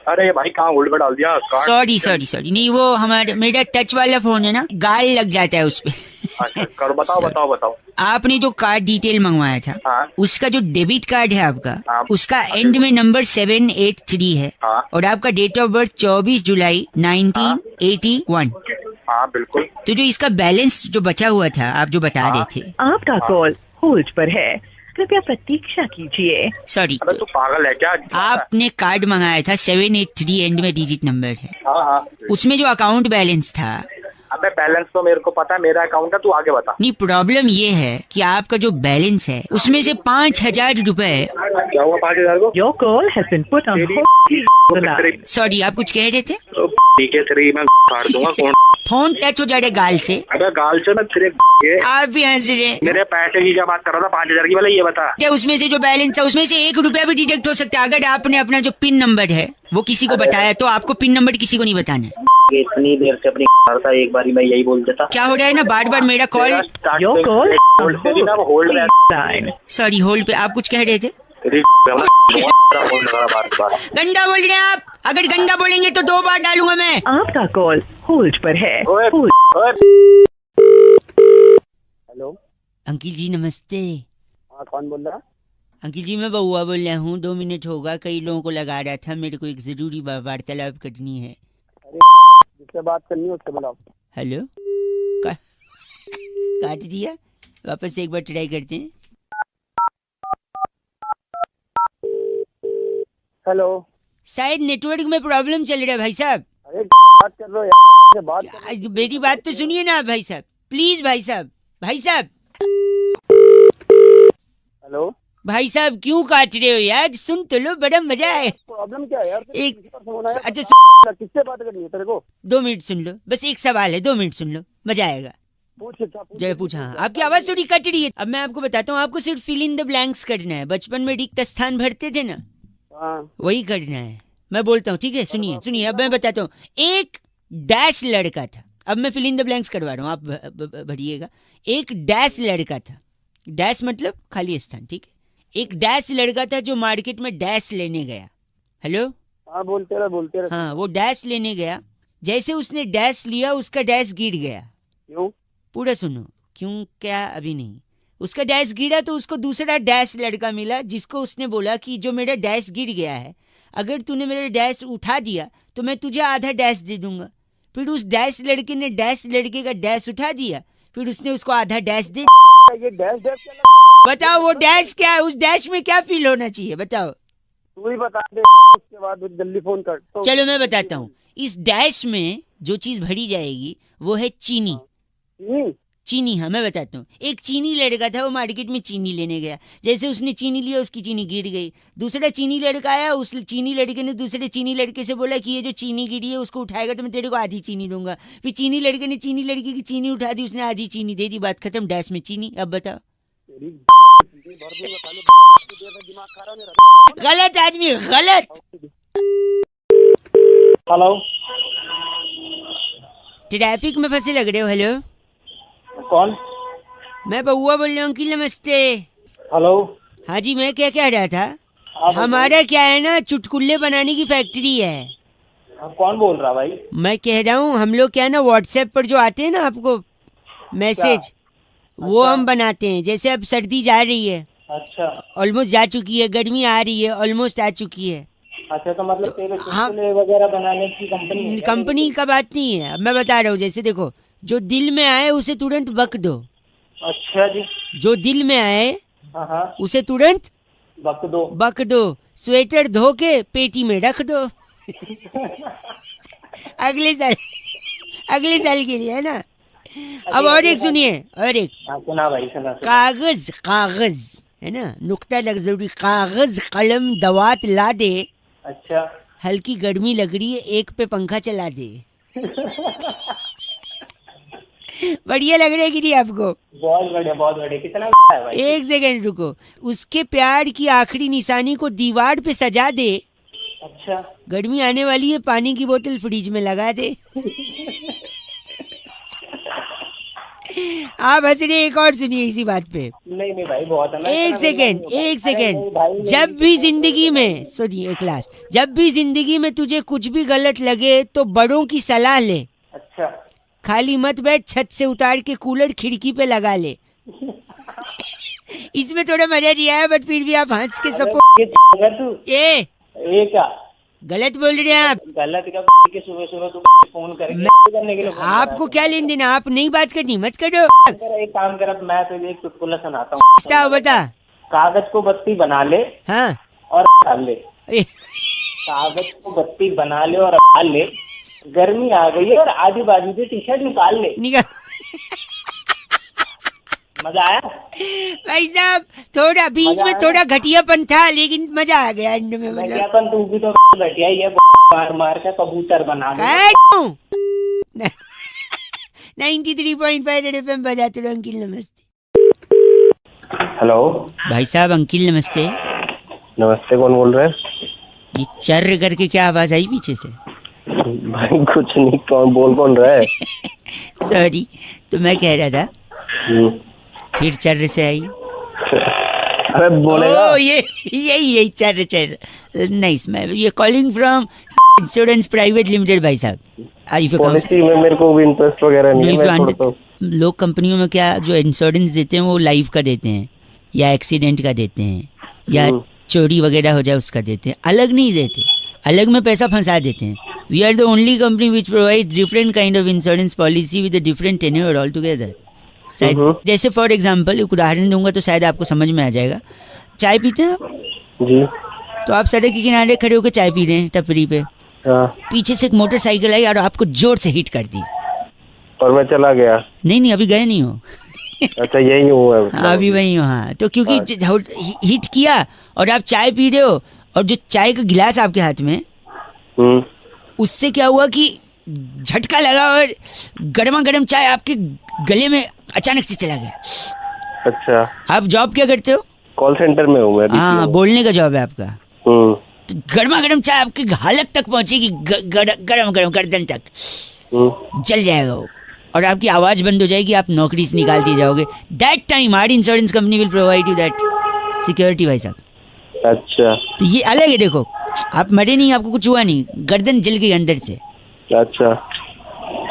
अरे भाई कहाँ होल्ड पर डाल दिया? सॉरी नहीं, वो मेरा टच वाला फोन है ना, गाल लग जाता है उस पे। करो, बताओ। आपने जो कार्ड डिटेल मंगवाया था, हाँ? उसका जो डेबिट कार्ड है आपका, हाँ? उसका एंड में नंबर 783 है। हाँ? और आपका डेट ऑफ बर्थ 24 जुलाई 1981। हाँ बिल्कुल। तो जो इसका बैलेंस जो बचा हुआ था आप जो बता रहे थे। आपका कॉल होल्ड पर है, कृपया प्रतीक्षा कीजिए। सॉरी, अबे तू पागल है क्या? आपने कार्ड मंगाया था 783 एंड में डिजिट नंबर है। हाँ। उसमें जो अकाउंट बैलेंस था। अबे बैलेंस तो मेरे को पता है, मेरा अकाउंट है, तू आगे बता। नहीं, प्रॉब्लम ये है कि आपका जो बैलेंस है उसमें से 5,000 रुपए। क्या हुआ 5,000 को? Your call has been put on hold. Sorry, आप कुछ कह रहे थे? ठीक है तेरी मैं फाड़ दूंगा। कौन? फोन टच हो जाए गाल से। अबे गाल से मैं तेरे आप भी हंस रहे। मेरे पैसे की क्या बात कर रहा था? 5,000 की वाला ये बता। क्या उसमें से जो बैलेंस था उसमें से 1 रुपया भी डिडक्ट हो सकता है? अगर आपने अपना जो पिन नंबर है वो किसी को बताया तो आपको पिन नंबर किसी को नहीं बताना है। इतनी देर से अपनी था, एक बारी मैं यही बोल देता। क्या हो रहा है ना, बार बार मेरा कॉल। सॉरी, होल्ड पे। आप कुछ कह रहे थे? गंदा बोल रहे हैं आप। अगर गंदा बोलेंगे तो 2 बार डालूंगा मैं। आपका कॉल होल्ड पर है। हेलो अंकिल जी नमस्ते। हाँ कौन बोल रहा? अंकिल जी मैं बहुआ बोल रहा हूँ। 2 मिनट होगा, कई लोगों को लगा रहा था। मेरे को एक जरूरी वार्तालाप करनी है। जिससे बात करनी है उससे बुलाओ। हेलो। काट दिया, वापस एक बार ट्राई करते हैं। हेलो। शायद नेटवर्क में प्रॉब्लम चल रहा है भाई साहब। अरे बात कर रहे हो यार, मेरी बात तो सुनिए ना भाई साहब, प्लीज भाई साहब। हेलो भाई साहब क्यों काट रहे हो यार? सुन तो लो, बड़ा मजा है। प्रॉब्लम क्या है यार? एक अच्छा किससे बात करनी है तेरे को? 2 मिनट सुन लो, बस एक सवाल है, 2 मिनट सुन लो, मजा आएगा। जरा पूछा। हाँ, आपकी आवाज थोड़ी कट रही है। अब मैं आपको बताता हूँ, आपको सिर्फ फिल इन द ब्लैंक्स करना है। बचपन में रिक्त स्थान भरते थे ना, वही करना है। मैं बोलता हूँ, ठीक है? सुनिए अब मैं बताता हूँ। एक डैश लड़का था। अब मैं फिल इन द ब्लैंक्स करवा रहा हूँ, आप भरिएगा। एक डैश लड़का था। डैश मतलब खाली स्थान, ठीक है? एक डैश लड़का था जो मार्केट में डैश लेने गया। हेलो, हाँ बोलते रहे। हाँ, वो डैश लेने गया। जैसे उसने डैश लिया उसका डैश गिर गया। क्यों? पूरा सुनो। क्यों क्या अभी नहीं। उसका डैश गिरा तो उसको दूसरा डैश लड़का मिला जिसको उसने बोला कि जो मेरा डैश गिर गया है, अगर तूने मेरा डैश उठा दिया तो मैं तुझे आधा डैश दे दूंगा। फिर उस डैश लड़के ने डैश लड़के का डैश उठा दिया, फिर उसने उसको आधा डैश दे। ये डैश बताओ वो डैश क्या है, उस डैश में क्या फील होना चाहिए बताओ। तू ही बता दे, उसके बाद जल्दी फोन कर। तो चलो मैं बताता हूँ। इस डैश में जो चीज भरी जाएगी वो है चीनी। चीनी, हाँ मैं बताता हूँ। एक चीनी लड़का था, वो मार्केट में चीनी लेने गया। जैसे उसने चीनी लिया उसकी चीनी गिर गई। दूसरा चीनी लड़का आया, उस चीनी लड़के ने दूसरे चीनी लड़के से बोला कि ये जो चीनी गिरी है उसको उठाएगा तो मैं तेरे को आधी चीनी दूंगा। फिर चीनी लड़के ने चीनी लड़की की चीनी उठा दी, उसने आधी चीनी दे दी, बात खत्म, डैश में चीनी। अब बताओ। गलत आदमी, गलत। हेलो, ट्रैफिक में फंसे लग रहे हो। हेलो, कौन? मैं बउआ बोल रहा हूँ अंकिल, नमस्ते। हेलो। हाँ जी, मैं क्या कह रहा था, हमारा क्या है ना, चुटकुल्ले बनाने की फैक्ट्री है। कौन बोल रहा भाई? मैं कह रहा हूँ हम लोग क्या है ना, व्हाट्सएप पर जो आते हैं ना आपको मैसेज, वो हम बनाते हैं। जैसे अब सर्दी जा रही है, अच्छा, ऑलमोस्ट जा चुकी है, गर्मी आ रही है, ऑलमोस्ट आ चुकी है। अच्छा, तो मतलब तेरे चुटकुले वगैरह बनाने की कंपनी है? कंपनी का बात नहीं है, अब मैं बता रहा हूँ। जैसे देखो, जो दिल में आए उसे तुरंत बक दो। अच्छा जी। जो दिल में आए उसे तुरंत बक दो। स्वेटर धो के पेटी में रख दो। अगले साल के लिए, है ना। अब और एक सुनिए, और एक। सुना भाई, सुना। कागज है ना, नुक्ता लग जरूरी। कागज कलम दवात ला दे। अच्छा। हल्की गर्मी लग रही है, एक पे पंखा चला दे। बढ़िया लग रहा है कि नहीं आपको? बहुत बढ़िया। कितना है भाई? एक सेकंड रुको। उसके प्यार की आखिरी निशानी को दीवार पे सजा दे। अच्छा। गर्मी आने वाली है, पानी की बोतल फ्रिज में लगा दे। आप हंस रहे, एक और सुनिए इसी बात पे। नहीं भाई, बहुत है। एक सेकंड। जब भी जिंदगी में, सुनिए क्लास, जब भी जिंदगी में तुझे कुछ भी गलत लगे तो बड़ों की सलाह ले। अच्छा। खाली मत बैठ, छत से उतार के कूलर खिड़की पे लगा ले। इसमें थोड़ा मजा नहीं आया, बट फिर भी आप हंस के सपोर्ट। ये क्या गलत बोल रहे हैं आप? गलत क्या? सुबह तुम फोन करने के लिए आपको क्या लेन देना? आप नहीं बात करनी, मत करो। एक काम कर, मैं तुझे एक चुटकुला सुनाता हूँ। बता। कागज को बत्ती बना ले, हाँ, और डाल ले। कागज को बत्ती बना ले और डाल ले, गर्मी आ गई है और आधी बाजू से टी शर्ट निकाल ले। मजा आया भाई साहब? थोड़ा बीच में थोड़ा घटियापन था, लेकिन मजा आ गया एंड में। घटियापन तू भी तो घटिया ही है, मार के कबूतर बना ले। 93.5 रेड एफएम बजाते रहो। अंकिल नमस्ते। हेलो भाई साहब, अंकिल नमस्ते। नमस्ते, कौन बोल रहे हैं? ये चर्र करके क्या आवाज आई पीछे से? भाई कुछ नहीं, कौन रहा है? सॉरी, तो मैं कह रहा था फिर चर्र से आई। अरे बोलेगा। ओ यही चर्र। नाइस। मैं ये calling from insurance private limited. भाई साहब, पॉलिसी में मेरे को भी इंटरेस्ट वगैरह नहीं है। लोग कंपनियों में क्या जो इंश्योरेंस देते हैं वो लाइफ का देते हैं, या एक्सीडेंट का देते हैं, या चोरी वगैरह हो जाए उसका देते हैं। अलग नहीं देते, अलग में पैसा फंसा देते हैं। We are the only company which provides different kind of insurance policy with a different tenure altogether. जैसे फॉर एग्जाम्पल एक उदाहरण दूंगा तो शायद आपको समझ में आ जाएगा। चाय पीते हैं आप? जी। तो आप सड़क के किनारे खड़े होकर चाय पी रहे हैं टपरी पे, पीछे से एक मोटरसाइकिल आई और आपको जोर से हिट कर दी, और मैं चला गया। नहीं अभी गए नहीं हो। अच्छा, यही हुआ। अभी वही हो। हाँ, तो क्योंकि हिट किया और आप चाय पी रहे हो, और जो चाय का गिलास आपके हाथ में, उससे क्या हुआ कि झटका लगा और गर्मा गर्म चाय आपके गले में अचानक से चला गया। अच्छा। आप जॉब क्या करते हो? कॉल सेंटर में हूँ मैं। हाँ, बोलने का जॉब है आपका। तो गर्मा गर्म चाय आपके हालत तक पहुंचेगी, गरम गर्दन तक जल जाएगा वो, और आपकी आवाज बंद हो जाएगी, आप नौकरी से निकाल दिए जाओगे। That time our insurance company will provide you that security भाई साहब। अच्छा तो ये अलग है, देखो आप मरे नहीं, आपको कुछ हुआ नहीं, गर्दन जल गई अंदर से। अच्छा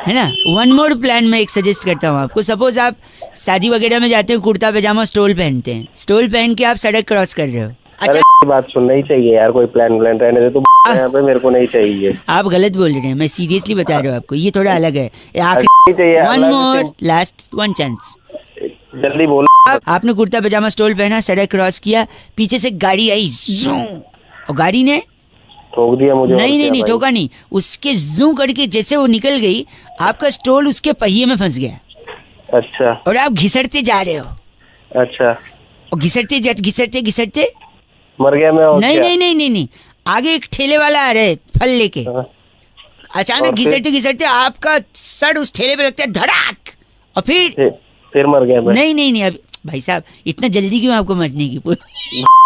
है ना। वन मोर प्लान मैं एक सजेस्ट करता हूँ आपको। सपोज आप शादी वगैरह में जाते हो, कुर्ता पैजामा स्टोल पहनते हैं, स्टोल पहन के आप सड़क क्रॉस कर रहे हो। अच्छा बात सुनना ही चाहिए यार, कोई प्लान रहने दे, तो यहाँ पे मेरे को नहीं चाहिए। आप गलत बोल रहे हैं, मैं सीरियसली बता रहा हूँ आपको, ये थोड़ा अलग है। आखिर one more last one chance, जल्दी बोल। आपने कुर्ता पैजामा स्टोल पहना, सड़क क्रॉस किया, पीछे से गाड़ी आई और गाड़ी ने ठोक दिया मुझे। नहीं ठोका नहीं, उसके जू करके जैसे वो निकल गई, आपका स्टोल उसके पहिए में फंस गया। अच्छा। और आप घिसटते जा रहे हो। अच्छा। और घिसटते मर गया मैं। नहीं, आगे एक ठेले वाला आ रहे फल लेके, अचानक घिसटते आपका सर उस ठेले पे लगता है धड़ाक, और फिर मर गया मैं। नहीं अब भाई साहब इतना जल्दी क्यों आपको मरने की?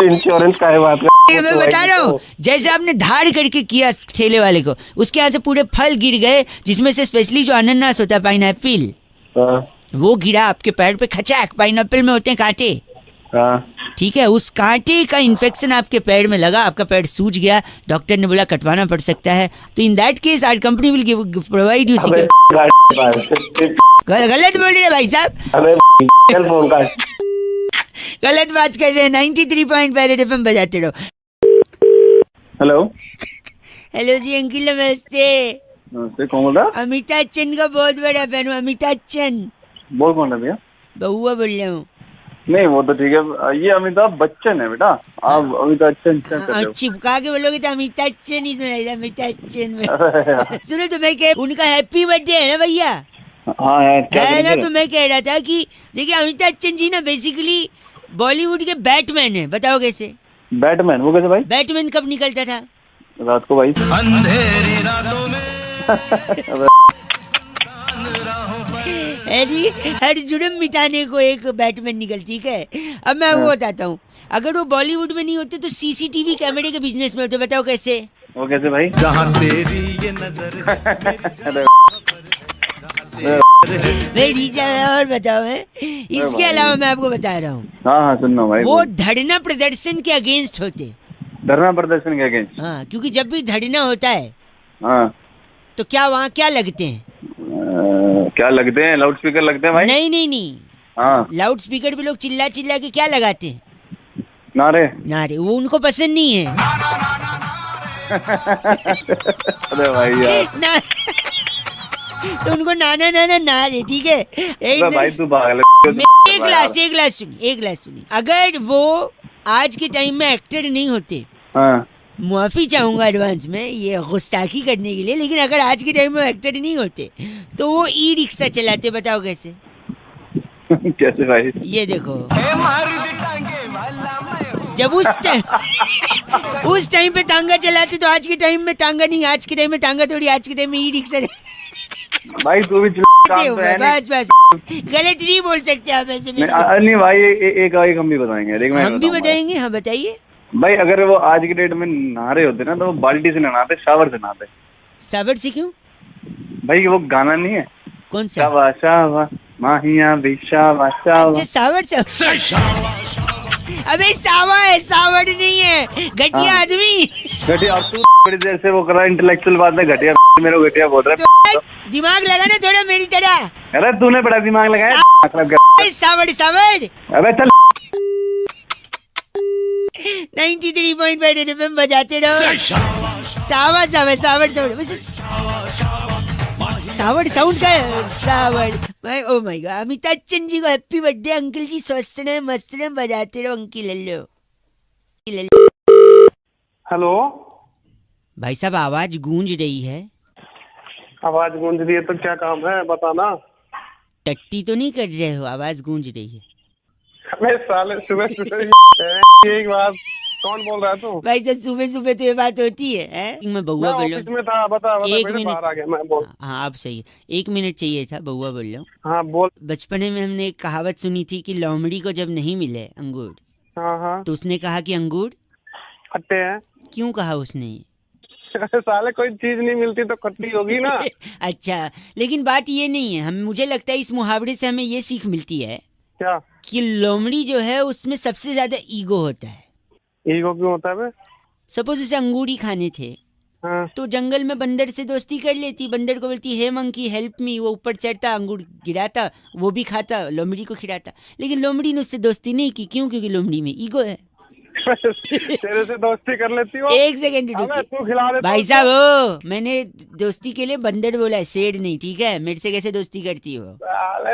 इंश्योरेंस का है बात मैं बता रहा हूँ, जैसे आपने धाड़ करके किया ठेले वाले को, उसके यहाँ से पूरे फल गिर गए, जिसमें से स्पेशली जो अनानास होता है, पाइनएप्पल, वो गिरा आपके पैर पे खचाक। पाइनएप्पल में होते हैं कांटे, ठीक है, उस कांटे का इन्फेक्शन आपके पैर में लगा, आपका पैर सूज गया, डॉक्टर ने बोला कटवाना पड़ सकता है। तो in that case our company will provide you. गलत बोल रहे हैं भाई साहब, गलत बात कर रहे हैं। 93.5 FM बजाते रहो। हेलो जी अंकिल नमस्ते। नमस्ते, कौन बोल रहा? अमिताभ बच्चन का बहुत बड़ा फैन हूँ। अमिताभ बच्चन। बोल कौन है भैया? बहुआ बोल रहा हूँ। नहीं वो तो ठीक है, ये अमिताभ बच्चन है बेटा, आप अमिताभ बच्चन क्या कर रहे हो? चिपका के बोलोगे तो अमिताभ बच्चन ही सुनाई, अमिताभ बच्चन में। सुनो तो मैं कह, उनका हैप्पी बर्थडे है ना भैया? हाँ है ना। तो मैं कह रहा था कि देखिए अमिताभ बच्चन जी ना बेसिकली बॉलीवुड के बैटमैन है। बताओ कैसे? बैटमैन? वो कैसे भाई? बैटमैन कब निकलता था? रात को भाई, अंधेरी रातों में। हर जुर्म मिटाने को एक बैटमैन निकल, ठीक है। अब मैं वो बताता हूँ, अगर वो बॉलीवुड में नहीं होते तो सीसीटीवी कैमरे के बिजनेस में होते। बताओ कैसे? वो कैसे भाई? जहाँ तेरी ये नजर। और बताओ है। इसके अलावा मैं आपको बता रहा हूँ, हाँ सुनना भाई, वो धरना प्रदर्शन के अगेंस्ट होते। धरना प्रदर्शन के अगेंस्ट? हाँ, क्योंकि जब भी धरना होता है तो क्या वहाँ क्या लगते हैं? क्या लगते हैं? लाउड स्पीकर लगते हैं भाई? नहीं। लाउड स्पीकर पे लोग चिल्ला के क्या लगाते हैं? नारे। वो उनको पसंद नहीं है। अरे भाई यार। तो उनको नारे, ठीक है। भाई तू पागल है। एक लास्ट सुनिए। अगर वो आज के टाइम में एक्टर नहीं होते, माफी चाहूंगा एडवांस में ये गुस्ताखी करने के लिए, लेकिन अगर आज के टाइम में एक्टर नहीं होते तो वो ई रिक्शा चलाते। बताओ कैसे? कैसे भाई? ये देखो, जब उस टाइम पे तांगा चलाते तो आज के टाइम में तांगा नहीं, आज के टाइम में तांगा थोड़ी, आज के टाइम में ई रिक्शा। भाई तू भी बस गलत नहीं बोल सकते आप ऐसे। नहीं भाई, एक हम भी बताएंगे। हम भी बताएंगे। हाँ बताइए भाई। अगर वो आज के डेट में नहा रहे होते ना तो वो बाल्टी से नहाते, शावर से नहाते। शावर से क्यों भाई? वो गाना नहीं है? कौन सा? शावा शावा माहिया भी शावा शावा। अच्छा शावर से। अबे सावा है, सावड़ नहीं है। घटिया आदमी। घटिया? अब तू बड़ी देर से वो कर रहा है इंटेलेक्चुअल बात है। घटिया मेरे को घटिया बोल रहा है। दिमाग लगाना थोड़ा मेरी तरह। अरे तूने बड़ा दिमाग लगाया। सावड़। अबे चल। 93.5 FM बजाते रहो। सावड़ साउंड का सावड़। Oh my god. Amitabh Bachchan ji को हैप्पी बर्थडे अंकल जी। स्वस्थ रहे मस्त रहे, बजाते रहो अंकी लल्लो। हेलो भाई साहब, आवाज गूंज रही है। आवाज गूंज रही है तो क्या काम है बताना? टट्टी तो नहीं कर रहे हो? आवाज गूंज रही है। अबे साले सुबह एक बात, कौन बोल रहा है तू? भाई साहब सुबह तो ये बात होती है। मैं बउआ बोल रहा हूँ। था बता 1 मिनट। आ गया मैं बोल। हाँ आप सही है। 1 मिनट चाहिए था। बउआ बोल रहा हूँ। हाँ बोल। बचपने में हमने एक कहावत सुनी थी कि लोमड़ी को जब नहीं मिले अंगूर, हाँ तो उसने कहा कि अंगूर खट्टे हैं। क्यों कहा उसने? साले कोई चीज नहीं मिलती तो खट्टी होगी ना। अच्छा, लेकिन बात ये नहीं है। मुझे लगता है इस मुहावरे से हमें ये सीख मिलती है क्या, कि लोमड़ी जो है उसमें सबसे ज्यादा ईगो होता है। ईगो क्यों होता है बे? सपोज उसे अंगूर ही खाने थे, तो जंगल में बंदर से दोस्ती कर लेती, बंदर को बोलती हे मंकी हेल्प मी, वो ऊपर चढ़ता, अंगूर गिराता, वो भी खाता, लोमड़ी को खिलाता। लेकिन लोमड़ी ने उससे दोस्ती नहीं की, क्यों? क्योंकि लोमड़ी में ईगो है। तेरे से दोस्ती कर लेती हो? एक सेकंड तू खिला दे भाई साहब। हो मैंने दोस्ती के लिए बंदर बोला है, शेर नहीं, ठीक है? मेरे से कैसे दोस्ती करती हो?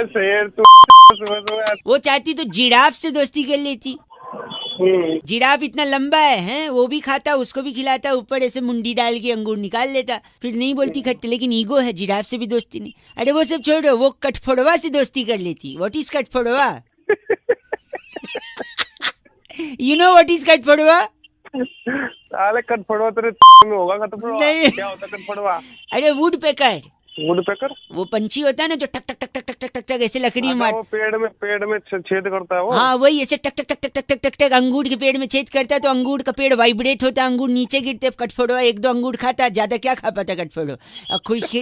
शेर तू वो चाहती तो जिराफ से दोस्ती कर लेती। जिराफ इतना लंबा है, वो भी खाता, उसको भी खिलाता, ऊपर ऐसे मुंडी डाल के अंगूर निकाल लेता, फिर नहीं बोलती खट्टे। लेकिन ईगो है, जिराफ से भी दोस्ती नहीं। अरे वो सब छोड़ो, वो कठफोड़वा से दोस्ती कर लेती। व्हाट इज कठफोड़वा? You know what is कठफोड़वा? साले कठफोड़वा तेरे में होगा। कठफोड़वा क्या होता है? कठफोड़वा अरे वुड पेकर। वुड पेकर वो पंछी होता है ना जो टक टक टक टक टक टक टक ऐसे लकड़ी मार, वो पेड़ में छेद करता है वो। हाँ वही, ऐसे टक टक टक टक टक टक टक टक अंगूर के पेड़ में छेद करता है, तो अंगूर का पेड़ वाइब्रेट होता है, अंगूर नीचे गिरते। कठफोड़वा एक दो अंगूर खाता, ज्यादा क्या खा पाता कठफोड़वा? खुश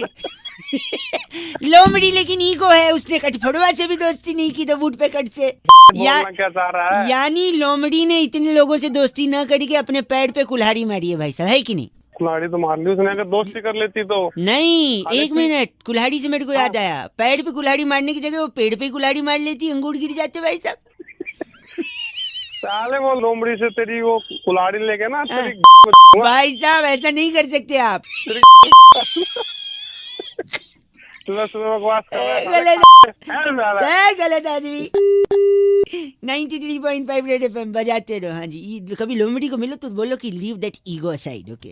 लोमड़ी लेकिन ईगो है, उसने कठफोड़वा से भी दोस्ती नहीं की, तो वुड पेकर से। क्या चाह रहा है? यानी लोमड़ी ने इतने लोगों से दोस्ती न करी के अपने पैर पे कुल्हाड़ी मारी है भाई साहब, है कि नहीं? कुल्हाड़ी तो मार ली उसने, अगर दोस्ती कर लेती तो। नहीं, एक मिनट, कुल्हाड़ी से मेरे को याद आया, पैर पे कुल्हाड़ी मारने की जगह वो पेड़ पे कुल्हाड़ी मार लेती, अंगूर गिर जाते भाई साहब। साले वो लोमड़ी से तेरी वो कुल्हाड़ी लेके ना तेरी भाई साहब ऐसा नहीं कर सकते आप। सुबह बकवास गलत आदमी। 93.5 रेड एफएम बजाते रहो। हाँ जी, कभी लोमड़ी को मिलो तो बोलो कि leave that ego aside. Okay.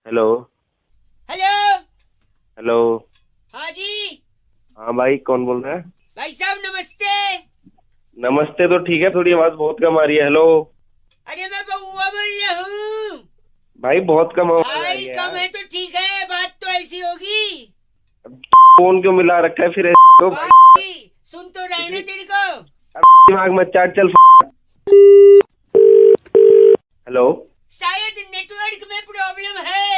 Hello hello hello. हाँ जी। हाँ भाई, कौन बोल रहा है? भाई साहब नमस्ते। नमस्ते तो ठीक है, थोड़ी आवाज बहुत कम आ रही है। हेलो। अरे मैं बउआ बोल रहा हूँ भाई, बहुत कम आवाज आ रही है। कम है तो ठीक है, बात तो ऐसी होगी। फोन क्यों मिला रखा है फिर? सुन तो रहे ना तेरे को। दिमाग में चाट चल। हेलो। शायद नेटवर्क में प्रॉब्लम है।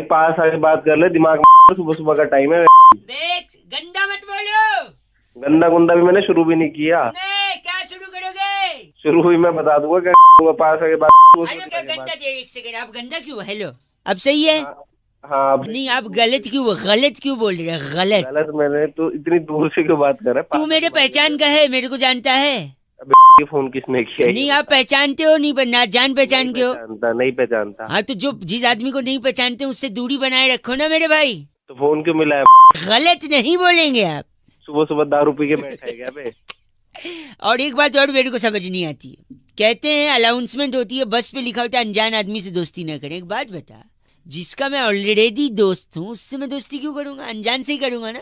पास आके बात कर ले, दिमाग में सुबह सुबह का टाइम है। देख, गंदा मत बोलो। गंदा गुंदा भी मैंने शुरू भी नहीं किया। क्या शुरू करोगे? शुरू हुई मैं बता दूंगा क्या। पास आके बात। अरे गंदा दे, एक सेकंड, आप गंदा क्यों? हेलो, अब सही है? हाँ नहीं, आप गलत क्यों बोल रहे हैं? गलत मैंने तो इतनी दूर से क्यों बात कर रहा है? तू मेरे पहचान का है, मेरे को जानता है। अबे फोन किसने किया? नहीं, आप पहचानते हो नहीं, ना जान पहचान के हो? नहीं पहचानता। हाँ तो जो जिस आदमी को नहीं पहचानते उससे दूरी बनाए रखो ना मेरे भाई। तो फोन क्यों मिला है? गलत नहीं बोलेंगे आप। सुबह सुबह दारू पी के बैठा है क्या बे? और एक बात और मेरे को समझ नहीं आती है, कहते हैं अनाउंसमेंट होती है, बस पे लिखा होता है अनजान आदमी से दोस्ती न करें। एक बात बता, जिसका मैं ऑलरेडी दोस्त हूँ उससे मैं दोस्ती क्यों करूंगा? अनजान से ही करूंगा ना।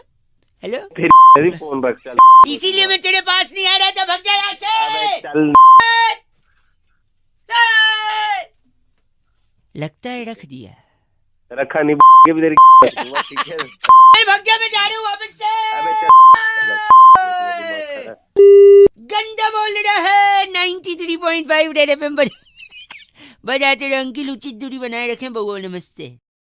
हेलो, तेरी फोन रख चल। इसीलिए मैं तेरे पास नहीं आ रहा था, भग जा यहाँ से। चल। लगता है रख दिया। रखा नहीं भी तेरी। ठीक है, भग जा, मैं जा रहा हूँ वापस से। गंदा बोल रहा है। 93.5 रेड एफएम बजाते रहो। अंकिल उचित दूरी बनाए रखें। बउआ नमस्ते।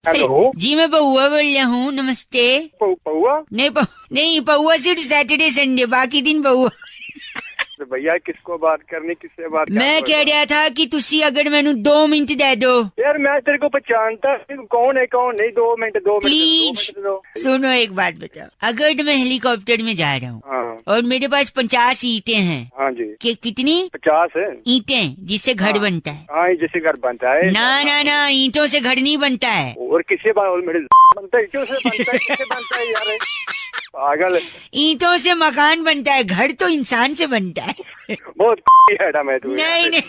हेलो जी, मैं बउआ बोल रहा हूँ। नमस्ते। पौआ? नहीं, पौआ सिर्फ सैटरडे संडे, बाकी दिन बउआ। भैया किसको बात करनी, किससे बात करनी? मैं कह रहा था कि तुसी अगर मैनू 2 मिनट दे दो। यार मैं तेरे को पहचानता कौन है कौन नहीं। 2 मिनट प्लीज सुनो, एक बात बताओ, अगर मैं हेलीकॉप्टर में जा रहा हूँ और मेरे पास 50 ईंटें हैं। हाँ जी। कितनी? 50 है ईंटें, जिससे घर बनता है। हाँ, जिससे घर बनता है। ना, ईंटों से घर नहीं बनता है। और किससे बनता है? ईंटों से बनता है। किससे बनता है यार? पागल। ईंटों से मकान बनता है, घर तो इंसान से बनता है। बहुत है मैं तू। नहीं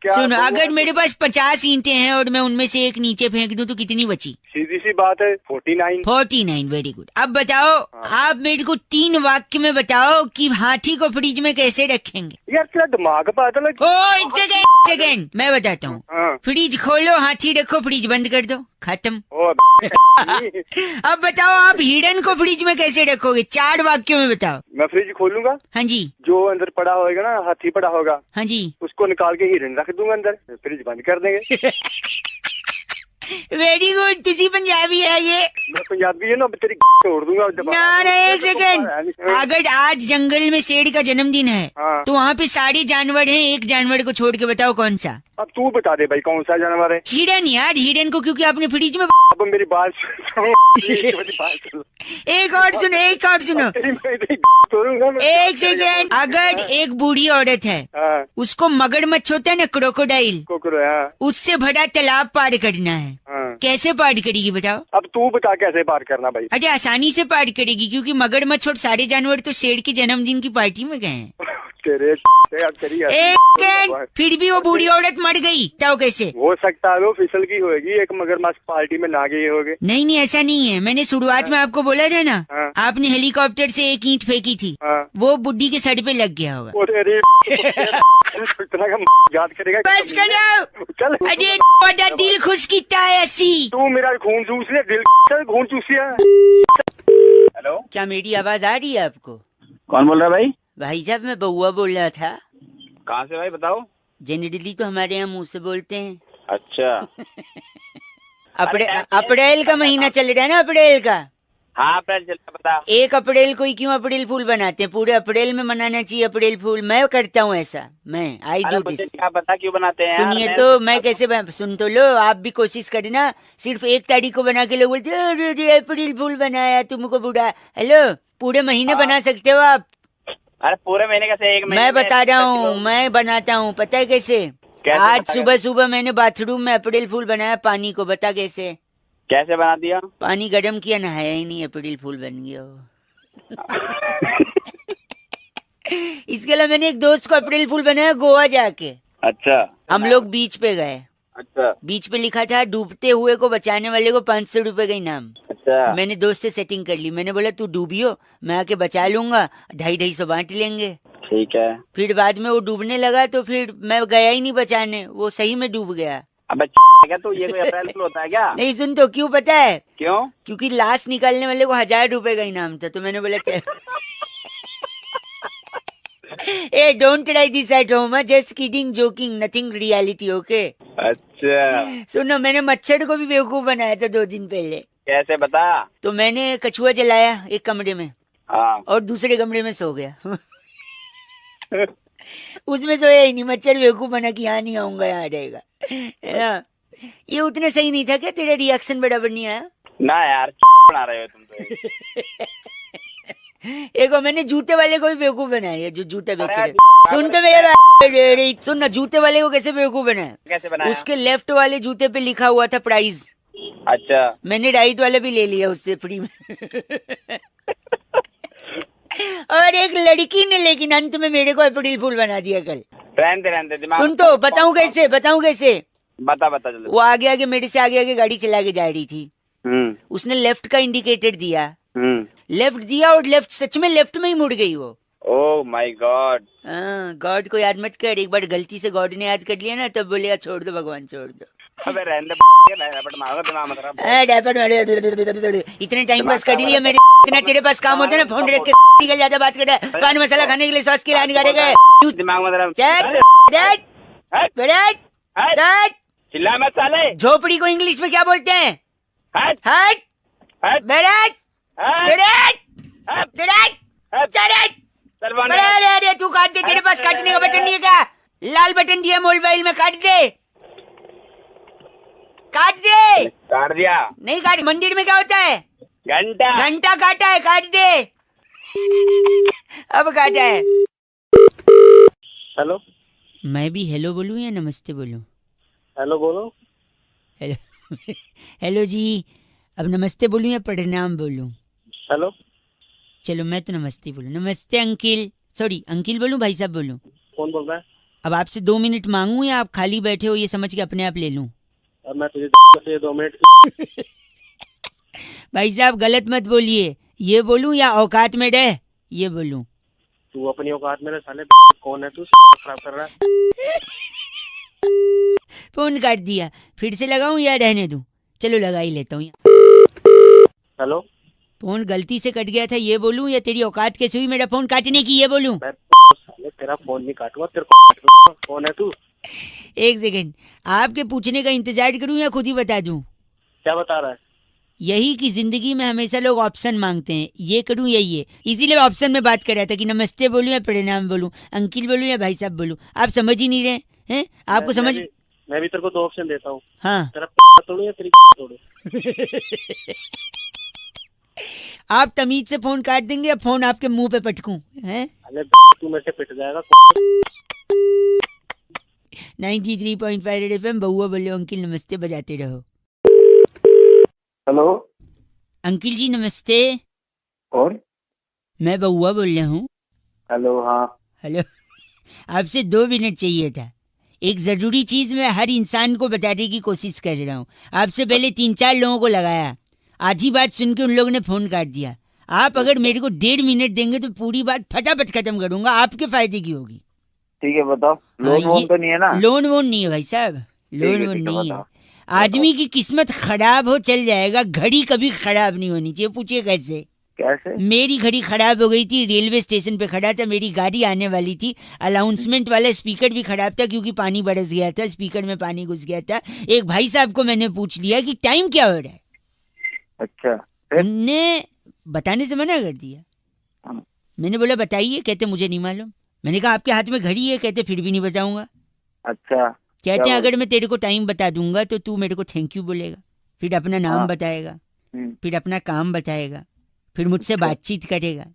सुनो, अगर मेरे पास 50 ईंटें हैं और मैं उनमें से एक नीचे फेंक दूं तो कितनी बची? सीधी सी बात है 49। Very good. अब बताओ, आप मेरे को 3 वाक्य में बताओ कि हाथी को फ्रिज में कैसे रखेंगे? यार तेरा दिमाग बात अलग। एक सेकेंड, मैं बताता हूँ। फ्रिज खोलो, हाथी रखो, फ्रिज बंद कर दो, खत्म। अब बताओ, आप हिरन को फ्रिज में कैसे रखोगे? 4 वाक्यों में बताओ। मैं फ्रिज खोलूंगा। हाँ जी। जो अंदर पड़ा होगा ना, हाथी पड़ा होगा। हाँ जी। उसको निकाल के हिरन रख दूंगा अंदर, फ्रिज बंद कर देंगे। Very good. किसी पंजाबी है ये? मैं पंजाबी है ना, तेरी तोड़ दूंगा। ना एक सेकंड। अगर आज जंगल में शेर का जन्मदिन है तो वहाँ पे सारे जानवर हैं, एक जानवर को छोड़ के बताओ कौन सा? अब तू बता दे भाई कौन सा जानवर है? हिरन यार, हिरन को क्योंकि आपने फ्रिज में। अब मेरी बात एक और सुनो, एक और सुनो, एक सेकेंड। अगर एक बूढ़ी औरत है, उसको मगरमच्छ होता है ना, क्रोकोडाइल, उससे भरा तालाब पार करना है, कैसे पार करेगी बताओ? अब तू बता कैसे पार करना भाई? अरे आसानी से पार करेगी, क्योंकि मगरमच्छ और सारे जानवर तो शेर के जन्मदिन की पार्टी में गए हैं। फिर भी वो बूढ़ी औरत मर गई, बताओ कैसे हो सकता है? वो फिसल की होगी, एक मगरमच्छ पार्टी में ना गई होगे। नहीं नहीं, ऐसा नहीं है। मैंने शुरुआत में आपको बोला था ना, आपने हेलीकॉप्टर से एक ईंट फेंकी थी, वो बुड्ढी के सर पे लग गया होगा। याद करेगा। बस करो। अरे बड़ा दिल खुश कितना है अस्सी। तू मेरा खून चूस ले, दिल खून चूसिया। हेलो, क्या मेरी आवाज आ रही है आपको? कौन बोल रहा है भाई? भाई साहब मैं बउआ बोल रहा था। कहाँ से भाई बताओ? जनरली तो हमारे यहाँ मुंह से बोलते हैं। अच्छा। अप्रैल का महीना चल रहा है ना, अप्रैल का। हाँ अप्रैल चल रहा, बता। 1 अप्रैल को ही क्यों अप्रैल फूल बनाते हैं? पूरे अप्रैल में मनाना चाहिए अप्रैल फूल। मैं करता हूँ ऐसा, मैं आई डू दिस। क्या पता क्यों बनाते हैं? सुनिए तो, मैं कैसे सुन तो लो, आप भी कोशिश करना। सिर्फ 1 तारीख को बना के लोग बोलते हैं अप्रैल फूल बनाया तुमको बुढ़ा। हेलो, पूरे महीने बना सकते हो आप। अरे पूरे महीने कैसे? एक महीने मैं बता रहा हूँ, मैं बनाता हूँ, पता है कैसे? आज सुबह सुबह मैंने बाथरूम में अप्रैल फूल बनाया पानी को, बता कैसे? कैसे बना दिया? पानी गर्म किया, नहाया ही नहीं, अप्रैल फूल बन गया वो। इसके अलावा मैंने एक दोस्त को अप्रैल फूल बनाया गोवा जाके। अच्छा। हम लोग बीच पे गए। अच्छा। बीच पे लिखा था डूबते हुए को बचाने वाले को 500 रुपए का इनाम। अच्छा। मैंने दोस्त से सेटिंग कर ली, मैंने बोला तू डूबियो, मैं आके बचा लूंगा, 250-250 बांट लेंगे। ठीक है। फिर बाद में वो डूबने लगा तो फिर मैं गया ही नहीं बचाने, वो सही में डूब गया। अब क्या तो ये कोई अप्रैल फूल होता है क्या? नहीं सुन तो, क्यों पता है? क्यों? क्योंकि लाश निकालने वाले को 1000 रुपए का इनाम था, तो मैंने बोला uh don't try this at home, just kidding, joking, nothing reality, okay? अच्छा। सुनो, मैंने मच्छर को भी बेवकूफ बनाया था 2 दिन पहले। कैसे बता? तो मैंने कछुआ जलाया एक कमरे में, और दूसरे कमरे में सो गया। उसमें सोया ही नहीं, मच्छर बेवकूफ बना कि यहाँ नहीं आऊंगा, यहाँ रहेगा, है ना? ये उतना सही नहीं था क्या? तेरा रिएक्शन बराबर नहीं आया ना यार, बना रहे हो तुम तो। एक मैंने जूते वाले को भी बेवकूफ बनाया, जो जूते बेच रहे। सुन तो मेरे बात, सुन ना, जूते वाले को कैसे बेवकूफ बनाया? कैसे बनाया? उसके लेफ्ट वाले जूते पे लिखा हुआ था प्राइस। अच्छा। मैंने राइट वाला भी ले लिया उससे फ्री में। और एक लड़की ने लेकिन अंत में मेरे को अप्रैल फूल बना दिया कल। रहने दे। सुन तो, बताऊं कैसे? बता जल्दी। वो आगे आगे मेरे से आगे गाड़ी चला के जा रही थी। उसने लेफ्ट का इंडिकेटर दिया, लेफ्ट दिया और लेफ्ट, सच में लेफ्ट में ही मुड़ गई वो। Oh my God. गॉड को याद मत कर, एक बार गलती से गॉड ने याद कर लिया ना, तब बोलेगा छोड़ दो भगवान, छोड़ दो। अबे रहने दे, इतने टाइम पास कर लिया मेरे, इतना तेरे पास काम होता है ना, फोन रख के निकल जाता, बात कर रहा है, पान मसाला खाने के लिए सॉस के लिए निकाले गए दिमाग में। चिल्ला मत साले। झोपड़ी को इंग्लिश में क्या बोलते हैं? हट। अरे तू काट दे, तेरे पास काटने का बटन नहीं है क्या? लाल बटन दिया मोबाइल में, काट दे। काट दिया। नहीं काट, मंदिर में क्या होता है? घंटा काटा है, काट दे। अब काटा है। हेलो, मैं भी हेलो बोलूं या नमस्ते बोलूं? हेलो बोलो। हेलो जी, अब नमस्ते बोलूं या प्रणाम बोलूं? हेलो। चलो मैं तो नमस्ते बोलूं। नमस्ते अंकिल, सॉरी अंकिल बोलूं, भाई साहब बोलूं? कौन बोल रहा है? अब आपसे 2 मिनट मांगू या आप खाली बैठे हो ये समझ के अपने आप ले लूं? अब मैं तुझे 2 मिनट। भाई साहब गलत मत बोलिए, ये बोलूं या औकात में रह ये बोलूं? तू अपनी औकात में रह साले। कौन है तू? खराब कर रहा है। फोन काट दिया, फिर से लगाऊं या रहने दूं? चलो लगा ही लेता हूँ। हेलो। फोन गलती से कट गया था, ये बोलूं या तेरी औकात कैसे हुई मेरा फोन काटने की, ये बोलूं? तेरा फोन नहीं काटूंगा, तेरे को। कौन है तू? एक सेकंड, आपके पूछने का इंतजार करूं या खुद ही बता दूं? क्या बता रहा है? यही कि जिंदगी में हमेशा लोग ऑप्शन मांगते हैं, ये करूं या ये, इसीलिए ऑप्शन में बात कर रहा था कि नमस्ते बोलूं या प्रणाम बोलूं, अंकिल बोलूं या भाई साहब बोलूं। आप समझ ही नहीं रहे हैं। आपको समझ मैं भी तेरे को 2 ऑप्शन देता हूँ। हाँ तेरा तोड़ू या तेरी तोड़ू। आप तमीज से फोन काट देंगे या फोन आपके मुंह पे पटकूं? हैं? अरे तू मेरे से पिट जाएगा। 93.5 रेड एफएम बउआ बोले अंकिल नमस्ते बजाते रहो। हेलो अंकिल जी नमस्ते। और मैं बउआ बोल रहा हूँ। हेलो। हाँ हेलो। आपसे 2 मिनट चाहिए था। एक जरूरी चीज मैं हर इंसान को बताने की कोशिश कर रहा हूँ। आपसे पहले 3-4 लोगों को लगाया, आधी बात सुन के उन लोगों ने फोन काट दिया। आप अगर मेरे को 1.5 मिनट देंगे तो पूरी बात फटाफट खत्म करूंगा, आपके फायदे की होगी। ठीक है बताओ। लोन वोन तो नहीं है ना? लोन वोन नहीं है भाई साहब, लोन वोन नहीं है। आदमी की किस्मत खराब हो चल जाएगा, घड़ी कभी खराब नहीं होनी चाहिए। पूछिए कैसे? कैसे? मेरी घड़ी खराब हो गई थी, रेलवे स्टेशन पे खड़ा था, मेरी गाड़ी आने वाली थी, अनाउंसमेंट वाला स्पीकर भी खराब था क्योंकि पानी बरस गया था, स्पीकर में पानी घुस गया था। एक भाई साहब को मैंने पूछ लिया कि टाइम क्या हो रहा है। अच्छा। उनने बताने से मना कर दिया। मैंने बोला बताइए, कहते मुझे नहीं मालूम। मैंने कहा आपके हाथ में घड़ी है, कहते फिर भी नहीं बताऊंगा। अच्छा। कहते हैं अगर मैं तेरे को टाइम बता दूंगा तो तू मेरे को थैंक यू बोलेगा, फिर अपना नाम बताएगा, फिर अपना काम बताएगा, फिर मुझसे बातचीत करेगा,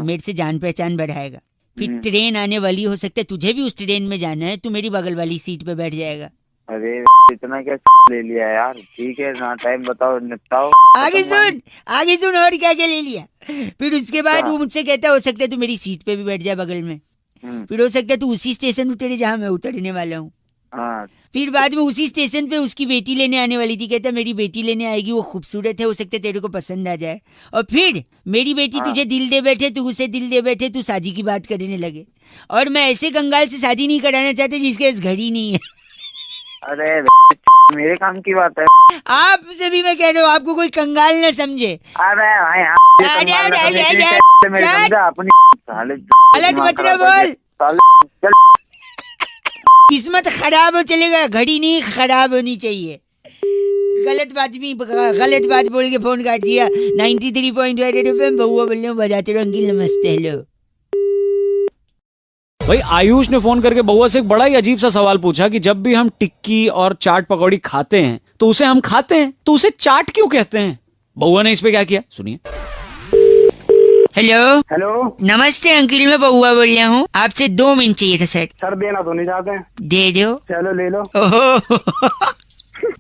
मेरे से जान पहचान बढ़ाएगा, फिर ट्रेन आने वाली, हो सकता है तुझे भी उस ट्रेन में जाना है, तू मेरी बगल वाली सीट पे बैठ जाएगा। अरे इतना क्या ले लिया यार। ठीक है ना, टाइम बताओ, निपटाओ। आगे सुन और क्या क्या ले लिया। फिर उसके बाद वो मुझसे कहता हो सकता है तू मेरी सीट पे भी बैठ जाए बगल में, फिर हो सकता है तू उसी स्टेशन उतरे जहाँ मैं उतरने वाला हूँ। फिर बाद में उसी स्टेशन पे उसकी बेटी लेने आने वाली थी, कहता मेरी बेटी लेने आएगी, वो खूबसूरत है, हो सकता है तेरे को पसंद आ जाए। और फिर मेरी बेटी तुझे दिल दे बैठे, तू उसे दिल दे बैठे, तू शादी की बात करने लगे। और मैं ऐसे कंगाल से शादी नहीं कराना चाहते जिसके पास घड़ी नहीं है। अरे मेरे काम की बात है। आपसे भी मैं कह रहा हूँ, आपको कोई कंगाल न समझे। अरे गलत मत बोल, किस्मत खराब हो चलेगा, घड़ी नहीं खराब होनी चाहिए। गलत बात बोल के फोन काट दिया। 93.5 रेड एफएम बउआ बोल रहे हो, बजाते रहो अंकिल नमस्ते। हेलो भाई, आयुष ने फोन करके बउआ से एक बड़ा ही अजीब सा सवाल पूछा कि जब भी हम टिक्की और चाट पकौड़ी खाते हैं तो उसे हम खाते हैं, तो उसे चाट क्यों कहते हैं? बउआ ने इस पे क्या किया, सुनिए। हेलो नमस्ते अंकिल, मैं बउआ बोल रहा हूँ, आपसे 2 मिनट चाहिए था सर। सर देना तो नहीं चाहते? दे दो। चलो ले लो।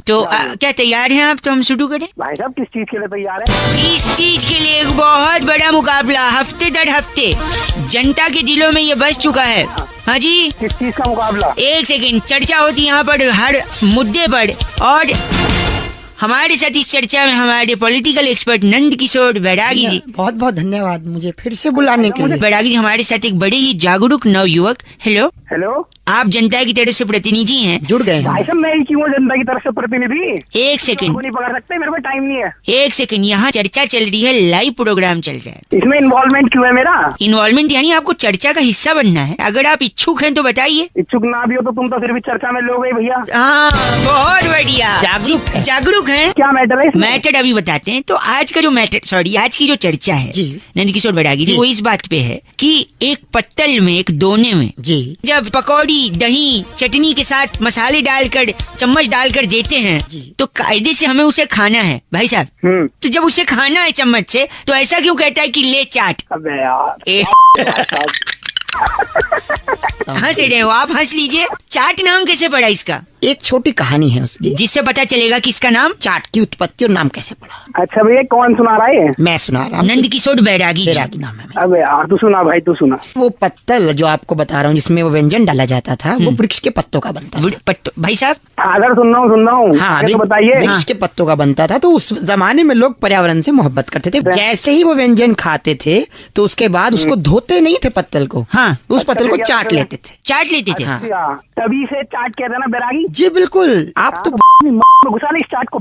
तो क्या तैयार हैं आप? तो हम शुरू करें। भाई साहब किस चीज के लिए तैयार है? इस चीज के लिए एक बहुत बड़ा मुकाबला, हफ्ते दर हफ्ते जनता के दिलों में ये बस चुका है। हाँ जी। किस चीज का मुकाबला? 1 सेकंड। चर्चा होती यहाँ पर हर मुद्दे पर, और हमारे साथ इस चर्चा में हमारे पॉलिटिकल एक्सपर्ट नंद किशोर बैरागी जी। बहुत बहुत धन्यवाद मुझे फिर से बुलाने के लिए। बैरागी जी हमारे साथ एक बड़े ही जागरूक नवयुवक। हेलो। आप जनता की तरफ से प्रतिनिधि हैं। जुड़ गए भाई साहब मैं क्यों जनता की तरफ से प्रतिनिधि? 1 सेकंड। नहीं पकड़ सकते, मेरे पास टाइम नहीं है। 1 सेकंड, यहाँ चर्चा चल रही है, लाइव प्रोग्राम चल रहा है। इसमें इन्वॉल्वमेंट क्यों है मेरा? इन्वॉल्वमेंट यानी आपको चर्चा का हिस्सा बनना है। अगर आप इच्छुक हैं तो बताइए। इच्छुक ना भी हो तो तुम तो फिर भी चर्चा में लोगे भैया। हाँ बहुत बढ़िया, जागरूक है। क्या मैटर है? मैटर अभी बताते हैं। तो आज का जो आज की जो चर्चा है नंद किशोर बैरागी जी, वो इस बात पे है कि एक पत्तल में, एक दोने में जी, जब पकौड़ी दही चटनी के साथ मसाले डालकर, चम्मच डालकर देते हैं तो कायदे से हमें उसे खाना है भाई साहब। तो जब उसे खाना है चम्मच से, तो ऐसा क्यों कहता है कि ले चाट? अबे यार हंस रहे हो आप, हंस लीजिए। चाट नाम कैसे पड़ा इसका? एक छोटी कहानी है उसकी, जिससे पता चलेगा कि इसका नाम, चाट की उत्पत्ति और नाम कैसे पड़ा। अच्छा भैया कौन सुना रहा है? मैं सुना रहा हूँ। नंद किशोर बैरागी नाम है। अबे यार तू सुना भाई, तू सुना। वो पत्तल जो आपको बता रहा हूँ जिसमें वो व्यंजन डाला जाता था, वो वृक्ष के पत्तों का बनता था। भाई साहब अगर सुन रहा हूँ। हाँ तो बताइए। वृक्ष के पत्तों का बनता था। तो उस जमाने में लोग पर्यावरण से मोहब्बत करते थे। जैसे ही वो व्यंजन खाते थे तो उसके बाद उसको धोते नहीं थे पत्तल को। हाँ, उस पत्तल को चाट लेते थे। हाँ। तभी से चाट कहते हैं ना बैरागी। जी बिल्कुल। आप तो घुसा ले स्टार्ट को।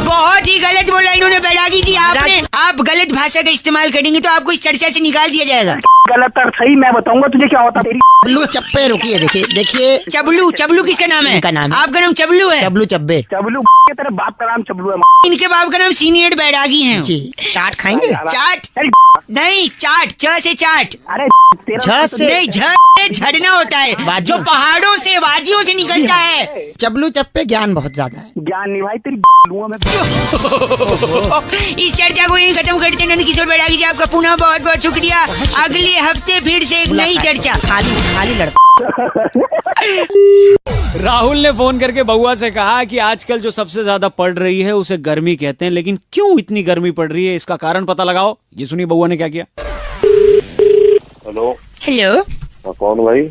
बहुत ही गलत बोला इन्होंने बैरागी जी। आपने आप गलत भाषा का इस्तेमाल करेंगे तो आपको इस चर्चा से निकाल दिया जाएगा। गलत अर्थ सही मैं बताऊंगा तुझे क्या होता तेरी। चबलू चप्पे, रुकिए देखिए चबलू, चबलू किसका नाम है? इनका नाम है। आपका नाम चबलू है? चबलू चब्बे। चबलू के तेरे बाप का नाम चबलू है। इनके बाप का नाम सीनियर बैरागी है जी। चाट खाएंगे? चाट नहीं, चाट, च से चाट। अरे झ से नहीं, झ से झड़ना होता है जो पहाड़ों से वादियों से निकलता है। चबलू चप्पे ज्ञान बहुत ज्यादा है। ज्ञान नहीं भाई तेरी में। इस चर्चा को यहीं खत्म करते हैं। नंद किशोर बैरागी जी आपका पुनः बहुत बहुत शुक्रिया। अगले हफ्ते फिर से एक नई चर्चा। खाली लड़का। राहुल ने फोन करके बउआ से कहा कि आजकल जो सबसे ज्यादा पड़ रही है उसे गर्मी कहते हैं, लेकिन क्यों इतनी गर्मी पड़ रही है इसका कारण पता लगाओ। ये सुनिए बउआ ने क्या किया। हेलो हेलो, कौन भाई?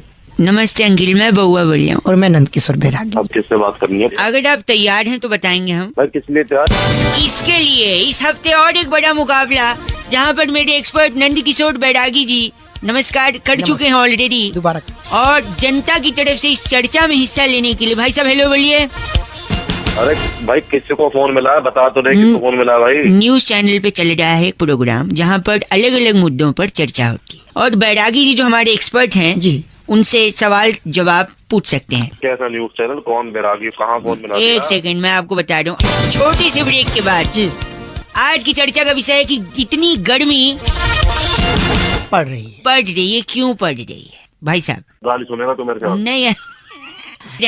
नमस्ते अंकिल, मैं बउआ बोल रहा हूँ। और मैं नंद किशोर बैरागी। अब किससे बात करनी है? अगर आप तैयार हैं तो बताएंगे हम। भाई किस लिए तैयार? इसके लिए इस हफ्ते और एक बड़ा मुकाबला जहाँ पर मेरे एक्सपर्ट नंद किशोर बैरागी जी नमस्कार कर चुके हैं ऑलरेडी दोबारा, और जनता की तरफ से इस चर्चा में हिस्सा लेने के लिए। भाई साहब हेलो बोलिए। अरे भाई किसी को फोन मिला है? बता तो नहीं किसको फोन मिला भाई? न्यूज चैनल पे चल रहा है एक प्रोग्राम जहाँ पर अलग अलग मुद्दों पर चर्चा होती है, और बैरागी जी जो हमारे एक्सपर्ट हैं जी उनसे सवाल जवाब पूछ सकते हैं। कैसा न्यूज चैनल? कौन बैरागी? कहाँ फोन मिला? एक सेकंड मैं आपको बता दूं। छोटी सी ब्रेक के बाद जी आज की चर्चा का विषय है कि इतनी गर्मी पड़ रही है क्यों पड़ रही है? भाई साहब गाली सुनेगा तो मेरे से? नहीं,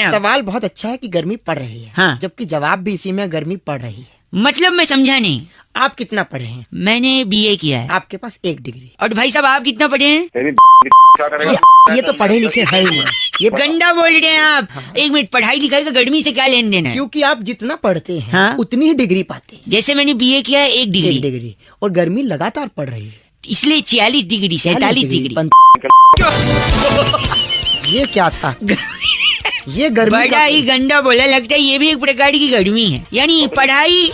सवाल बहुत अच्छा है कि गर्मी पड़ रही है, हाँ, जबकि जवाब भी इसी में गर्मी पड़ रही है। मतलब मैं समझा नहीं। आप कितना पढ़े हैं? मैंने बीए किया है। आपके पास 1 डिग्री। और भाई साहब आप कितना पढ़े हैं? क्या करेगा? ये तो पढ़े लिखे है ही नहीं। ये गंदा बोल रहे हैं आप। एक मिनट, पढ़ाई लिखाई का गर्मी से क्या लेन देना है? क्योंकि आप जितना पढ़ते हैं हाँ? उतनी ही डिग्री पाते हैं। जैसे मैंने बीए किया है 1 डिग्री, और गर्मी लगातार पड़ रही है, इसलिए 46 डिग्री 47 डिग्री। ये क्या था? ये गर्मी बड़ा ही गंदा बोला। लगता है ये भी एक प्रकार की गर्मी है। यानी पढ़ाई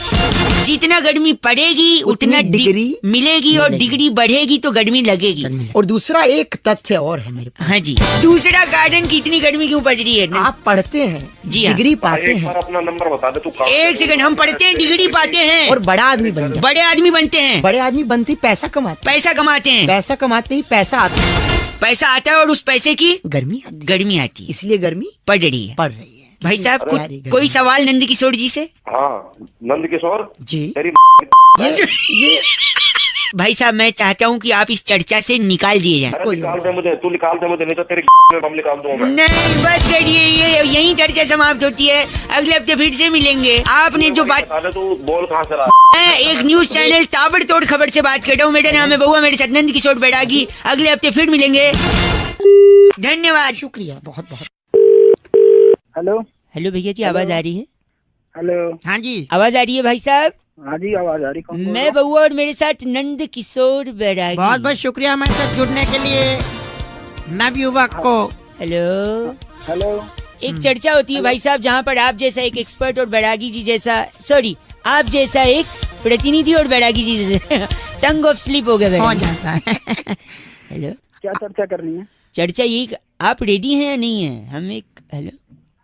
जितना गर्मी पड़ेगी उतना डिग्री मिलेगी, और डिग्री बढ़ेगी तो गर्मी लगेगी। और दूसरा एक तथ्य और है मेरे पास। हाँ जी, दूसरा कारण की इतनी गर्मी क्यों पड़ रही है? आप पढ़ते हैं जी, डिग्री पाते हैं। अपना नंबर बता दे तू। एक सेकंड, हम पढ़ते हैं डिग्री पाते हैं और बड़ा आदमी बन जाते हैं। बड़े आदमी बनते हैं। बड़े आदमी बनते ही पैसा कमाते हैं। पैसा कमाते ही पैसा आता है। पैसा आता है और उस पैसे की गर्मी आती है। इसलिए गर्मी पड़ रही है। भाई साहब कोई सवाल नंद किशोर जी से? हाँ नंद किशोर जी। ये भाई साहब मैं चाहता हूँ कि आप इस चर्चा से निकाल दिए जाएं। निकाल दे मुझे, तू निकाल दे मुझे, नहीं तो तेरे हम निकाल दूंगा। नहीं बस करिए, ये यही चर्चा समाप्त होती है। अगले हफ्ते फिर से मिलेंगे। आपने जो बात तू बोल कहाँ से रहा? मैं एक न्यूज चैनल ताबड़तोड़ खबर से बात कर रहा हूँ। मेरा नाम है बउआ, मेरे साथ नंद किशोर बैरागी। अगले हफ्ते फिर मिलेंगे। धन्यवाद, शुक्रिया बहुत बहुत। हेलो भैया जी, आवाज आ रही है? हेलो, हाँ जी आवाज आ रही है भाई साहब? हाँ जी आवाज आ रही है। मैं बउआ और मेरे साथ नंद किशोर बैरागी। बहुत बहुत शुक्रिया हमारे साथ जुड़ने के लिए नवयुवक को। हेलो। एक चर्चा होती है भाई साहब जहाँ पर आप जैसा एक एक्सपर्ट और बैरागी जी जैसा, सॉरी आप जैसा एक प्रतिनिधि और बैरागी जी जैसा टंग ऑफ स्लिप हो गया जाता है। हेलो, क्या चर्चा करनी है? चर्चा यही, आप रेडी हैं या नहीं है? हम एक हेलो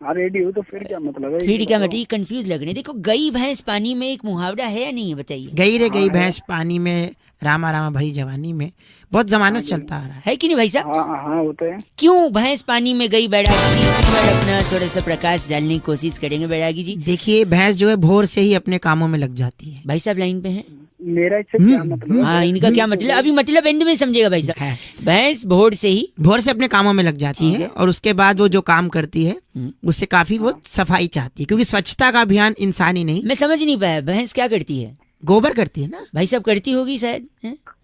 हाँ रेडी हो तो फिर क्या मतलब है? फिर क्या मतलब? कंफ्यूज लग रहे हैं। देखो गई भैंस पानी में एक मुहावरा है या नहीं है बताइए? गई रे गई भैंस पानी में, रामा रामा भरी जवानी में, बहुत जमाने से चलता आ रहा है कि नहीं भाई साहब? हाँ होते हैं। क्यों भैंस पानी में गई बैरागी जी? इस पर अपना थोड़ा सा प्रकाश डालने की कोशिश करेंगे बैरागी जी। देखिए भैंस जो है भोर से ही अपने कामों में लग जाती है। भाई साहब लाइन पे हैं? मेरा इससे क्या मतलब? हाँ इनका क्या मतलब? अभी मतलब एंड में समझेगा भाई साहब। भैंस भोर से अपने कामों में लग जाती है, और उसके बाद वो जो काम करती है उससे काफी वो सफाई चाहती है, क्योंकि स्वच्छता का अभियान इंसान ही नहीं। मैं समझ नहीं पाया, भैंस क्या करती है? गोबर करती है ना भाई साहब? करती होगी शायद,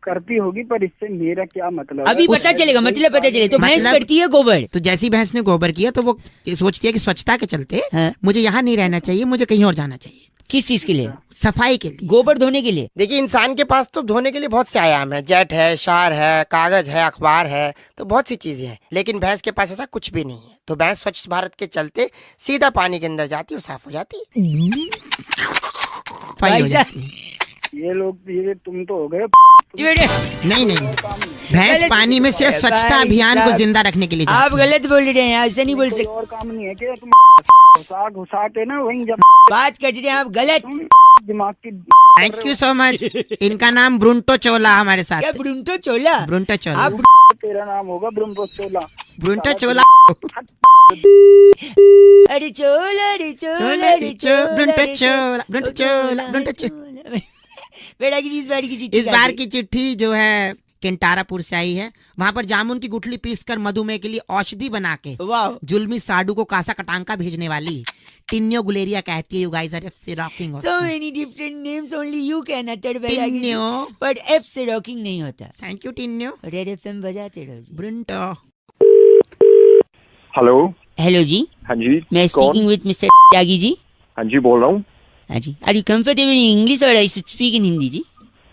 करती होगी, पर इससे मेरा क्या मतलब? अभी पता चलेगा, मतलब पता चले। तो भैंस करती है गोबर, तो जैसी भैंस ने गोबर किया तो वो सोचती है कि स्वच्छता के चलते मुझे यहाँ नहीं रहना चाहिए, मुझे कहीं और जाना चाहिए। किस चीज के लिए? सफाई के लिए, गोबर धोने के लिए। देखिए इंसान के पास तो धोने के लिए बहुत से आयाम है, जेट है, शार है, कागज है, अखबार है, तो बहुत सी चीजें हैं, लेकिन भैंस के पास ऐसा कुछ भी नहीं है। तो भैंस स्वच्छ भारत के चलते सीधा पानी के अंदर जाती है और साफ हो जाती है। ये लोग ये तुम तो हो गए नहीं नहीं, भैंस पानी में सिर्फ स्वच्छता अभियान को जिंदा रखने के लिए आप गलत बोल रहे हैं, ऐसा नहीं बोल सकते। और काम नहीं है कि तुम घुसा के ना वहीं जब बात कर रहे हैं आप गलत। दिमाग की। Thank you so much. इनका नाम ब्रुंटो चोला हमारे साथ। क्या ब्रुंटो चोला? ब्रुंटो चोला। तेरा नाम होगा ब्रुंटो चोला। ब्रुंटो चोला। अरे चोला, अरे चोला, अरे चोला, ब्रुंटो चोला, ब्रुंटो चोला, ब्रुंटो चोला। बेटा की इस बार की चिट्ठी, इस बार की चिट्ठी जो है केंटारापुर से आई है। वहाँ पर जामुन की गुठली पीसकर मधुमेह के लिए औषधि बना के जुल्मी साडू को कासा कटांका भेजने वाली टिन्यो गुलेरिया कहती है, यू गाइस आर एफ से rocking. So many different names only you can utter, Tinyo, but F से रॉकिंग नहीं होता। Thank you Tinyo. Red FM बजाते रहो जी। ब्रुंटो। हेलो। हेलो जी। हाँ जी। मैं speaking with mister Tyagi ji. हाँ जी, बोल रहा हूँ। हाँ जी। Are you comfortable in English or I speak in Hindi ji?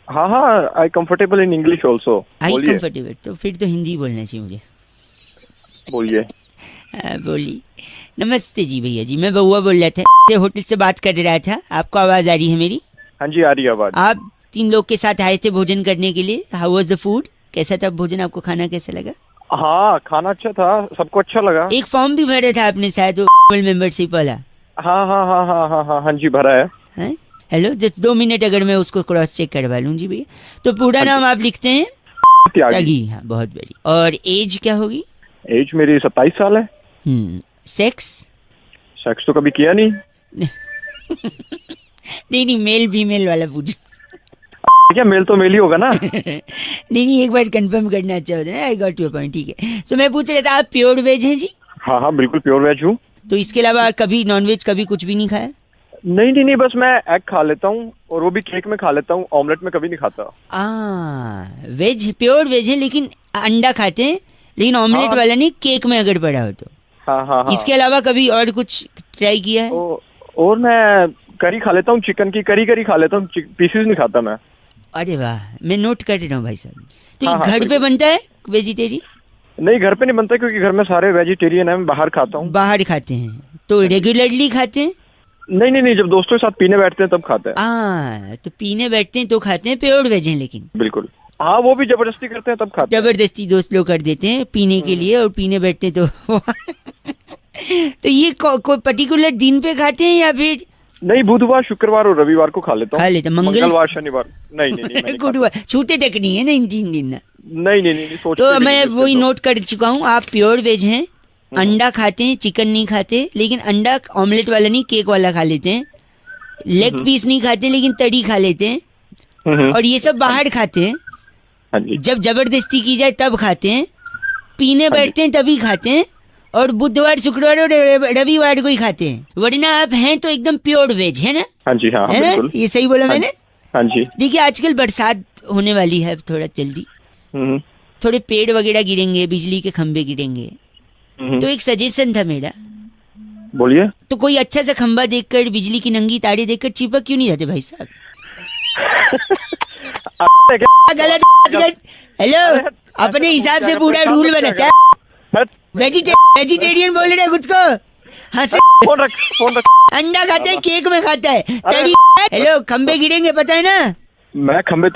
हाँ हाँ, I comfortable in English also. I comfortable, तो फिर तो हिंदी बोलना चाहिए मुझे। बोलिए। बोलिए। नमस्ते जी भैया जी, मैं बउआ बोल रहा था, होटल से बात कर रहा था। आपको आवाज आ रही है मेरी? हाँ जी, आ रही है आवाज। आप 3 लोग के साथ आए थे भोजन करने के लिए। How was the food? कैसा था भोजन? आपको खाना कैसा लगा? हाँ, खाना अच्छा था, सबको अच्छा लगा। एक फॉर्म भी भरा था आपने शायद, मेंबरशिप वाला। हाँ हाँ हाँ हाँ हाँ हाँ हाँ जी, भरा है। हेलो, जस्ट 2 मिनट अगर मैं उसको क्रॉस चेक करवा लूँ जी भैया। तो पूरा नाम आप लिखते हैं? त्यागी। हाँ, बहुत बढ़िया। और एज क्या होगी? एज मेरी 27 साल है। सेक्स? सेक्स तो कभी किया नहीं। नहीं, मेल फीमेल वाला पूछ। क्या मेल तो मेल ही होगा ना। नहीं, एक बार कंफर्म करना अच्छा होता है ना। आई गॉट योर पॉइंट, ठीक है। सो मैं पूछ रहा था, आप प्योर वेज हैं जी? हाँ हाँ, बिल्कुल प्योर वेज हूँ। तो इसके अलावा कभी नॉन वेज कभी कुछ भी नहीं खाया? नहीं, बस मैं एग खा लेता हूँ, और वो भी केक में खा लेता हूँ, ऑमलेट में कभी नहीं खाता। वेज, प्योर वेज है, लेकिन अंडा खाते हैं, लेकिन ऑमलेट वाला नहीं, केक में अगर पड़ा हो तो। हाँ। इसके अलावा कभी और कुछ ट्राई किया है? और मैं करी खा लेता हूँ, चिकन की करी खा लेता हूँ, पीसेस नहीं खाता मैं। अरे वाह, मैं नोट कर रहा हूँ भाई साहब। तो ये घर पे बनता है वेजिटेरियन? नहीं, घर पे नहीं बनता, क्योंकि घर में सारे वेजिटेरियन है, मैं बाहर खाता हूँ। बाहर खाते हैं तो रेगुलरली खाते हैं? नहीं, जब दोस्तों के साथ पीने बैठते हैं तब खाते हैं। तो पीने बैठते हैं तो खाते हैं, प्योर वेज हैं लेकिन। बिल्कुल। हाँ, वो भी जबरदस्ती करते हैं तब खाते हैं। जबरदस्ती दोस्त लोग कर देते हैं पीने के लिए, और पीने बैठते तो तो ये कोई पर्टिकुलर दिन पे खाते हैं या फिर? नहीं, बुधवार, शुक्रवार और रविवार को खा लेता हूँ। खा लेते हैं। मंगलवार, शनिवार नहीं। गुरुवार छूटे तक नहीं है ना इन 3 दिन ना? नहीं, तो मैं वही नोट कर चुका हूँ, आप प्योर वेज हैं। अंडा खाते हैं, चिकन नहीं खाते, लेकिन अंडा ऑमलेट वाला नहीं, केक वाला खा लेते हैं। लेग पीस नहीं खाते, लेकिन तड़ी खा लेते हैं। और ये सब बाहर खाते हैं, जब जबरदस्ती की जाए तब खाते हैं। पीने बैठते हैं तभी खाते हैं, और बुधवार, शुक्रवार और रविवार को ही खाते हैं। वरना आप हैं तो एकदम प्योर वेज है ना? हाँ जी, हाँ, है ना? ये सही बोला मैंने? हाँ जी। देखिए, आजकल बरसात होने वाली है थोड़ा जल्दी, थोड़े पेड़ वगैरह गिरेंगे, बिजली के खंभे गिरेंगे, तो एक सजेशन था मेरा। बोलिए। तो कोई अच्छा सा खंभा देखकर, बिजली की नंगी तारे देखकर चिपक क्यों नहीं जाते भाई साहब? गलत। हेलो, अपने हिसाब से पूरा रूल बना। वेजिटेरियन बोल रहे खुद को? हंसे। फोन रख। अंडा खाता है, केक में खाता है, तड़ी। हेलो, खंबे गिरेंगे पता है ना? मैं खंबे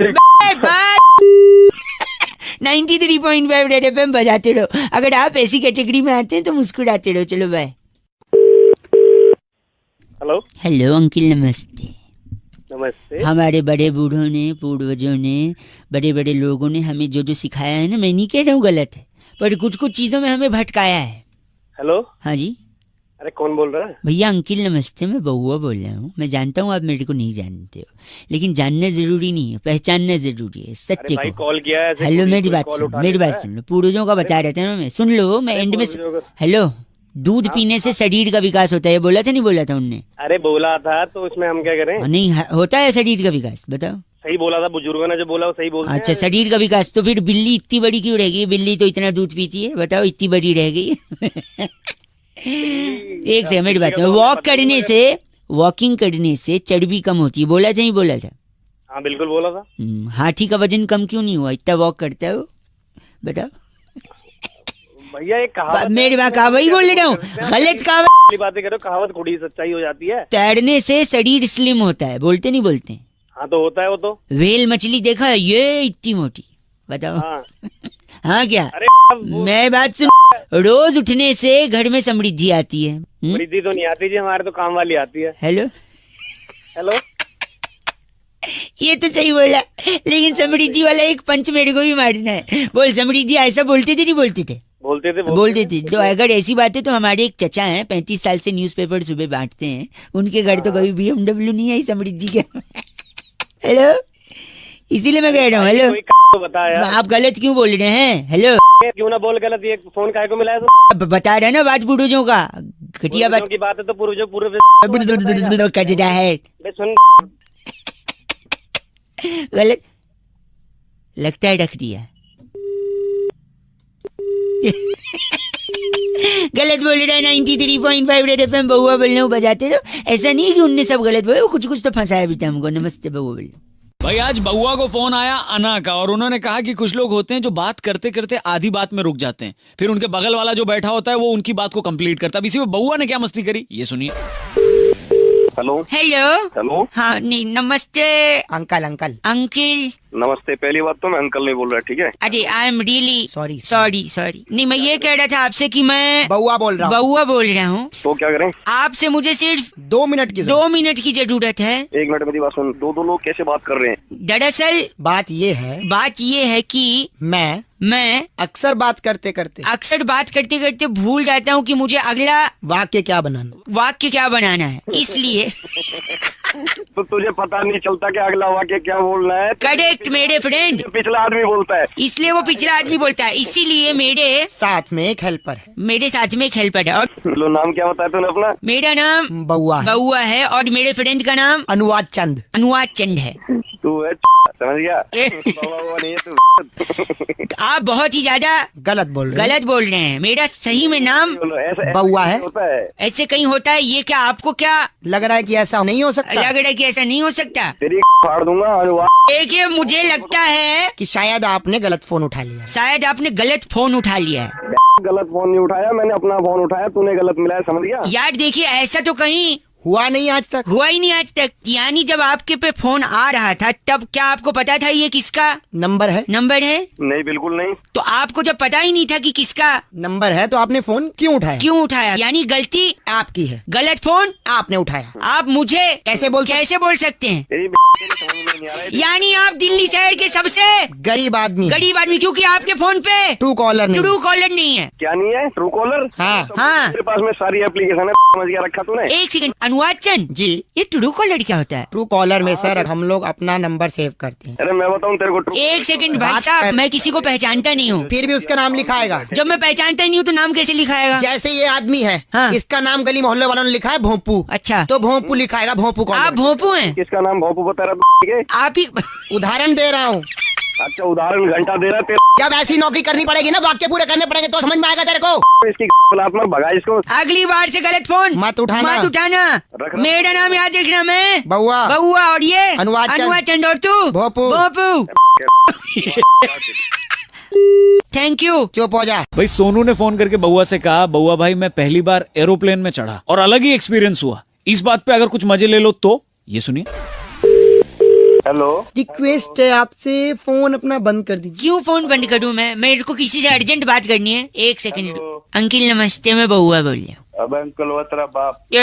93.5 रेड एफएम बजाते रहो। अगर आप ऐसी कैटेगरी में आते हैं तो मुस्कुराते रहो। चलो बाय। हेलो अंकिल, नमस्ते। नमस्ते। हमारे बड़े बूढ़ों ने, पूर्वजों ने, बड़े बड़े लोगों ने हमें जो सिखाया है ना, मैं नहीं कह रहा हूँ गलत है, पर कुछ चीजों में हमें भटकाया है। हेलो। हाँ जी। अरे कौन बोल रहा है? भैया अंकिल नमस्ते, मैं बउआ बोल रहा हूँ। मैं जानता हूँ आप मेरे को नहीं जानते हो, लेकिन जानना जरूरी नहीं है, पहचानना जरूरी है सत्य को। कॉल किया है। हेलो, मेरी बात सुन लो। पूर्वजों का बता रहे थे ना मैं, सुन लो, मैं एंड में। हेलो, दूध पीने से शरीर का विकास होता है, बोला था नहीं बोला था उनने? अरे बोला था, तो उसमें हम क्या करें? नहीं होता है शरीर का विकास, बताओ। सही बोला था, बुजुर्गों ने जो बोला वो सही बोल। अच्छा, शरीर का विकास। तो फिर बिल्ली इतनी बड़ी क्यों रह गई? बिल्ली तो इतना दूध पीती है, बताओ, इतनी बड़ी रह गई। एक सेकंड, मेरी बात। वॉकिंग करने से चर्बी कम होती है, बोला था नहीं बोला था? हाँ बिल्कुल बोला था। हाथी का वजन कम क्यों नहीं हुआ? इतना वॉक करता है वो, बताओ। भैया एक कहावत, मेरी बात वही बोल रहा हूँ, गलत कहावत बातें करो, कहावत थोड़ी सच्चाई हो जाती है। तैरने से शरीर स्लिम होता है, बोलते नहीं बोलते? हाँ तो होता है वो तो। व्हेल मछली देखा है, ये इतनी मोटी, बताओ। हाँ क्या? अरे मैं बात सुन, रोज उठने से घर में समृद्धि आती है। समृद्धि तो नहीं आती जी, हमारे तो काम वाली आती है। हेलो हेलो, ये तो सही बोला, लेकिन समृद्धि वाला एक पंच मेरे को भी मारना है। बोल समृद्धि, ऐसा बोलते थे नहीं बोलते थे? बोलते थे। तो अगर ऐसी बात है तो हमारे एक चचा हैं, 35 साल से न्यूज़पेपर सुबह बांटते हैं, उनके घर तो कभी BMW नहीं आई समृद्धि के। हेलो, इसीलिए मैं कह रहा हूँ। हेलो, तो बता यार, आप गलत क्यों बोल रहे हैं? हेलो, क्यों ना बोल गलत, ये फोन काहे को मिला है? अब बता रहे ना बात पूर्वजों का, घटिया बात की बात है तो पूर्वजों पूर्व कट रहा है। सुन, गलत लगता है, रख दिया। गलत बोल रहा है। 93.5 रेड FM बहुआ बोलने को बजाते रहो। ऐसा नहीं कि उनने सब गलत बोले, कुछ कुछ तो फंसाया भी था हमको। नमस्ते बहुआ बोल। भाई आज बउआ को फोन आया अना का, और उन्होंने कहा कि कुछ लोग होते हैं जो बात करते करते आधी बात में रुक जाते हैं, फिर उनके बगल वाला जो बैठा होता है वो उनकी बात को कंप्लीट करता है। इसी में बउआ ने क्या मस्ती करी, ये सुनिए। हेलो हेलो हेलो, हाँ नहीं, नमस्ते अंकल। अंकल नमस्ते। पहली बात तो मैं अंकल नहीं बोल रहा, ठीक है? अरे आई एम रियली सॉरी। नहीं, मैं ये कह रहा था आपसे कि मैं बउआ बोल रहा हूँ। तो क्या करें? आपसे मुझे सिर्फ 2 मिनट की जरूरत है। 1 मिनट मेरी बात सुन। दो लोग कैसे बात कर रहे हैं? दरअसल बात ये है कि मैं अक्सर बात करते करते भूल जाता हूँ कि मुझे अगला वाक्य क्या बनाना है, इसलिए तो तुझे पता नहीं चलता कि अगला वाक्य क्या बोलना है? करेक्ट मेरे फ्रेंड, पिछला आदमी बोलता है, इसलिए वो पिछला आदमी बोलता है, इसीलिए मेरे साथ में एक हेल्पर है। और लो, नाम क्या बताया तूने अपना? मेरा नाम बउआ है, और मेरे फ्रेंड का नाम अनुवाद चंद है। तू है समझ गया? नहीं है तू। आप बहुत ही ज्यादा गलत बोल रहे हैं। मेरा सही में नाम बउआ है। ऐसे कहीं होता है ये? क्या आपको क्या लग रहा है कि ऐसा नहीं हो सकता? तेरी फाड़ दूंगा। देखिए, मुझे लगता है कि शायद आपने गलत फोन उठा लिया है। गलत फोन नहीं उठाया मैंने, अपना फोन उठाया, तूने गलत मिलाया, समझ गया? यार देखिए, ऐसा तो कहीं हुआ ही नहीं आज तक। यानी जब आपके पे फोन आ रहा था तब क्या आपको पता था ये किसका नंबर है? नहीं, बिल्कुल नहीं। तो आपको जब पता ही नहीं था कि किसका नंबर है तो आपने फोन क्यों उठाया? यानी गलती आपकी है, गलत फोन आपने उठाया। आप मुझे कैसे बोल सकते हैं? यानी आप दिल्ली शहर के सबसे गरीब आदमी, क्योंकि आपके फोन पे ट्रू कॉलर नहीं है। क्या नहीं है? True collar? हाँ। मेरे पास में सारी एप्लीकेशन है, समझ गया रखा तूने? एक सेकंड, अनुवाद चंद जी, ये ट्रू कॉलर क्या होता है? ट्रू कॉलर में सर हम लोग अपना नंबर सेव करते हैं। अरे मैं बताऊं तेरे को? एक सेकंड भाई साहब, मैं किसी को पहचानता नहीं हूँ, फिर भी उसका नाम लिखाएगा। जब मैं पहचानता नहीं हूँ तो नाम कैसे लिखाएगा? जैसे ये आदमी है, हाँ। इसका नाम गली मोहल्ले वालों ने लिखा है भोंपू। अच्छा, तो भोंपू लिखाएगा, भोंपू। आप भोंपू हैं? किसका नाम भोंपू बता रहा? आप ही उदाहरण दे रहा हूँ। अच्छा, उदाहरण घंटा दे रहा है। जब ऐसी नौकरी करनी पड़ेगी ना, वाक्य पूरे करने पड़ेंगे तो समझ में आएगा तेरे को। इसकी भगा इसको। अगली बार से गलत फोन मत उठाना। मेरा नाम याद रखना, मैं बउआ, और ये अनुवाद चंद, और तू भोंपू। Thank you. चुप हो जा। भाई सोनू ने फोन करके बउआ से कहा, बउआ भाई मैं पहली बार एरोप्लेन में चढ़ा और अलग ही एक्सपीरियंस हुआ, इस बात पे अगर कुछ मजे ले लो तो। ये सुनिए। हेलो, रिक्वेस्ट है आपसे, फोन अपना बंद कर दीजिए। क्यों फोन बंद करूं मैं? मेरे को किसी से अर्जेंट बात करनी है। एक सेकंड। अंकिल नमस्ते, मैं बउआ बोल रहा हूँ। अब अंकल हुआ तेरा बाप।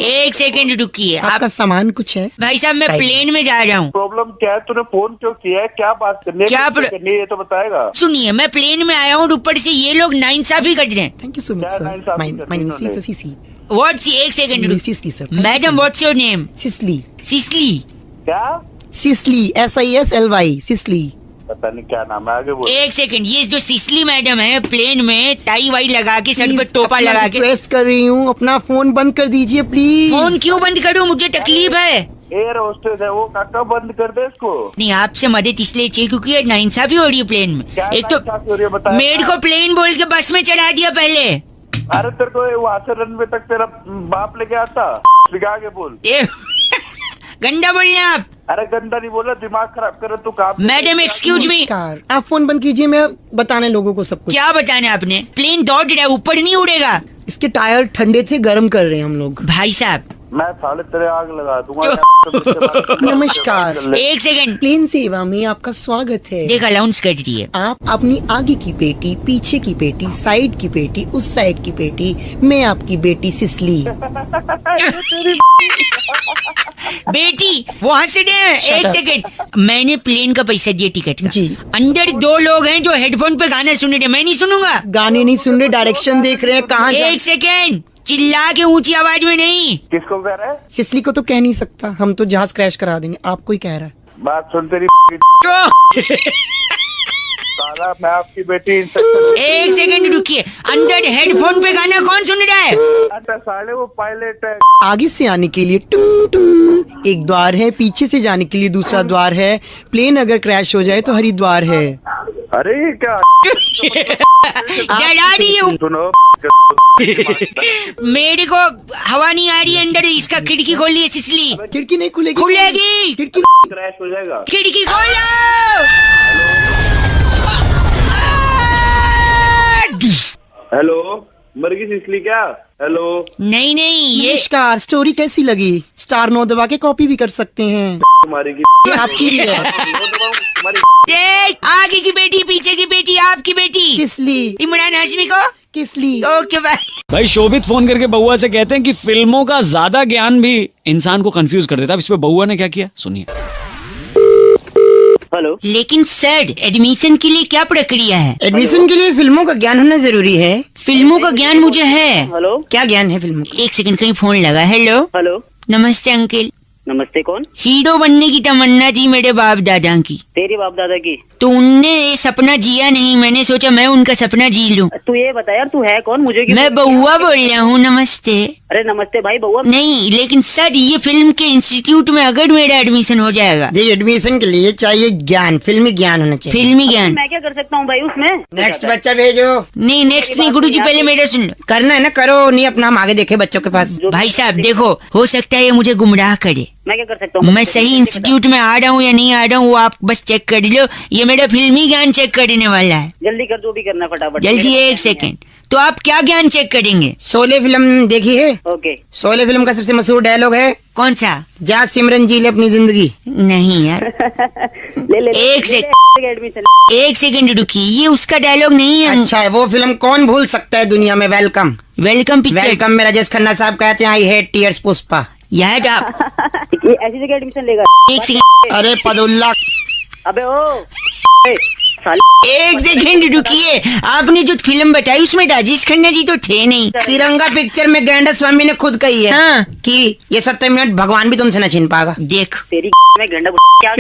एक सेकंड रुकिए। आपका सामान कुछ है? भाई साहब, मैं प्लेन में जा रहा हूँ। प्रॉब्लम क्या है? तूने फोन क्यों किया है? क्या बात करनी है? ये तो बताएगा। सुनिए, मैं प्लेन में आया हूँ, ऊपर से ये लोग नाइंसाफी कर रहे हैं। Thank you so much sir. My name is Cissy. What's? एक second madam, what's your name? Sisly. क्या? Sisly, SISLY, Sisly. पता नहीं क्या नाम है, आगे बोल। एक सेकंड, ये जो सिसली मैडम है, प्लेन में टाई वाई लगा के, सर पे टोपा लगा के। रिक्वेस्ट कर रही हूँ, अपना फोन बंद कर दीजिए प्लीज। फोन क्यों बंद करूँ? मुझे तकलीफ है। एयर होस्टेस है वो, काका बंद कर दे इसको। नहीं, आपसे मदद इसलिए चाहिए क्योंकि ये नाइंसाफी हो रही है प्लेन में। एक तो मेड को प्लेन बोल के बस में चढ़ा दिया पहले। अरे तेरे को वहाँ से रनवे तक तेरा बाप लेके आता। आगे बोल। गंदा बोल रहे हैं आप। अरे गंदा नहीं बोला, दिमाग खराब करे तो काम। मैडम एक्सक्यूज मी, आप फोन बंद कीजिए, मैं बताने लोगों को सब कुछ। क्या बताने आपने? प्लेन दौड़ रहा है, ऊपर नहीं उड़ेगा। इसके टायर ठंडे थे, गर्म कर रहे हैं हम लोग। भाई साहब, मैं साले तेरे आग लगा दूंगा। नमस्कार, एक सेकंड। प्लेन सेवा में आपका स्वागत है। देख अलाउंस कर रही है। आप अपनी आगे की पेटी, पीछे की पेटी, साइड की पेटी, उस साइड की पेटी, मैं आपकी बेटी सिसली। बेटी वो हंस रहे हैं। एक सेकंड, मैंने प्लेन का पैसा दिया टिकट का। जी। अंदर 2 लोग हैं जो हेडफोन पे गाना सुन रहे, मैं नहीं सुनूंगा। गाने नहीं सुन रहे, डायरेक्शन देख रहे हैं कहाँ। एक सेकंड, चिल्ला के ऊंची आवाज में नहीं। किसको कह रहा है? सिसली को तो कह नहीं सकता, हम तो जहाज क्रैश करा देंगे। आपको ही कह रहा है। बात सुन तेरी साला, मैं आपकी बेटी। एक सेकंड रुकिए, अंदर हेडफोन पे गाना कौन सुन रहा है? अच्छा साले वो पायलट है। आगे से आने के लिए टूं टूं एक द्वार है, पीछे से जाने के लिए दूसरा द्वार है। प्लेन अगर क्रैश हो जाए तो हरिद्वार है। अरे ये क्या डरा रही है। सुनो, मेरे को हवा नहीं आ रही है अंदर, इसका खिड़की खोलिए सिसली। खिड़की नहीं खुलेगी। खुलेगी। खिड़की क्रैश हो जाएगा। खिड़की खोलो। हेलो, मर गई सिसली क्या? हेलो। नहीं ये नमस्कार, स्टोरी कैसी लगी? स्टार 9 दबा के कॉपी भी कर सकते हैं। तुम्हारी ये आपकी भी है। देख, आगे की बेटी, पीछे की बेटी, आपकी बेटी सिसली। इमरान हाशमी को किसली। Okay bye. भाई शोभित फोन करके बउआ से कहते हैं कि फिल्मों का ज्यादा ज्ञान भी इंसान को कंफ्यूज कर देता है। इस पे बउआ ने क्या किया सुनिए। हेलो। लेकिन सर, एडमिशन के लिए क्या प्रक्रिया है? एडमिशन के लिए फिल्मों का ज्ञान होना जरूरी है। फिल्मों का ज्ञान मुझे है। हेलो। क्या ज्ञान है फिल्मों का? एक सेकंड, कहीं फोन लगा। हेलो। हेलो। नमस्ते अंकल। नमस्ते, कौन? हीरो बनने की तमन्ना थी मेरे बाप दादा की। तेरी बाप दादा की? तो उनने सपना जिया नहीं, मैंने सोचा मैं उनका सपना जी लूं। तू ये बता यार, तू है कौन? मुझे मैं बउआ बोल रहा हूँ। नमस्ते। अरे नमस्ते भाई, बउआ नहीं, लेकिन सर ये फिल्म के इंस्टीट्यूट में अगर मेरा एडमिशन हो जाएगा। ये एडमिशन के लिए चाहिए ज्ञान, फिल्मी ज्ञान होना चाहिए। फिल्मी ज्ञान। मैं क्या कर सकता हूँ भाई उसमें? नेक्स्ट बच्चा भेजो। नहीं नेक्स्ट नहीं गुरुजी, पहले मेरा सुन लो। करना है ना, करो, नहीं अपना हम आगे देखे बच्चों के पास। भाई साहब देखो, हो सकता है ये मुझे गुमराह करे। मैं क्या कर सकता हूँ? मैं सही इंस्टीट्यूट में आ रहा हूँ या नहीं आ रहा हूँ, वो आप बस चेक कर लो। ये मेरा फिल्मी ज्ञान चेक करने वाला है। जल्दी कर, जो भी करना है फटाफट। जल्दी। एक सेकंड, तो आप क्या ज्ञान चेक करेंगे? शोले फिल्म देखी है? ओके। शोले फिल्म का सबसे मशहूर डायलॉग है कौन सा? जा सिमरन जी ले अपनी जिंदगी। नहीं यार। एक सेकंड रुकिए, ये उसका डायलॉग नहीं है। अच्छा है, वो फिल्म कौन भूल सकता है दुनिया में। वेलकम। Welcome picture. वेलकम में राजेश खन्ना साहब कहते हैं आई हेट टीयर्स पुष्पा। यार आप ये ऐसी जगह एडमिशन लेगा? एक सेकंड। अरे पदुल्ला। अबे ओ एक सेकंड रुकिए, आपने जो फिल्म बताई उसमें राजेश खन्ना जी तो थे नहीं। तिरंगा पिक्चर में गैंडा स्वामी ने खुद कही है हाँ। कि ये 70 मिनट भगवान भी तुमसे न छीन पाएगा। देख तेरी में गंडा क्या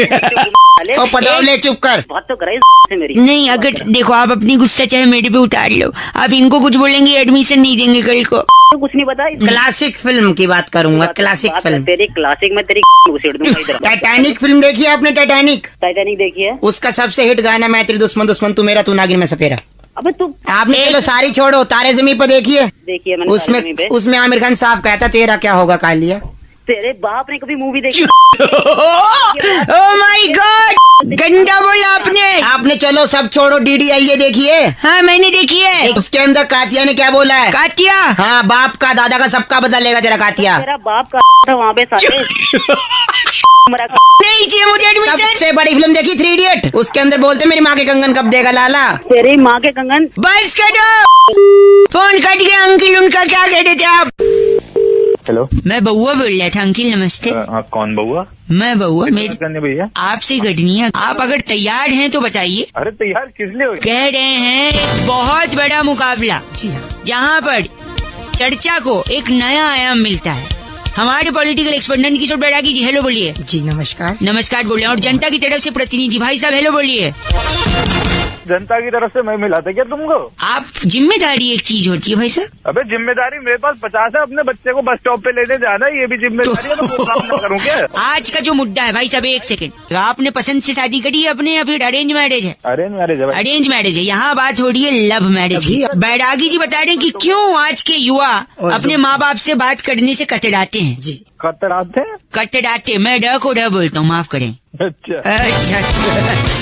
ओ पदौले चुप कर। बात तो कराई से मेरी। नहीं, अगर देखो आप अपनी गुस्सा चाहे मेरे पे उतार लो, आप इनको कुछ बोलेंगे एडमिशन नहीं देंगे कल को। तो कुछ नहीं पता। क्लासिक फिल्म की बात करूंगा, क्लासिक फिल्म। तेरी क्लासिक में तेरी घुसेड़ दूंगा इधर। टाइटैनिक फिल्म देखी है आपने? टाइटैनिक देखी है? उसका सबसे हिट गाना मैं तेरी दुश्मन दुश्मन तू मेरा तू नागिन में सपेरा। अबे तू आपने चलो सारी छोड़ो, तारे ज़मीन पर देखिए। देखिए मैंने। उसमें आमिर खान साहब कहता तेरा क्या होगा कालिया। तेरे बाप ने कभी मूवी देखी? ओह माय गॉड, गंदा बोला आपने चलो सब छोड़ो, DDLJ देखिए। हाँ मैंने देखी है। उसके अंदर कातिया ने क्या बोला है? कातिया? हाँ, बाप का दादा का सबका बदलेगा तेरा कातिया। तेरा बाप का था वहाँ पे साले। नहीं चाहिए मुझे एडमिशन। सबसे बड़ी फिल्म देखी 3 इडियट। उसके अंदर बोलते मेरी माँ के कंगन कब देगा लाला। तेरी माँ के कंगन। बस करो, फोन कट गया। अंकल उनका क्या कहते थे आप? हेलो, मैं बउआ बोल रहा था। अंकल नमस्ते। कौन बउआ? मैं बउआ। करने भैया आपसे घटनी है, आप अगर तैयार हैं तो बताइए। अरे तैयार किस लिए? कह रहे हैं एक बहुत बड़ा मुकाबला जहाँ पर चर्चा को एक नया आयाम मिलता है। हमारे पॉलिटिकल एक्सपर्ट नंद किशोर बैरागी जी हेलो बोलिए। जी नमस्कार। नमस्कार बोल रहे हैं। और जनता की तरफ से प्रतिनिधि भाई साहब हेलो बोलिए। जनता की तरफ से मैं मिला था क्या तुमको? आप जिम्मेदारी एक चीज होती है भाई साहब। अबे जिम्मेदारी मेरे पास 50 है, अपने बच्चे को बस स्टॉप पे लेने जाना है, ये भी जिम्मेदारी है। तो वो काम ना करूँ क्या? आज का जो मुद्दा है भाई साहब, एक सेकंड, आपने पसंद से शादी करी है अपने या फिर अरेंज मैरिज है? अरेंज मैरिज है। अरेंज मैरिज है। यहाँ बात हो रही है लव मैरिज की। बैरागी जी बता रहे हैं कि क्यों आज के युवा अपने माँ बाप से बात करने से कतराते हैं। जी कतराते? मैं ड को ड बोलता हूँ, माफ करें। अच्छा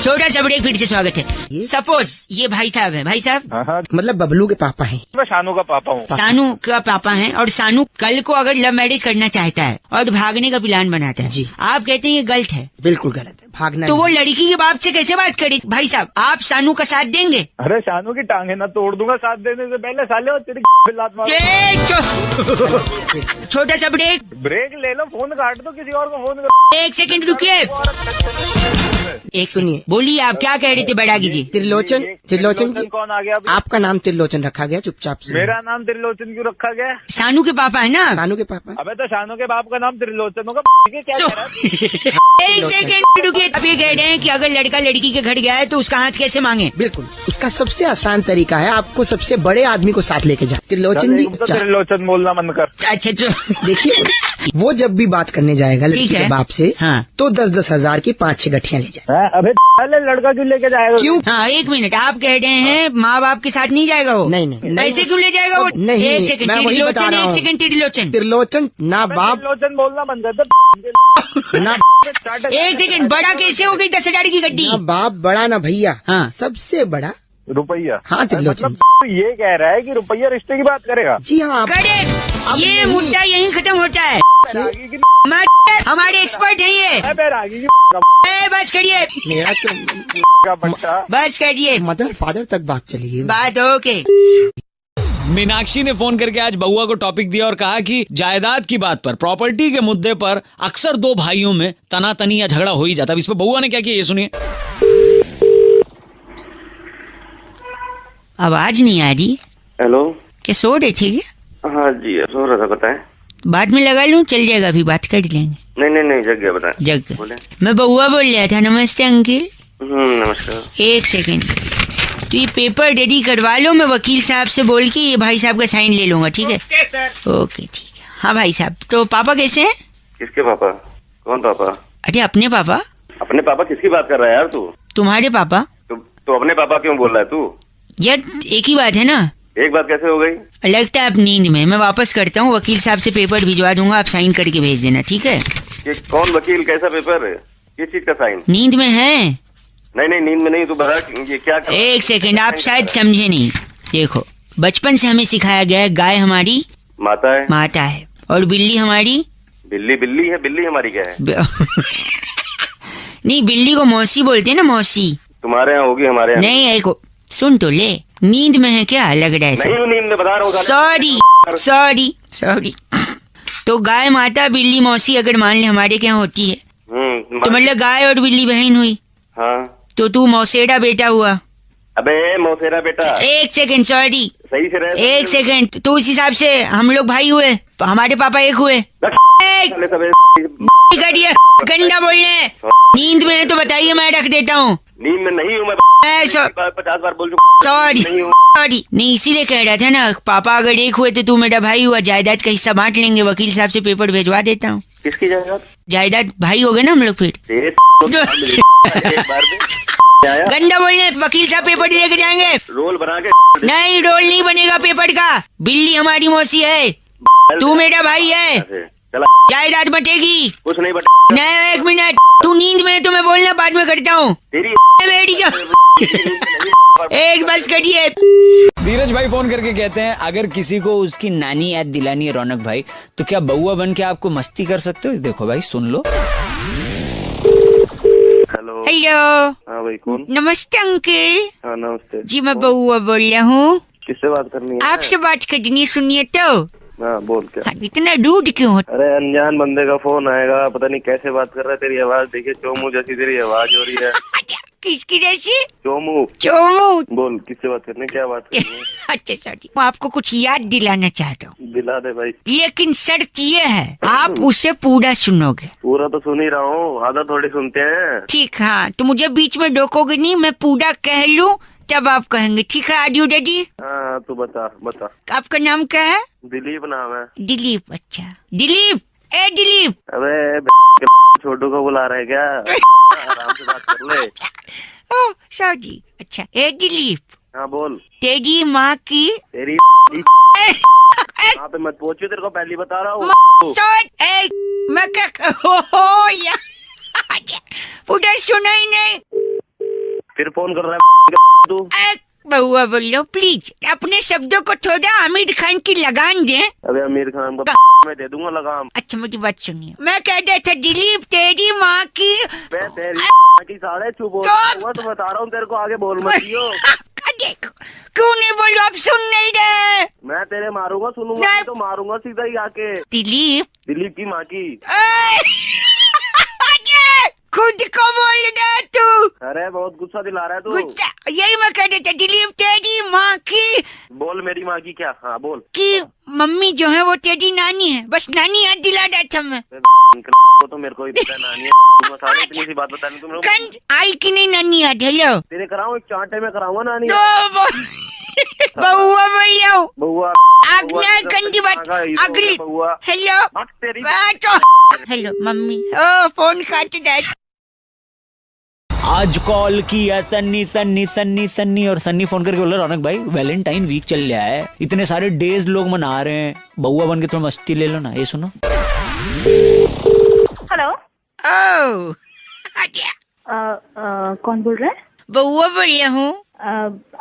छोटा सा ब्रेक, फिर से स्वागत है। सपोज ये भाई साहब है, भाई साहब मतलब बबलू के पापा हैं। मैं शानू का पापा हूँ। सानू का पापा हैं, और सानू कल को अगर लव मैरिज करना चाहता है और भागने का प्लान बनाता है जी, आप कहते हैं ये गलत है? बिल्कुल गलत है, भागना। तो वो लड़की के बाप से कैसे बात करे? भाई साहब आप सानू का साथ देंगे? अरे शानू की टांगे ना तोड़ दूंगा साथ देने से पहले, साले और तेरी लात मार। छोटा सा ब्रेक ले लो, फोन काट दो, किसी और को फोन करो। 1 सेकंड रुकिए, एक सुनिए, बोलिए आप क्या कह रहे थे? बढ़ा कीजिए। त्रिलोचन जी, कौन आ गया? आपका नाम त्रिलोचन रखा गया चुपचाप से। मेरा नाम त्रिलोचन क्यों रखा गया? सानू के पापा है ना? सानू के पापा। अबे तो शानू के बाप का नाम त्रिलोचन होगा। क्या 1 सेकंड रुकिए, अब ये कह रहे हैं कि अगर लड़का लड़की के घर गया है तो उसका हाथ कैसे मांगे? बिल्कुल, इसका सबसे आसान तरीका है, आपको सबसे बड़े आदमी को साथ लेके जाए। त्रिलोचन जी, त्रिलोचन बोलना मन कर। अच्छा देखिए, वो जब भी बात करने जाएगा लड़की के बाप से, हाँ, तो 10-10 हजार की 5-6 गठियाँ ले जाए। अबे लड़का क्यों लेके जाएगा? क्यों? हाँ 1 मिनट, आप कह रहे हैं माँ बाप के साथ नहीं जाएगा वो? नहीं। ऐसे क्यों ले जाएगा वो? नहीं, 1 सेकंड, त्रिलोचन ना बाप। त्रिलोचन बोलना बंद कर। 1 सेकंड, बड़ा कैसे हो गई 10,000 की गड्डी? ना बाप बड़ा ना भैया, हाँ, सबसे बड़ा रुपया। हाँ त्रिलोचन, मतलब ये कह रहा है कि रुपया रिश्ते की बात करेगा? जी हाँ। करेक्ट, ये मुद्दा यहीं खत्म होता है। हमारे एक्सपर्ट है ये। बस करिए, मेरा बस करिए, मदर फादर तक बात चली गई। बात ओके। मीनाक्षी ने फोन करके आज बउआ को टॉपिक दिया और कहा कि जायदाद की बात पर, प्रॉपर्टी के मुद्दे पर अक्सर 2 भाइयों में तनातनी या झगड़ा हो ही जाता है। इस पर बउआ ने क्या किया, ये सुनिए। आवाज नहीं आ रही। हेलो, क्या सो रहे थे क्या? हाँ जी सो रहा था, बताएं। बाद में लगा लूं, चल जाएगा, अभी बात कर लेंगे। नहीं जग गया, बताएं। जग गया। मैं बउआ बोल रहा था। नमस्ते अंकिल। नमस्कार। 1 सेकंड, तो ये पेपर रेडी करवा लो, मैं वकील साहब से बोल के ये भाई साहब का साइन ले लूंगा, ठीक है? ओके ठीक है। हाँ भाई साहब, तो पापा कैसे हैं? किसके पापा? कौन पापा? अरे अपने पापा। अपने पापा किसकी बात कर रहा है यार तू? तुम्हारे पापा। तो अपने पापा क्यों बोल रहा है तू? यार एक ही बात है ना। एक बात कैसे हो गई? लगता है आप नींद में। मैं वापस करता हूँ, वकील साहब से पेपर भिजवा दूंगा, आप साइन करके भेज देना, ठीक है? ये कौन वकील, कैसा पेपर, किस चीज का साइन? नींद में है? नहीं नींद में नहीं, तू बता ये क्या कर... 1 सेकंड, आप शायद समझे नहीं। देखो, बचपन से हमें सिखाया गया है, गाय हमारी माता है और बिल्ली हमारी बिल्ली है। बिल्ली हमारी क्या है? नहीं, बिल्ली को मौसी बोलते हैं ना, मौसी। तुम्हारे यहाँ होगी, हमारे यहाँ नहीं। एक सुन तो ले, नींद में है क्या? लग रहा है नहीं, नींद में बता रहा हूँ। सॉरी। तो गाय माता, बिल्ली मौसी अगर मान ले हमारे क्या होती है, तो मतलब गाय और बिल्ली बहन हुई। हाँ, तो तू मौसेरा बेटा हुआ। अबे मौसेरा बेटा। 1 सेकंड, सॉरी, सही से रहे। 1 सेकंड, तो उस हिसाब से हम लोग भाई हुए, हमारे पापा एक हुए। गंदा बोलने। नींद में है तो बताइए, मैं रख देता हूँ। नींद में नहीं हूँ मैं, 50 बार बोल चुका। सॉरी, नहीं इसीलिए कह रहा था ना, पापा अगर एक हुए तो तू मेरा भाई हुआ, जायदाद का हिस्सा बांट लेंगे। वकील साहब से पेपर भेजवा देता हूँ। किसकी जायदाद? जायदाद भाई हो गए ना हम लोग फिर। गंदा बोलने, वकील साहब पेपर लेके जाएंगे। रोल बना के नहीं, रोल नहीं बनेगा पेपर का। बिल्ली हमारी मौसी है, तू मेरा भाई है, जायदाद बटेगी। कुछ नहीं नहीं 1 मिनट, तू नींद में है तो मैं बोलना बाद में करता हूँ। एक बस करिए। धीरज भाई फोन करके कहते हैं, अगर किसी को उसकी नानी याद दिलानी है रौनक भाई, तो क्या बउआ बन के आपको मस्ती कर सकते हो? देखो भाई सुन लो। हेलो। हाँ भाई, कौन? नमस्ते अंकल। हाँ नमस्ते जी, मैं बउआ बोल रहा हूँ। किससे बात करनी है? आपसे बात करनी है, सुनिए तो। हाँ बोल। क्या? इतना रूड क्यों हो? अरे अनजान बंदे का फोन आएगा, पता नहीं कैसे बात कर रहा है। तेरी आवाज देखिए, चोमू जैसी तेरी आवाज हो रही है। किसकी जैसी? चोमू। बोल, किससे बात करनी, क्या बात करनी है? अच्छा सॉरी, मैं आपको कुछ याद दिलाना चाहता हूँ। दिला दे भाई, लेकिन शर्त ये है, आप उसे पूरा सुनोगे। पूरा तो सुन ही रहा हूँ, आधा थोड़ी सुनते हैं। ठीक, हाँ, तो मुझे बीच में रोकोगे नहीं, मैं पूरा कह लूँ तब आप कहेंगे, ठीक है? Are you ready? हाँ तू बता। आपका नाम क्या है? दिलीप नाम है। दिलीप? अच्छा दिलीप। ए दिलीप। अबे छोटू को बुला रहे क्या? आराम से बात कर ले। Oh sorry. अच्छा ए दिलीप। हाँ बोल। तेरी माँ की तेरी यहाँ पे मत पहुंचो, तेरे को पहले बता रहा हूँ। मैं क्या पूरा सुना ही नहीं। फिर फोन कर रहा है तू। बहुआ बोल लो प्लीज, अपने शब्दों को थोड़ा आमिर खान की लगान दे। अबे आमिर खान को मैं दे दूंगा लगाम। अच्छा मेरी बात सुनिए, मैं कह रहा था दिलीप तेरी माँ की की साढ़े चुप हो तो बता रहा हूँ तेरे को, आगे बोल मत दियो। क्यों नहीं बोलो, आप सुन नहीं रहे। मैं तेरे मारूंगा, सुनूंगा तो मारूंगा सीधा ही आके। दिलीप की माँ की। खुद को बोल रहा तू। अरे बहुत गुस्सा दिला रहा है तू। गुस्सा यही मैं कह रहा था, दिलीप तेरी माँ की। बोल मेरी माँ की क्या? हाँ बोल। कि मम्मी जो है वो तेरी नानी है, बस नानी याद दिला रहा था मैं। तो मेरे को ही पता नानी है, इतनी सी बात बतानी तुम लोग। आई कि नहीं नानी याद? हेलो तेरे कराऊं, एक चांटे में कराऊंगा नानी। बउआ बोलियो, बउआ आज्ञा कंदी बात अगली। हेलो हेलो मम्मी, ओ फोन काट दे। आज कॉल किया सन्नी और सन्नी फोन करके बोला रौनक भाई वैलेंटाइन वीक चल रहा है, इतने सारे डेज लोग मना रहे हैं, बउआ बन के थोड़ा मस्ती ले लो ना। ये सुनो। हेलो। कौन बोल रहा है? बउआ बोल रहा हूँ।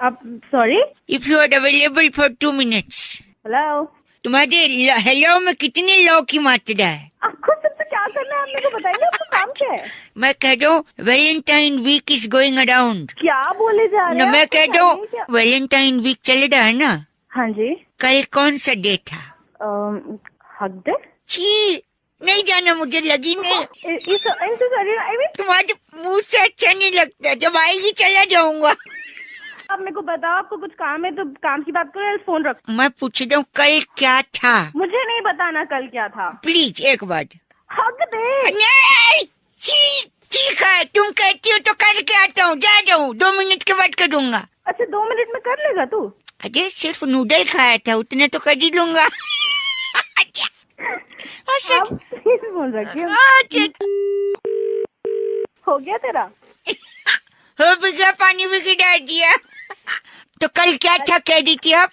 आप sorry, if you are available for 2 minutes। Hello. तुम्हारे हेलो में कितने लौ की मात्रा है? आपको सबसे क्या करना है, आप मेरे को बताइए, आपका काम क्या है? मैं कह रहा हूँ Valentine week is going around. क्या बोले जा रहे हैं? मैं कह रहा हूँ वैलेंटाइन वीक चल रहा है ना। हाँ जी। कल कौन सा डे था? हक डे। छी नहीं जाना, मुझे लगी नहीं। तुम्हारे मुंह से अच्छा नहीं लगता, जब आएगी चला जाऊंगा। आप मेरे को बताओ, आपको कुछ काम है तो काम की बात करो, फोन रखो। मैं पूछ रहा हूँ कल क्या था? मुझे नहीं बताना कल क्या था। प्लीज एक बार। हक दे। नहीं ठीक है, तुम कहती हो तो करके आता हूँ, जा रहा हूँ, 2 मिनट के बाद करूँगा। अच्छा 2 मिनट में कर लेगा तू? अरे सिर्फ नूडल खाया था, उतने तो कर ही लूंगा। बोल रखी हो गया तेरा? हो भी गया, पानी भी गिरा दिया। तो कल क्या था कह दी थी आप?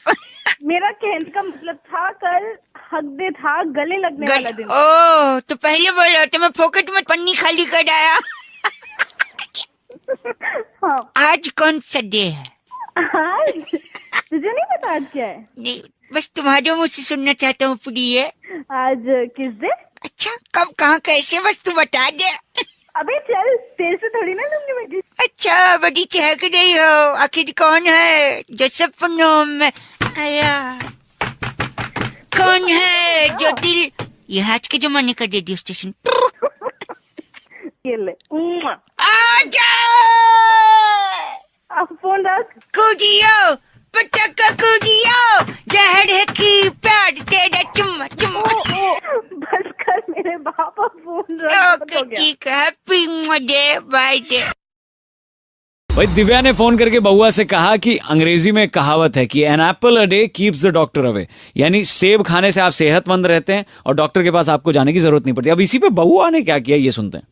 मेरा कहने का मतलब था कल हक डे था, गले लगने वाला दिन। ओ तो पहले बोलो तो मैं फोकट में पन्नी खाली कर आया। हाँ। आज कौन सा डे है? आज तुझे नहीं पता आज क्या है? नहीं, बस तुम्हारे मुझ से सुनना चाहता हूँ प्रिय। आज किस डे? अच्छा कब कहाँ कैसे, बस तू बता दे। अबे चल, तेरे से थोड़ी ना लूंगी मैं। अच्छा बड़ी चहक रही हो, आखिर कौन है जो सपनों में आया? कौन है जो दिल, ये आज के जमाने का रेडियो स्टेशन। ये ले आजा, आप फोन रख। कूदियो पटका कूदियो, जहर है की प्यार तेरा चुम्मा चुम्मा। बस कर मेरे बापा, फोन रख। ओके ठीक है, हैप्पी डे बाय डे। भाई दिव्या ने फोन करके बउआ से कहा कि अंग्रेजी में कहावत है कि an apple a day keeps the doctor away, यानी सेब खाने से आप सेहतमंद रहते हैं और डॉक्टर के पास आपको जाने की जरूरत नहीं पड़ती। अब इसी पे बउआ ने क्या किया ये सुनते हैं।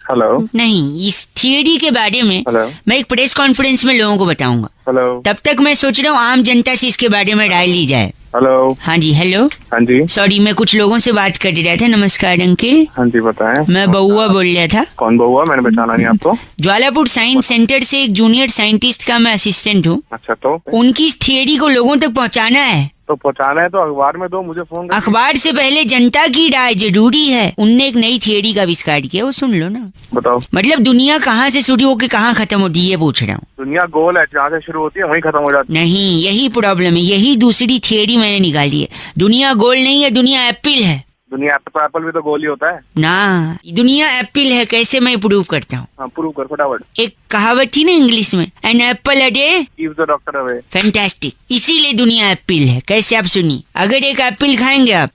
हेलो। नहीं, इस थियरी के बारे में मैं एक प्रेस कॉन्फ्रेंस में लोगों को बताऊंगा। हेलो। तब तक मैं सोच रहा हूँ आम जनता से इसके बारे में राय ली जाए। हेलो। हाँ जी हेलो। हाँ जी। सॉरी, मैं कुछ लोगों से बात कर रहा था। नमस्कार अंकिल। हाँ जी बताएं। मैं बउआ बोल रहा था। कौन बउआ? मैंने पहचाना नहीं आपको। ज्वालापुर साइंस सेंटर से एक जूनियर साइंटिस्ट का मैं असिस्टेंट हूँ। अच्छा तो उनकी इस थियरी को लोगों तक पहुँचाना है। तो पहुँचाना है तो अखबार में दो, मुझे फोन। अखबार से पहले जनता की राय जरूरी है। उनने एक नई थियरी का आविष्कार किया, वो सुन लो ना। बताओ। मतलब दुनिया कहाँ से शुरू होकर कहाँ खत्म होती है ये पूछ रहा हूँ। दुनिया गोल है, जहाँ से शुरू होती है वहीं खत्म हो जाती है। नहीं, यही प्रॉब्लम है, यही दूसरी थियरी मैंने निकाली है। दुनिया गोल नहीं है, दुनिया एप्पल है। दुनिया एप्पल भी तो गोल ही होता है ना। दुनिया एप्पल है, कैसे मैं प्रूव करता हूँ। हाँ प्रूव कर फटाफट। एक कहावत थी ना इंग्लिश में, an apple a day keeps the doctor away. Fantastic, इसीलिए दुनिया एप्पल है। कैसे आप सुनिए, अगर एक एप्पल खाएंगे आप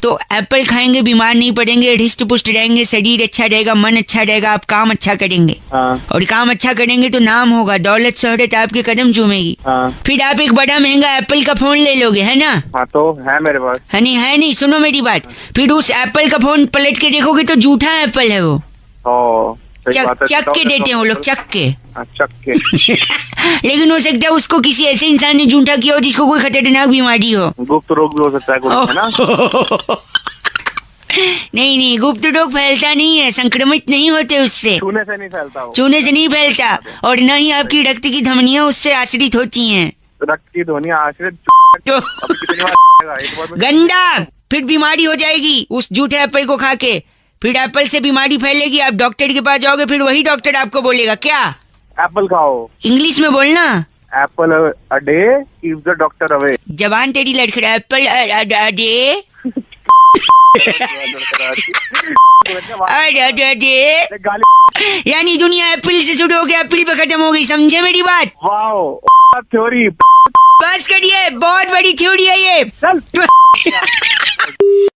तो एप्पल खाएंगे बीमार नहीं पड़ेंगे, हृष्ट पुष्ट रहेंगे, शरीर अच्छा रहेगा, मन अच्छा रहेगा, आप काम अच्छा करेंगे। और काम अच्छा करेंगे तो नाम होगा, दौलत शोहरत आपके कदम चूमेगी। फिर आप एक बड़ा महंगा एप्पल का फोन ले लोगे, है ना? हाँ तो है मेरे पास। है नहीं, सुनो मेरी बात। फिर उस एप्पल का फोन पलट के देखोगे तो झूठा एप्पल है वो। चक के देते हैं वो लोग, चक के। लेकिन हो सकता है उसको किसी ऐसे इंसान ने झूठा किया हो जिसको कोई खतरनाक बीमारी हो। गुप्त रोग भी हो सकता है कोई, है ना? नहीं नहीं, गुप्त रोग फैलता नहीं है, संक्रमित नहीं होते उससे, छूने से नहीं फैलता वो। छूने से नहीं फैलता, और न ही आपकी रक्त की धमनियां उससे आश्रित होती हैं। रक्त की ध्वनि आश्रित तो अभी कितनी बार एक बार में- गंदा, फिर बीमारी हो जाएगी उस झूठे एप्पल को खा के, फिर एप्पल से बीमारी फैलेगी, आप डॉक्टर के पास जाओगे, फिर वही डॉक्टर आपको बोलेगा क्या, एप्पल खाओ, इंग्लिश में बोलना, Apple a day keeps the doctor away. जबान तेरी लड़खड़ा, एप्पल डे यानी दुनिया एप्पल से शुरू हो गया, एप्पल पे खत्म हो गई, समझे मेरी बात? वाओ थ्योरी, बस करिए, बहुत बड़ी थ्योरी है ये। चल